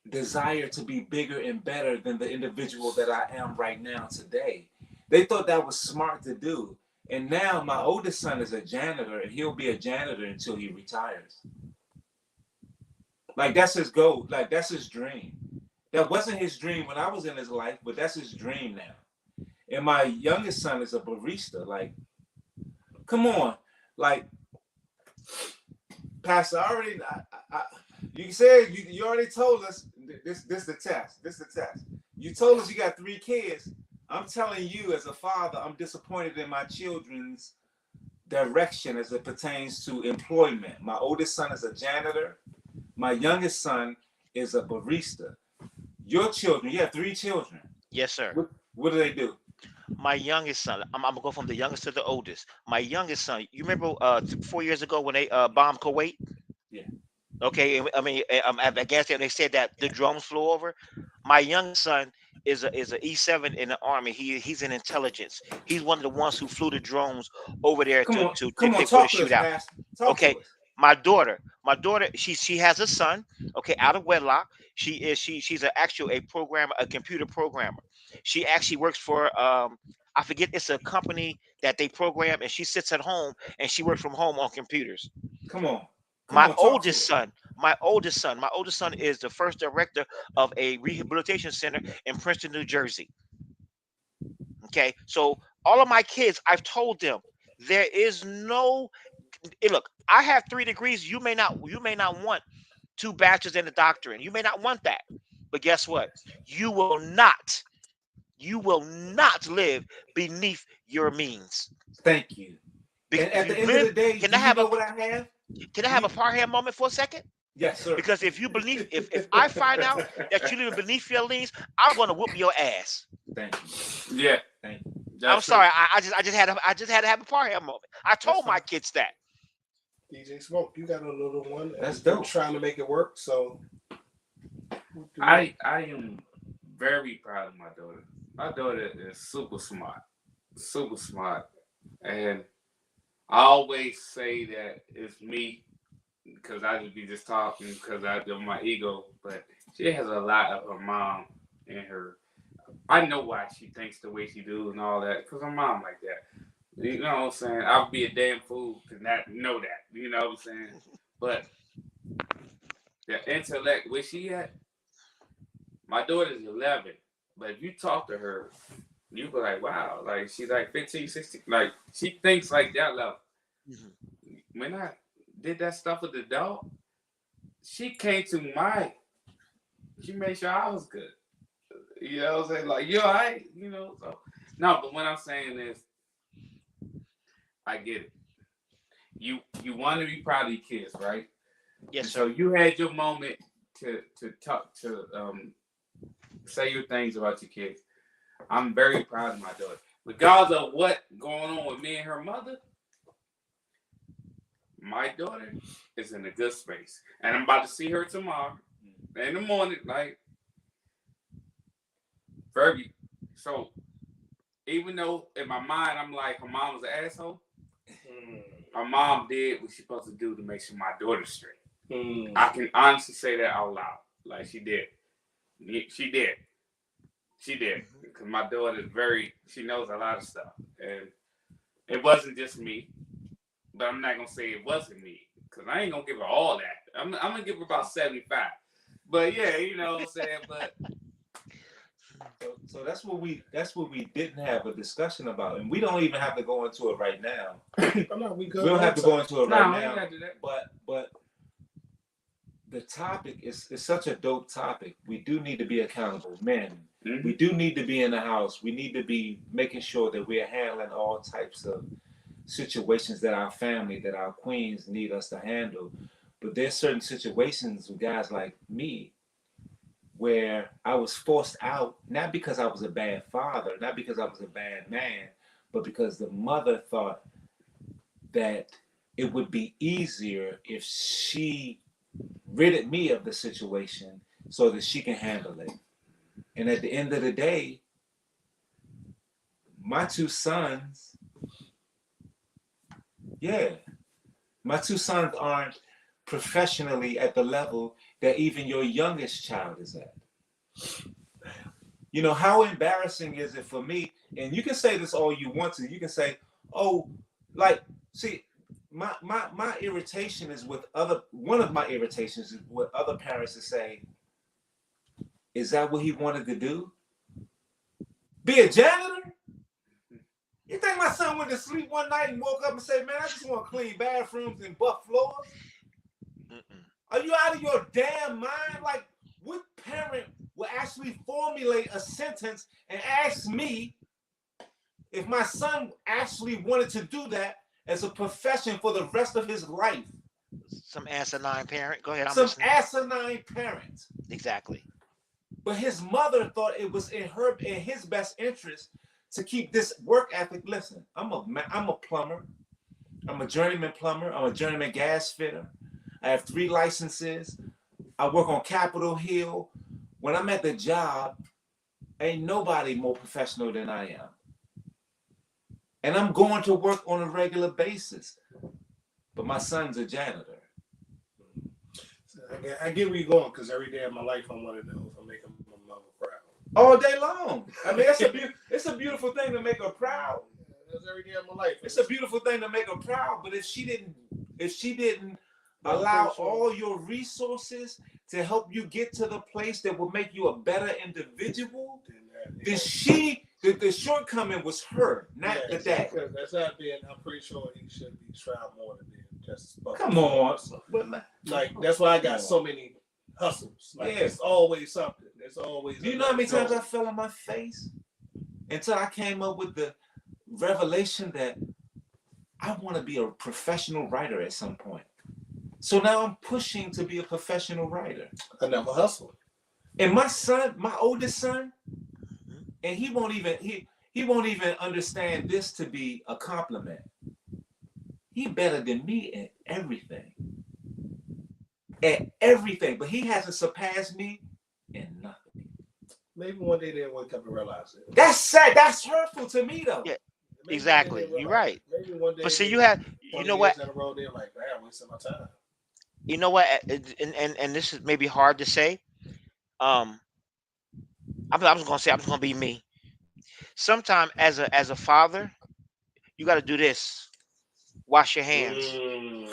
desire to be bigger and better than the individual that I am right now today. They thought that was smart to do. And now my oldest son is a janitor and he'll be a janitor until he retires. Like that's his goal. Like that's his dream. That wasn't his dream when I was in his life, but that's his dream now. And my youngest son is a barista. Like, come on. Like, Pastor, you said you already told us this the test. This the test. You told us you got 3 kids. I'm telling you, as a father, I'm disappointed in my children's direction as it pertains to employment. My oldest son is a janitor. My youngest son is a barista. Your children, you have 3 children. Yes, sir. What do they do? My youngest son, I'm gonna go from the youngest to the oldest. My youngest son, you remember 4 years ago when they bombed Kuwait? Yeah. Okay, I mean, I guess they said that the drones flew over. My youngest son is a E7 in the army. He's in intelligence. He's one of the ones who flew the drones over there Come on, for the talk to us, shootout. Pastor. Talk Okay, to us. my daughter, she has a son. Okay, out of wedlock. She's a programmer, a computer programmer. She actually works for I forget, it's a company that they program, and she sits at home and she works from home on computers. Come on. My Talk oldest son, my oldest son is the first director of a rehabilitation center in Princeton, New Jersey. Okay, so all of my kids, I've told them there is no. Look, I have 3 degrees. You may not want 2 bachelors and a doctorate. You may not want that, but guess what? You will not live beneath your means. Thank you. Because and at the end of the day, can do I you have know a what I have? can I have a Parham moment for a second? Yes, sir. Because if I find out that you live beneath your means, I'm gonna whoop your ass. Thank you. Yeah. Thank you. I'm sorry. I just had to have a Parham moment. I told my kids that. DJ Smoke, you got a little one. That's You're dope. trying to make it work. So I am very proud of my daughter. My daughter is super smart. super smart, and I always say that it's me because I just be just talking because I do my ego, but she has a lot of her mom in her. I know why she thinks the way she do and all that because her mom like that. You know what I'm saying? I'd be a damn fool to not know that. You know what I'm saying? But the intellect, where she at? My daughter's 11, but if you talk to her, you be like, wow, like she's like 15, 16, like she thinks like that level. When I did that stuff with the dog, she came to she made sure I was good. You know what I'm saying? Like, you all right? You know, so no, but what I'm saying is I get it. You want to be proud of your kids, right? Yes, And sir. so you had your moment to talk to say your things about your kids. I'm very proud of my daughter. Regardless of what going on with me and her mother, my daughter is in a good space. And I'm about to see her tomorrow in the morning, like Fergie. So even though in my mind I'm like her mom was an asshole, my mom did what she's supposed to do to make sure my daughter's straight. I can honestly say that out loud. Like she did. She did. She did. Because my daughter is she knows a lot of stuff. And it wasn't just me. But I'm not going to say it wasn't me. Because I ain't going to give her all that. I'm going to give her about 75. But yeah, you know what I'm saying? But So that's what we didn't have a discussion about, and we don't even have to go into it right now. We don't have to go into it right now. Gotta do that. But the topic is such a dope topic. We do need to be accountable men. Mm-hmm. We do need to be in the house. We need to be making sure that we're handling all types of situations that our family, that our queens need us to handle. But there's certain situations with guys like me where I was forced out, not because I was a bad father, not because I was a bad man, but because the mother thought that it would be easier if she ridded me of the situation so that she can handle it. And at the end of the day, my two sons aren't professionally at the level that even your youngest child is at. You know, how embarrassing is it for me? And you can say this all you want to. You can say, oh, like, see, my irritation is with one of my irritations is with other parents to say, is that what he wanted to do? Be a janitor? You think my son went to sleep one night and woke up and said, man, I just want to clean bathrooms and buff floors? Are you out of your damn mind? Like, what parent will actually formulate a sentence and ask me if my son actually wanted to do that as a profession for the rest of his life? Some asinine parent. Go ahead. Some asinine parent. Exactly. But his mother thought it was in his best interest to keep this work ethic. Listen, I'm a plumber. I'm a journeyman plumber. I'm a journeyman gas fitter. I have 3 licenses. I work on Capitol Hill. When I'm at the job, ain't nobody more professional than I am. And I'm going to work on a regular basis. But my son's a janitor. I get where you're going, because every day of my life I want to know if I'm making my mother proud. All day long. I mean, it's a beautiful thing to make her proud. That's every day of my life. It's a beautiful thing to make her proud. But if she didn't allow all your resources to help you get to the place that will make you a better individual, then the shortcoming was her, not the dad. That's not being. I'm pretty sure he should be tried more than being just. Come on, like that's why I got so many hustles. Like There's always something. There's always. Do you know how many times I fell on my face until I came up with the revelation that I want to be a professional writer at some point. So now I'm pushing to be a professional writer. Another hustle. And my son, my oldest son, and he won't even understand this to be a compliment. He better than me at everything. At everything. But he hasn't surpassed me in nothing. Maybe one day they'll wake up and realize it. That's sad. That's hurtful to me though. Yeah. Exactly. You're right. Maybe one day. But see, you know what? In a row, they're like, man, I'm wasting my time. You know what? And this is maybe hard to say. Um, I'm just gonna say I'm just gonna be me. Sometime as a father, you got to do this. Wash your hands.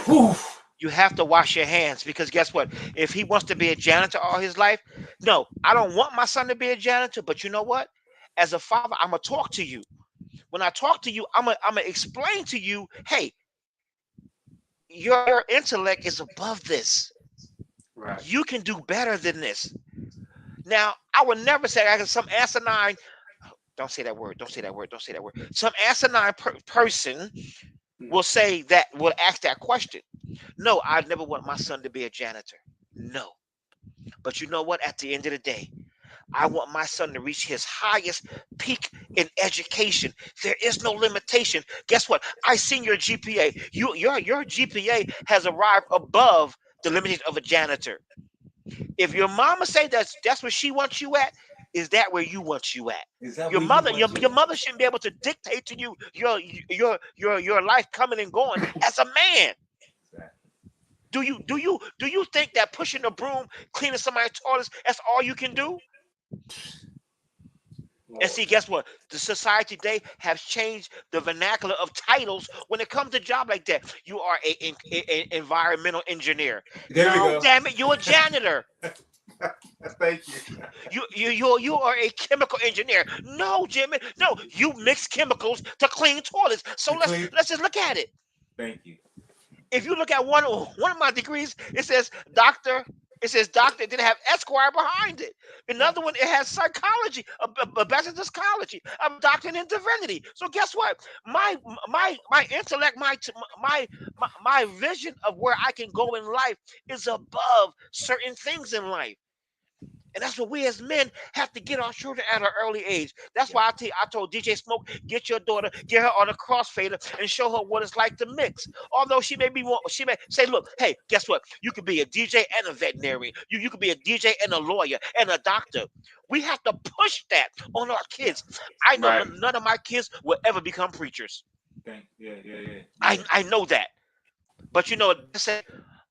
Whew. You have to wash your hands because guess what? If he wants to be a janitor all his life, no, I don't want my son to be a janitor. But you know what? As a father, I'm gonna talk to you. When I talk to you, I'm gonna explain to you, hey, your intellect is above this. Right. You can do better than this. Now, I would never say I got some asinine. Don't say that word. Don't say that word. Don't say that word. Some asinine person will say that. Will ask that question. No, I never want my son to be a janitor. No. But you know what? At the end of the day, I want my son to reach his highest peak in education. There is no limitation. Guess what? I seen your GPA. Your GPA has arrived above the limit of a janitor. If your mama say that's where she wants you at, is that where you want you at? Is that Your where mother, you your, want to your mother shouldn't be able to dictate to you your life coming and going as a man. Do you think that pushing a broom, cleaning somebody's toilets, that's all you can do? And see, guess what? The society today has changed the vernacular of titles when it comes to job like that. You are a environmental engineer. There we No, go. damn it, you're a janitor. Thank you. You are a chemical engineer. No, Jimmy. No, you mix chemicals to clean toilets. So let's just look at it. Thank you. If you look at one of my degrees, it says doctor. It says doctor. It didn't have Esquire behind it. Another one, it has psychology, a bachelor's in psychology, a doctorate in divinity. So guess what? My intellect, my vision of where I can go in life is above certain things in life. And that's what we as men have to get our children at an early age. That's why I told DJ Smoke, get your daughter, get her on a crossfader and show her what it's like to mix. Although she may say, look, hey, guess what? You could be a DJ and a veterinarian. You could be a DJ and a lawyer and a doctor. We have to push that on our kids. I know Right. none of my kids will ever become preachers. Yeah. I know that. But you know,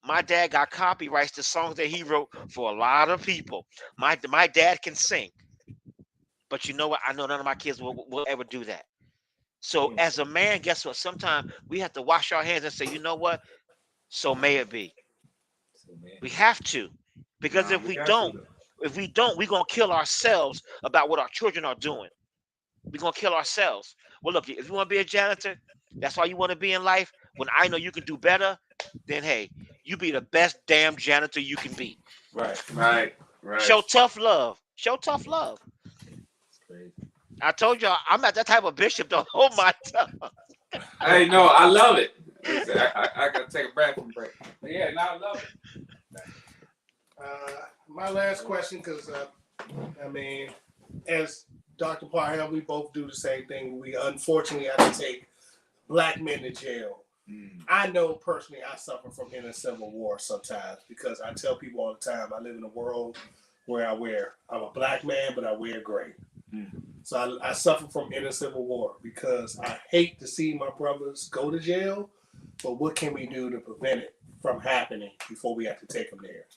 my dad got copyrights to songs that he wrote for a lot of people. My dad can sing. But you know what? I know none of my kids will ever do that. So as a man, guess what? Sometimes we have to wash our hands and say, you know what? So may it be. We have to. Because if we don't, we're going to kill ourselves about what our children are doing. We're going to kill ourselves. Well, look, if you want to be a janitor, that's why you want to be in life. When I know you can do better, then hey, you be the best damn janitor you can be. Right. Show tough love. Show tough love. I told y'all I'm not that type of bishop to hold my tongue. Hey, no, I love it. Listen, I gotta take a bathroom break. But yeah, no, I love it. My last question, because as Dr. Parham, we both do the same thing. We unfortunately have to take black men to jail. I know personally I suffer from inner civil war sometimes because I tell people all the time I live in a world where I'm a black man, but I wear gray. So I suffer from inner civil war because I hate to see my brothers go to jail, but what can we do to prevent it from happening before we have to take them there?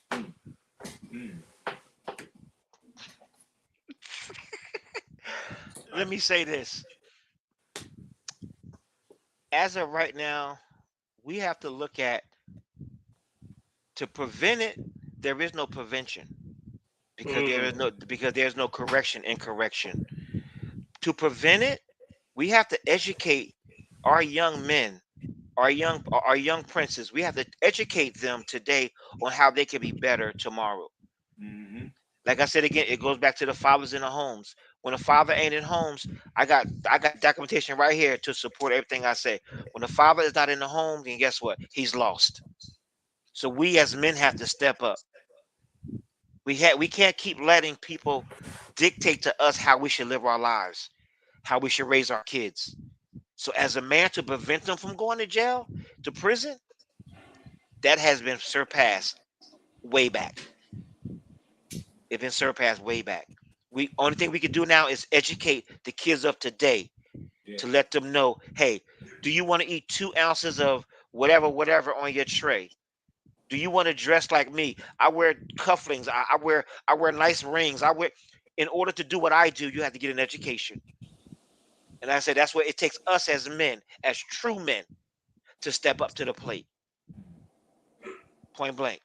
Let me say this. As of right now, we have to look at, to prevent it, there is no prevention. Because there's no correction in correction. To prevent it, we have to educate our young men, our young princes. We have to educate them today on how they can be better tomorrow. Like I said again, it goes back to the fathers in the homes. When a father ain't in homes, I got documentation right here to support everything I say. When the father is not in the home, then guess what? He's lost. So we as men have to step up. We can't keep letting people dictate to us how we should live our lives, how we should raise our kids. So as a man, to prevent them from going to jail, to prison, that has been surpassed way back. It's been surpassed way back. Only thing we can do now is educate the kids of today Yeah. to let them know, hey, do you want to eat 2 ounces of whatever on your tray? Do you want to dress like me? I wear cufflinks. I wear nice rings. In order to do what I do, you have to get an education. And I said that's what it takes us as men, as true men, to step up to the plate. Point blank.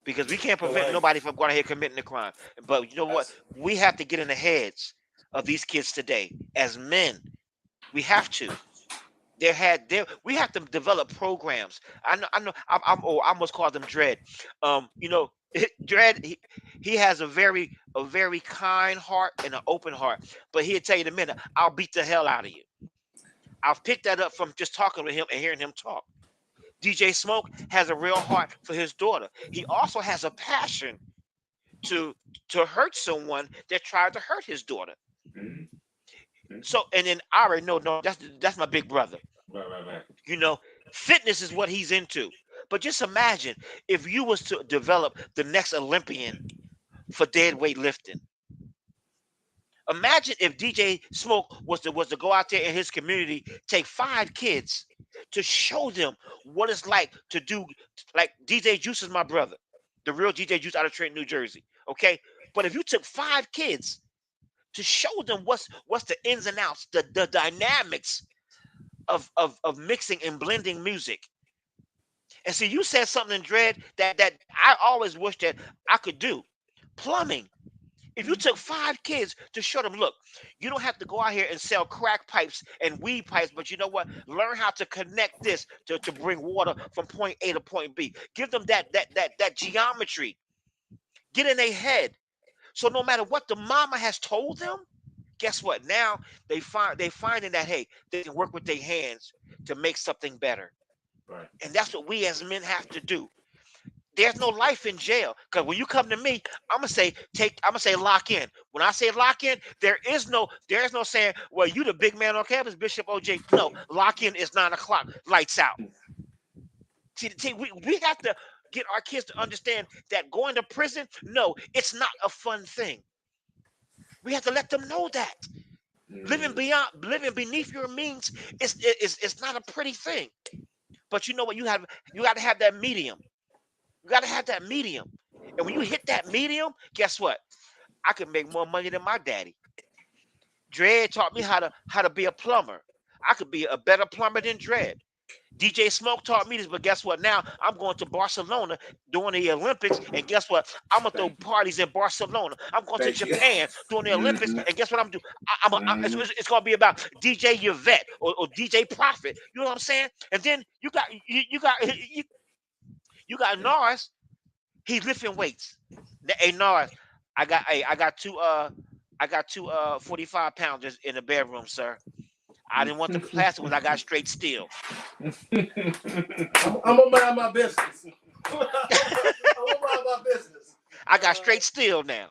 Because we can't prevent nobody from going ahead committing a crime. But you know what? We have to get in the heads of these kids today. As men, we have to. We have to develop programs. I know I almost call them Dread. Dread, he has a very kind heart and an open heart. But he'll tell you in a minute, I'll beat the hell out of you. I've picked that up from just talking with him and hearing him talk. DJ Smoke has a real heart for his daughter. He also has a passion to hurt someone that tried to hurt his daughter. Mhm. Mhm. So, and then I already know, no, that's my big brother. Right. You know, fitness is what he's into. But just imagine if you was to develop the next Olympian for dead weight lifting. Imagine if DJ Smoke was to go out there in his community, take 5 kids to show them what it's like to do. Like DJ Juice is my brother, the real DJ Juice out of Trenton, New Jersey. Okay, but if you took 5 kids to show them what's the ins and outs, the dynamics of mixing and blending music. And see, you said something, Dread, that I always wish that I could do. Plumbing. If you took 5 kids to show them, look, you don't have to go out here and sell crack pipes and weed pipes, but you know what? Learn how to connect this to bring water from point A to point B. Give them that geometry. Get in their head. So no matter what the mama has told them, guess what? Now they finding that hey, they can work with their hands to make something better. Right. And that's what we as men have to do. There's no life in jail. Because when you come to me, I'm gonna say lock in. When I say lock in, there's no saying, well, you the big man on campus, Bishop OJ. No, lock in is 9 o'clock, lights out. See, we have to get our kids to understand that going to prison, no, it's not a fun thing. We have to let them know that. Living beneath your means is not a pretty thing. But you know what? You got to have that medium. You got to have that medium. And when you hit that medium, guess what? I can make more money than my daddy. Dread taught me how to be a plumber. I could be a better plumber than Dread. DJ Smoke taught me this, but guess what? Now I'm going to Barcelona during the Olympics, and guess what? I'm gonna throw parties in Barcelona. I'm going to Thank you. Japan during the Olympics, Mhm. and guess what I'm doing? It's gonna be about DJ Yvette or DJ Prophet. You know what I'm saying? And then you got Norris. He's lifting weights. Hey Norris, I got two 45 pounders in the bedroom, sir. I didn't want the plastic ones. I got straight steel. I'm gonna mind my business. I'm gonna mind my business. I got straight steel now.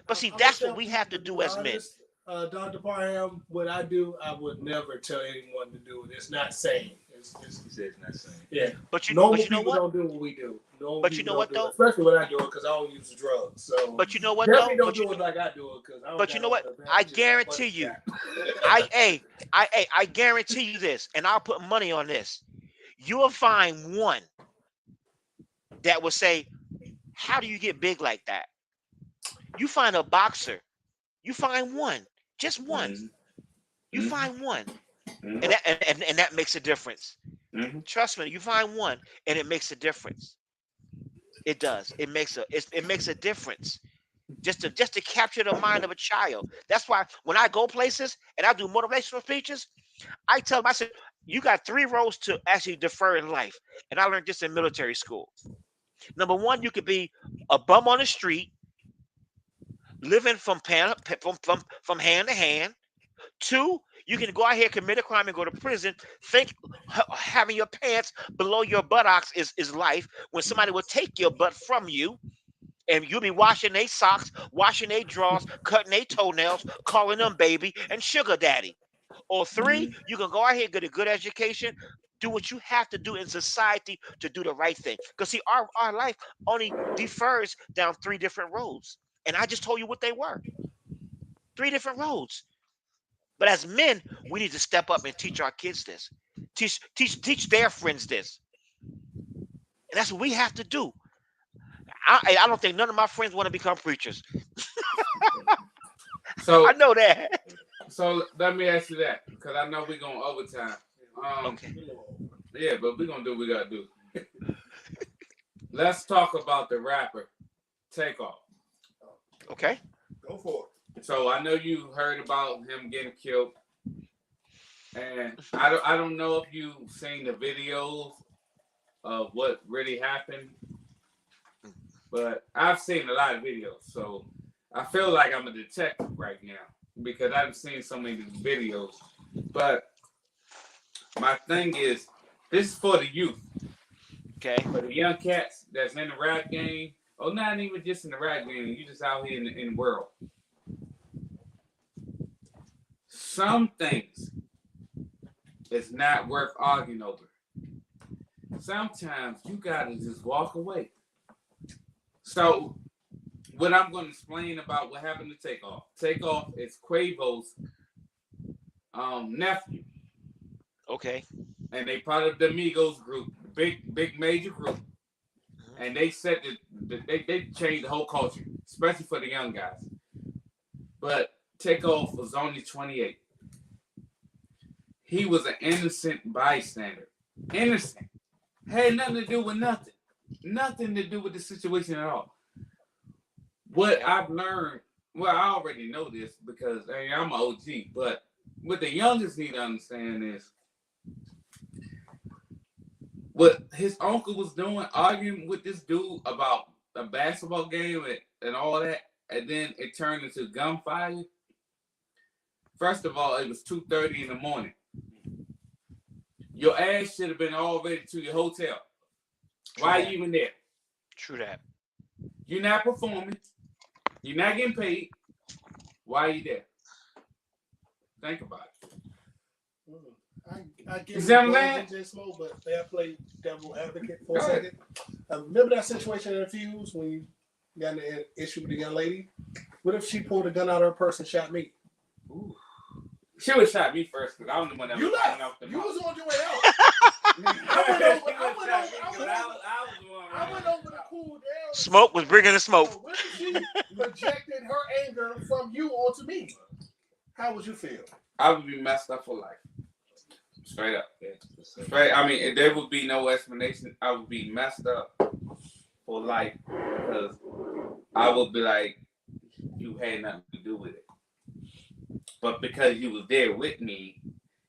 But see, I'm that's gonna what we tell have to people, do as men. honest, Dr. Parham, what I do, I would never tell anyone to do it. It's not sane. He said it's not saying. Yeah. But you Normal know people what? don't do what we do. Normal But you people know what, don't do though? it, especially when I do it because I don't use the drugs. So But you know what definitely though? don't do it like I do it because I don't. But you got know all what? the I advantages guarantee my you. buddies got. I guarantee you this, and I'll put money on this. You will find one that will say, "How do you get big like that?" You find a boxer. You find one, just one. Mhm. You Mhm. find one, Mhm. and that makes a difference. Mhm. Trust me, you find one, and it makes a difference. It does. It makes a difference. Just to capture the mind of a child. That's why when I go places and I do motivational speeches, I tell them, I said, you got 3 roles to actually defer in life. And I learned this in military school. Number one, you could be a bum on the street, living from hand to hand. 2, you can go out here, commit a crime, and go to prison. Think having your pants below your buttocks is life. When somebody will take your butt from you, and you'll be washing their socks, washing their drawers, cutting their toenails, calling them baby and sugar daddy. Or 3, you can go out here, get a good education, do what you have to do in society to do the right thing. Because see, our life only differs down 3 different roads. And I just told you what they were. 3 different roads. But as men, we need to step up and teach our kids this. Teach their friends this. And that's what we have to do. I don't think none of my friends want to become preachers. So I know that. so let me ask you that because I know we're going overtime. Okay. Yeah, but we're gonna do what we gotta do. Let's talk about the rapper Takeoff. Okay. Go for it. So I know you heard about him getting killed, and I don't know if you've seen the videos of what really happened, but I've seen a lot of videos. So I feel like I'm a detective right now because I've seen so many videos. But my thing is, this is for the youth. Okay. For the young cats that's in the rap game, or not even just in the rap game, you just out here in the world. Some things is not worth arguing over. Sometimes you gotta just walk away. So, what I'm going to explain about what happened to Takeoff. Takeoff is Quavo's nephew, Okay. and they part of the Migos group, big major group. And they said that they changed the whole culture, especially for the young guys. But Takeoff was only 28. He was an innocent bystander. Innocent. Had nothing to do with nothing. Nothing to do with the situation at all. What I've learned, well, I already know this because hey, I'm an OG, but what the youngest need to understand is what his uncle was doing, arguing with this dude about a basketball game and all that, and then it turned into gunfire. First of all, it was 2:30 in the morning. Your ass should have been already to your hotel. Why are you even there? True that. You're not performing. You're not getting paid. Why are you there? Think about it. I get You see what I'm it, saying? DJ Smoke, but may I play devil advocate for a second? Remember that situation in the Fuse when you got in an issue with the young lady? What if she pulled a gun out of her purse and shot me? Ooh. She would shot me first because I was the one that You was left. off the You mouth. was on your way out. I went over to cool down. Smoke was bringing the smoke. So what if she projected her anger from you onto me? How would you feel? I would be messed up for life. Straight up. Straight. I mean, there would be no explanation. I would be messed up for life because I would be like, you had nothing to do with it. But because you was there with me,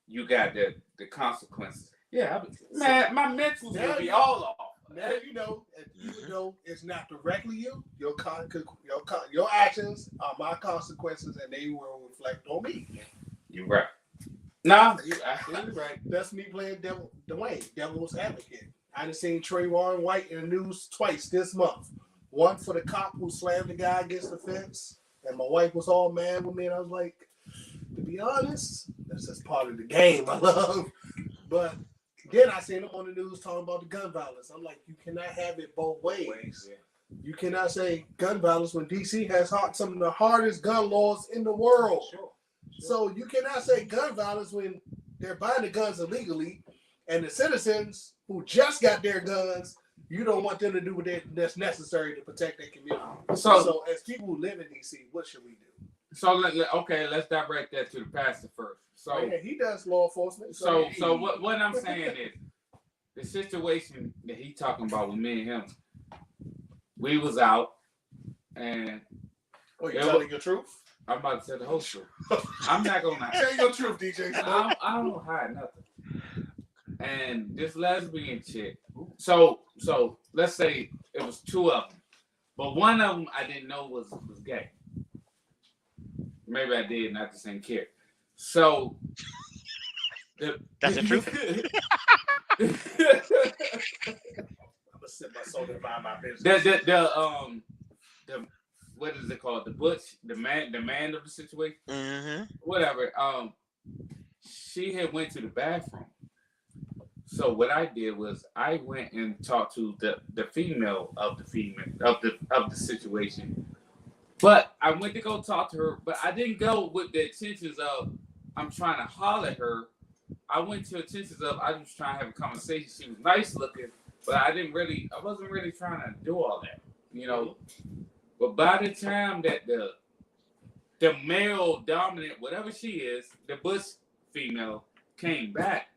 you got the consequences. Yeah, man, my mental would be all off. Now you know, even though it's not directly you, your actions are my consequences, and they will reflect on me. You're right. No, you're absolutely right. That's me playing devil's advocate. I done seen Trayvon White in the news twice this month. One for the cop who slammed the guy against the fence, and my wife was all mad with me, and I was like, to be honest, that's just part of the game, my love. But then I seen him on the news talking about the gun violence. I'm like, you cannot have it both ways. You cannot say gun violence when DC has some of the hardest gun laws in the world. Sure. So you cannot say gun violence when they're buying the guns illegally, and the citizens who just got their guns, you don't want them to do that's necessary to protect their community. So as people who live in DC, what should we do? So let's direct that to the pastor first. So yeah, he does law enforcement. So what I'm saying is the situation that he talking about with me and him. We was out and you telling your truth? I'm about to tell the whole truth. I'm not gonna Tell your truth, DJ. I don't hide nothing. And this lesbian chick. So let's say it was two of them, but one of them I didn't know was gay. Maybe I did, not the same care. So that's the truth. I'm gonna sit my soul and mind my business. The what is it called? The man of the situation. Mm-hmm. Whatever. She had went to the bathroom. So what I did was I went and talked to the female of the situation. But I went to go talk to her, but I didn't go with the intentions of I'm trying to holler at her. I went to intentions of I was trying to have a conversation. She was nice looking, but I wasn't really trying to do all that, you know. But by the time that the male dominant, whatever she is, the Bush female came back,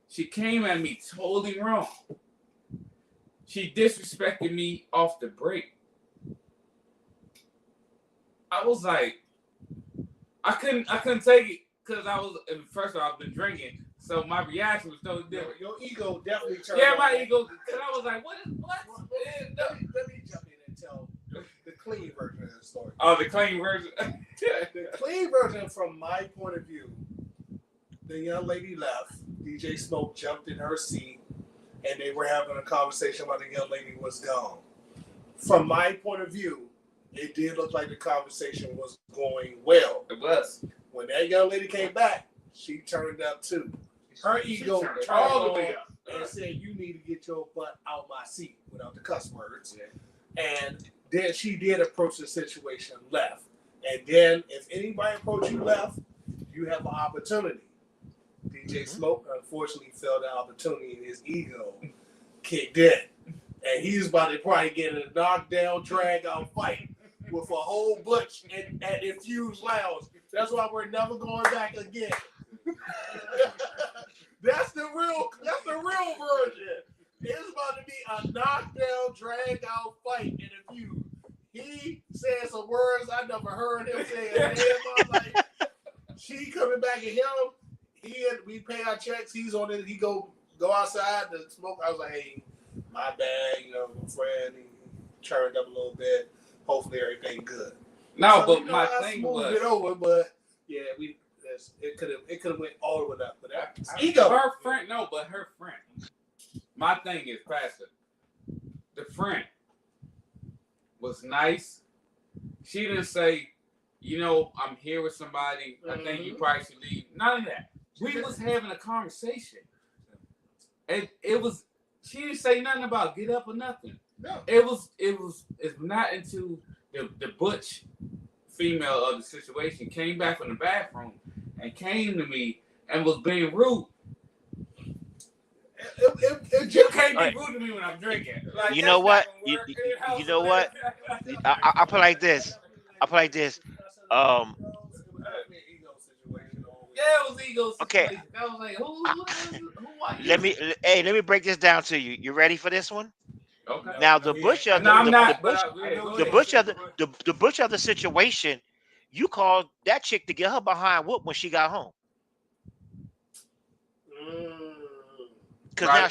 she came at me totally wrong. She disrespected me off the break. I was like, I couldn't take it because first of all, I've been drinking, so my reaction was totally different. Your ego definitely turned. Yeah, my ego, because I was like, what? Let me jump in and tell the clean version of the story. Oh, the clean version. The clean version, from my point of view, the young lady left. DJ Smoke jumped in her seat, and they were having a conversation while the young lady was gone. From my point of view, it did look like the conversation was going well. It was. When that young lady came back, she turned up too. Her ego turned turned all the on way up and said, "You need to get your butt out my seat," without the cuss words. Yeah. And then she did approach the situation left. And then if anybody approach you left, you have an opportunity. DJ Smoke unfortunately felt the opportunity and his ego kicked in. And he's about to probably get in a knockdown, drag out fight with a whole bunch at Infused Lounge. That's why we're never going back again. That's the real version. It's about to be a knockdown, drag out fight in Infused. He said some words I never heard him say in his life. She coming back at him. We pay our checks. He's on it. He go outside to smoke. I was like, hey, my bad, my friend. He turned up a little bit. Hopefully everything good. No, So, but my thing was it over, but yeah, it could have went all the way up. But ego. Her friend, but her friend. My thing is, Pastor, the friend was nice. She didn't say, I'm here with somebody. I think you probably should leave. None of that. We was having a conversation. And she didn't say nothing about get up or nothing. No. It's not into the butch female of the situation came back from the bathroom and came to me and was being rude. You can't be rude to me when I'm drinking. Like, you know what? You know what? I put like this. Yeah, it was ego situation. Okay. I was like, who are you? Let me break this down to you. You ready for this one? Okay. Now the butch of the butch of the situation, you called that chick to get her behind whoop when she got home. Because now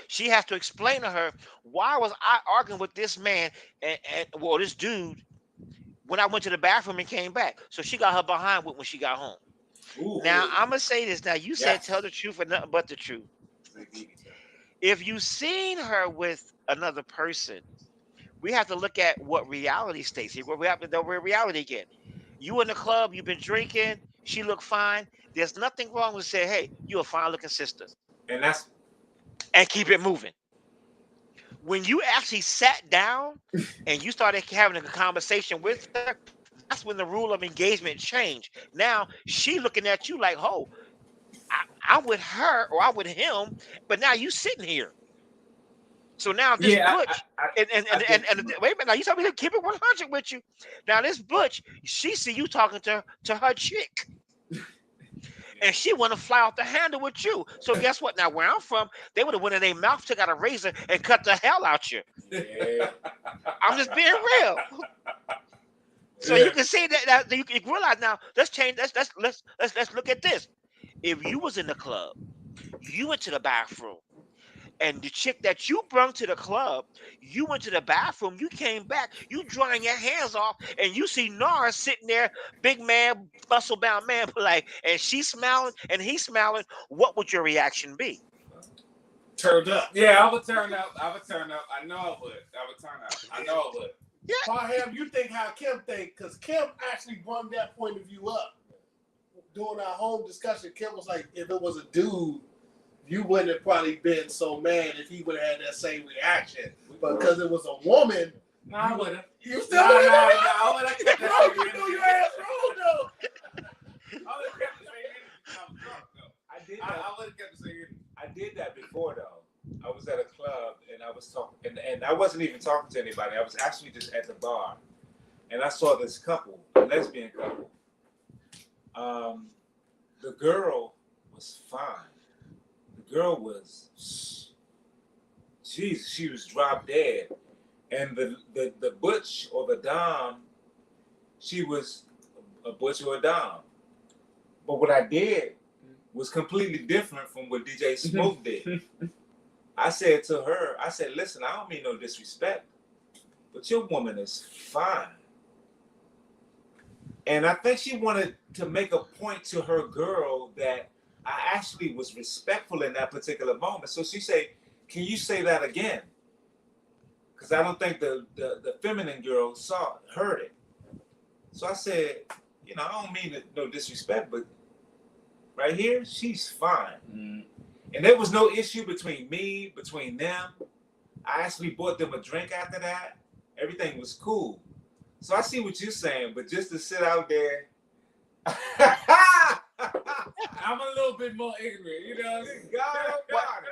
she has to explain to her, why was I arguing with this man and this dude when I went to the bathroom and came back? So she got her behind when she got home. Ooh. Now I'm gonna say this. Now you said tell the truth and nothing but the truth. If you seen her with another person, we have to look at what reality states here. We're reality again. You in the club, you've been drinking, she looked fine. There's nothing wrong with saying, hey, you a fine looking sister. And keep it moving. When you actually sat down and you started having a conversation with her, that's when the rule of engagement changed. Now she looking at you like, oh, I'm with her or I'm with him, but now you sitting here. So now this butch, and wait a minute, now you told me to keep it 100 with you. Now this butch, she see you talking to her chick. And she want to fly off the handle with you. So guess what? Now where I'm from, they would have went in their mouth, took out a razor, and cut the hell out you. Yeah. I'm just being real. So you can see that you can realize now. Let's change. Let's look at this. If you was in the club, you went to the bathroom, and the chick that you brought to the club, you went to the bathroom, you came back, you drying your hands off, and you see Nars sitting there, big man, muscle-bound man, like, and she's smiling and he's smiling, what would your reaction be? Turned up. Yeah, I would turn up. I know I would. I know I would. Yeah. Parham, you think how Kim think, because Kim actually brought that point of view up. During our home discussion, Kim was like, if it was a dude, you wouldn't have probably been so mad if he would have had that same reaction. But because it was a woman, no, I would have. You still would have? I would have kept Bro, you threw your ass wrong, though. I would have kept the same I would have kept saying. I did that before though. I was at a club and I was talking, and I wasn't even talking to anybody. I was actually just at the bar, and I saw this couple, a lesbian couple. The girl was fine. The girl was, jeez, she was drop dead, and the butch or the dom, she was a butch or a dom. But what I did was completely different from what DJ Smoke did. I said to her, I said, listen, I don't mean no disrespect, but your woman is fine. And I think she wanted to make a point to her girl that I actually was respectful in that particular moment. So she said, can you say that again? Because I don't think the feminine girl heard it. So I said, you know, I don't mean no disrespect, but right here, she's fine. Mm. And there was no issue between them. I actually bought them a drink after that. Everything was cool. So I see what you're saying, but just to sit out there, I'm a little bit more ignorant, you know.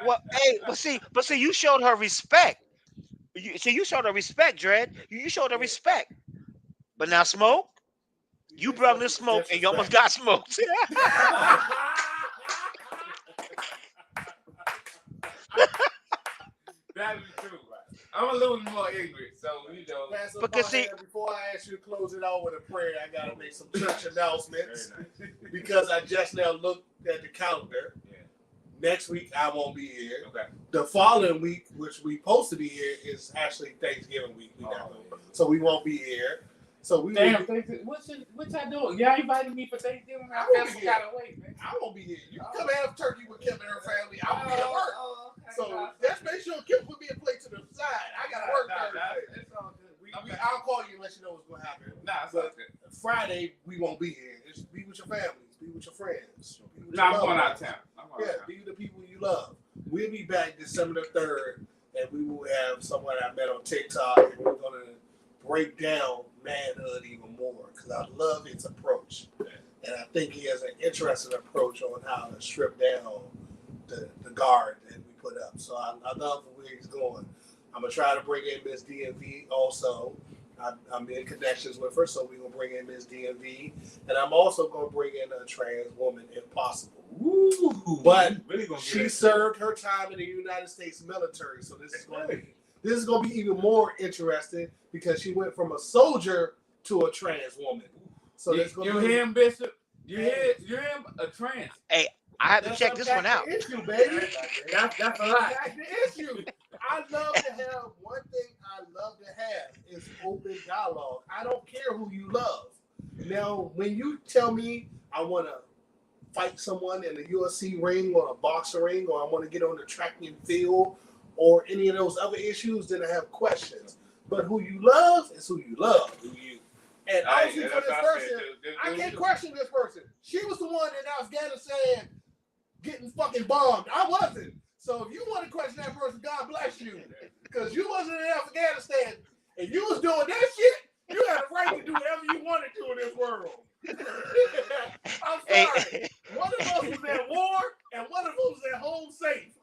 Well, hey, but see, you showed her respect. You showed her respect, Dread. You showed her respect. But now, Smoke, you brought this smoke and you almost got smoked. That is true. I'm a little more ignorant, so you know. Because see, before I ask you to close it out with a prayer, I gotta make some church announcements because I just now looked at the calendar. Yeah. Next week I won't be here. Okay. The following week, which we supposed to be here, is actually Thanksgiving week. So we won't be here. So we Damn, what y'all doing? Y'all invited me for Thanksgiving? I gotta wait, man. I won't be here. You can come have turkey with Kim and her family. I'll be at work. So just make sure Kim put me a plate to the side. I gotta work Thursday. It's all good. I'll call you and let you know what's gonna happen. Nah, it's all good. Friday we won't be here. Just be with your families, be with your friends. Be with Nah, your I'm going loved out of ones. town. Be with the people you love. We'll be back December the 3rd, and we will have someone I met on TikTok, and we're gonna break down manhood even more because I love his approach, and I think he has an interesting approach on how to strip down the guard that we put up. So I love where he's going. I'm gonna try to bring in Miss DMV also. I'm in connections with her, so we're gonna bring in Miss DMV, and I'm also gonna bring in a trans woman if possible. Ooh, But really gonna she served her time in the United States military, so this is gonna be even more interesting because she went from a soldier to a trans woman. So you hear him, Bishop? You hear him? A trans. hey, I have to check this one out. The issue, baby. That's a lot. That's the issue. I love to have one thing. I love to have is open dialogue. I don't care who you love. Now, when you tell me I want to fight someone in a UFC ring or a boxing ring, or I want to get on the track and field, or any of those other issues, then I have questions. But who you love is who you love. And obviously for this person, I can't question this person. She was the one in Afghanistan getting fucking bombed. I wasn't. So if you want to question that person, God bless you. Because you wasn't in Afghanistan and you was doing that shit, you had a right to do whatever you wanted to in this world. I'm sorry. One of us was at war and one of us was at home safe.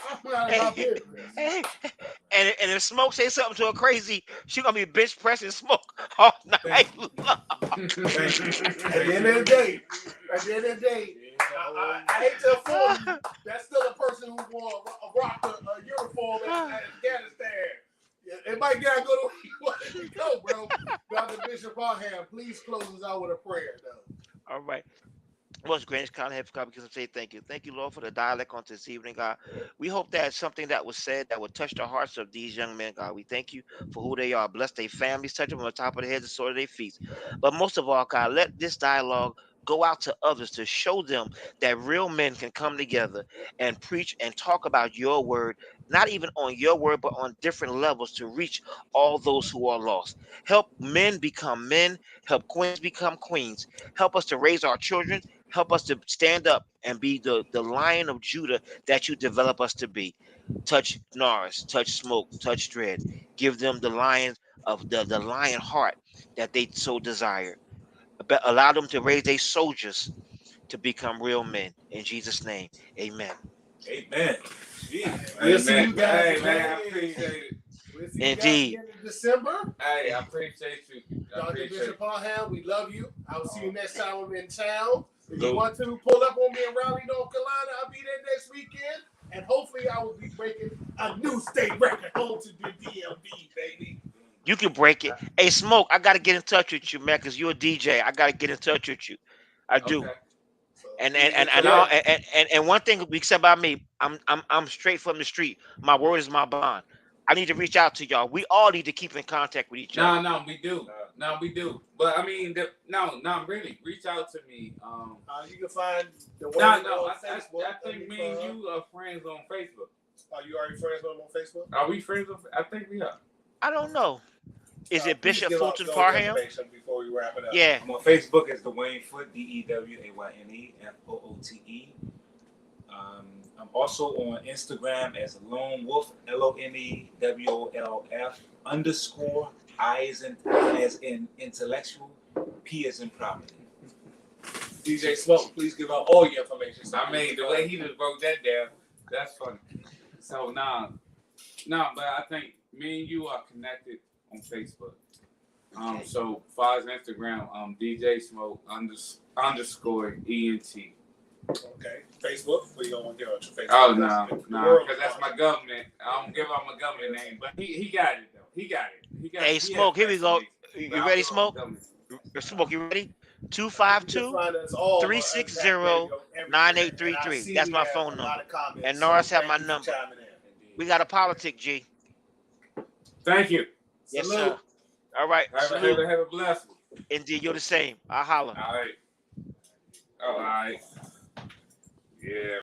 I'm not about business. And if Smoke say something to her crazy, she gonna be bitch pressing Smoke all night. At the end of the day, I hate to inform you, that's still a person who wore rocked a uniform in Afghanistan. It might not go the way you want it to go, bro. Dr. Bishop Parham, please close us out with a prayer, though. All right. Most gracious kind of God, because I say thank you. Thank you, Lord, for the dialect on this evening, God. We hope that something that was said that would touch the hearts of these young men, God. We thank you for who they are. Bless their families, touch them on the top of their heads and sole of their feet. But most of all, God, let this dialogue go out to others to show them that real men can come together and preach and talk about your word, not even on your word, but on different levels to reach all those who are lost. Help men become men. Help queens become queens. Help us to raise our children. Help us to stand up and be the Lion of Judah that you develop us to be. Touch Norris, touch Smoke, touch Dread. Give them the lion of the lion heart that they so desire. Allow them to raise their soldiers to become real men. In Jesus' name, amen. Amen. Jeez. We'll see man. you guys. Hey, man, I again. appreciate it. We'll see you guys Indeed. again in December. Hey, I appreciate you. I Dr. appreciate Bishop it. Parham, we love you. I will see you next time I'm in town. If you Salute. want to pull up on me in Raleigh, North Carolina, I'll be there next weekend. And hopefully I will be breaking a new state record home to the DMV, baby. You can break it. Hey, Smoke, I gotta get in touch with you, man, because you're a DJ. I gotta get in touch with you. I do. Okay. So, And one thing we said about me, I'm straight from the street. My word is my bond. I need to reach out to y'all. We all need to keep in contact with each other. No, we do. No, we do. But I mean, no, really, reach out to me. you can find the one No, on I Facebook. think me and you are friends on Facebook. Are you already friends with him on Facebook? Are we friends on? I think we are. I don't know. Is it Please Bishop give out Fulton those Parham? information before we wrap it up. Yeah. I'm on Facebook as Dwayne Foot, DEWAYNE I'm also on Instagram as Lone Wolf, LONEWOLF _ as in intellectual, P as in property. DJ Smoke, please give out all your information. I mean, the way he just broke that down, that's funny. So but I think me and you are connected on Facebook. So far as Instagram, DJ Smoke _ ENT. Okay. Facebook? We don't want to give out your Facebook. Oh no, because that's my government. I don't give out my government name, but he got it though. He got it. Hey, Smoke, here we go. You ready, Smoke? Smoke, you ready? 252-360-9833. That's my phone number. And Norris have my number. We got a politic, G. Thank you. Yes, Salute. sir. All right. Have a blessed one. Indeed, you're the same. I holler. All right. All right. Yeah.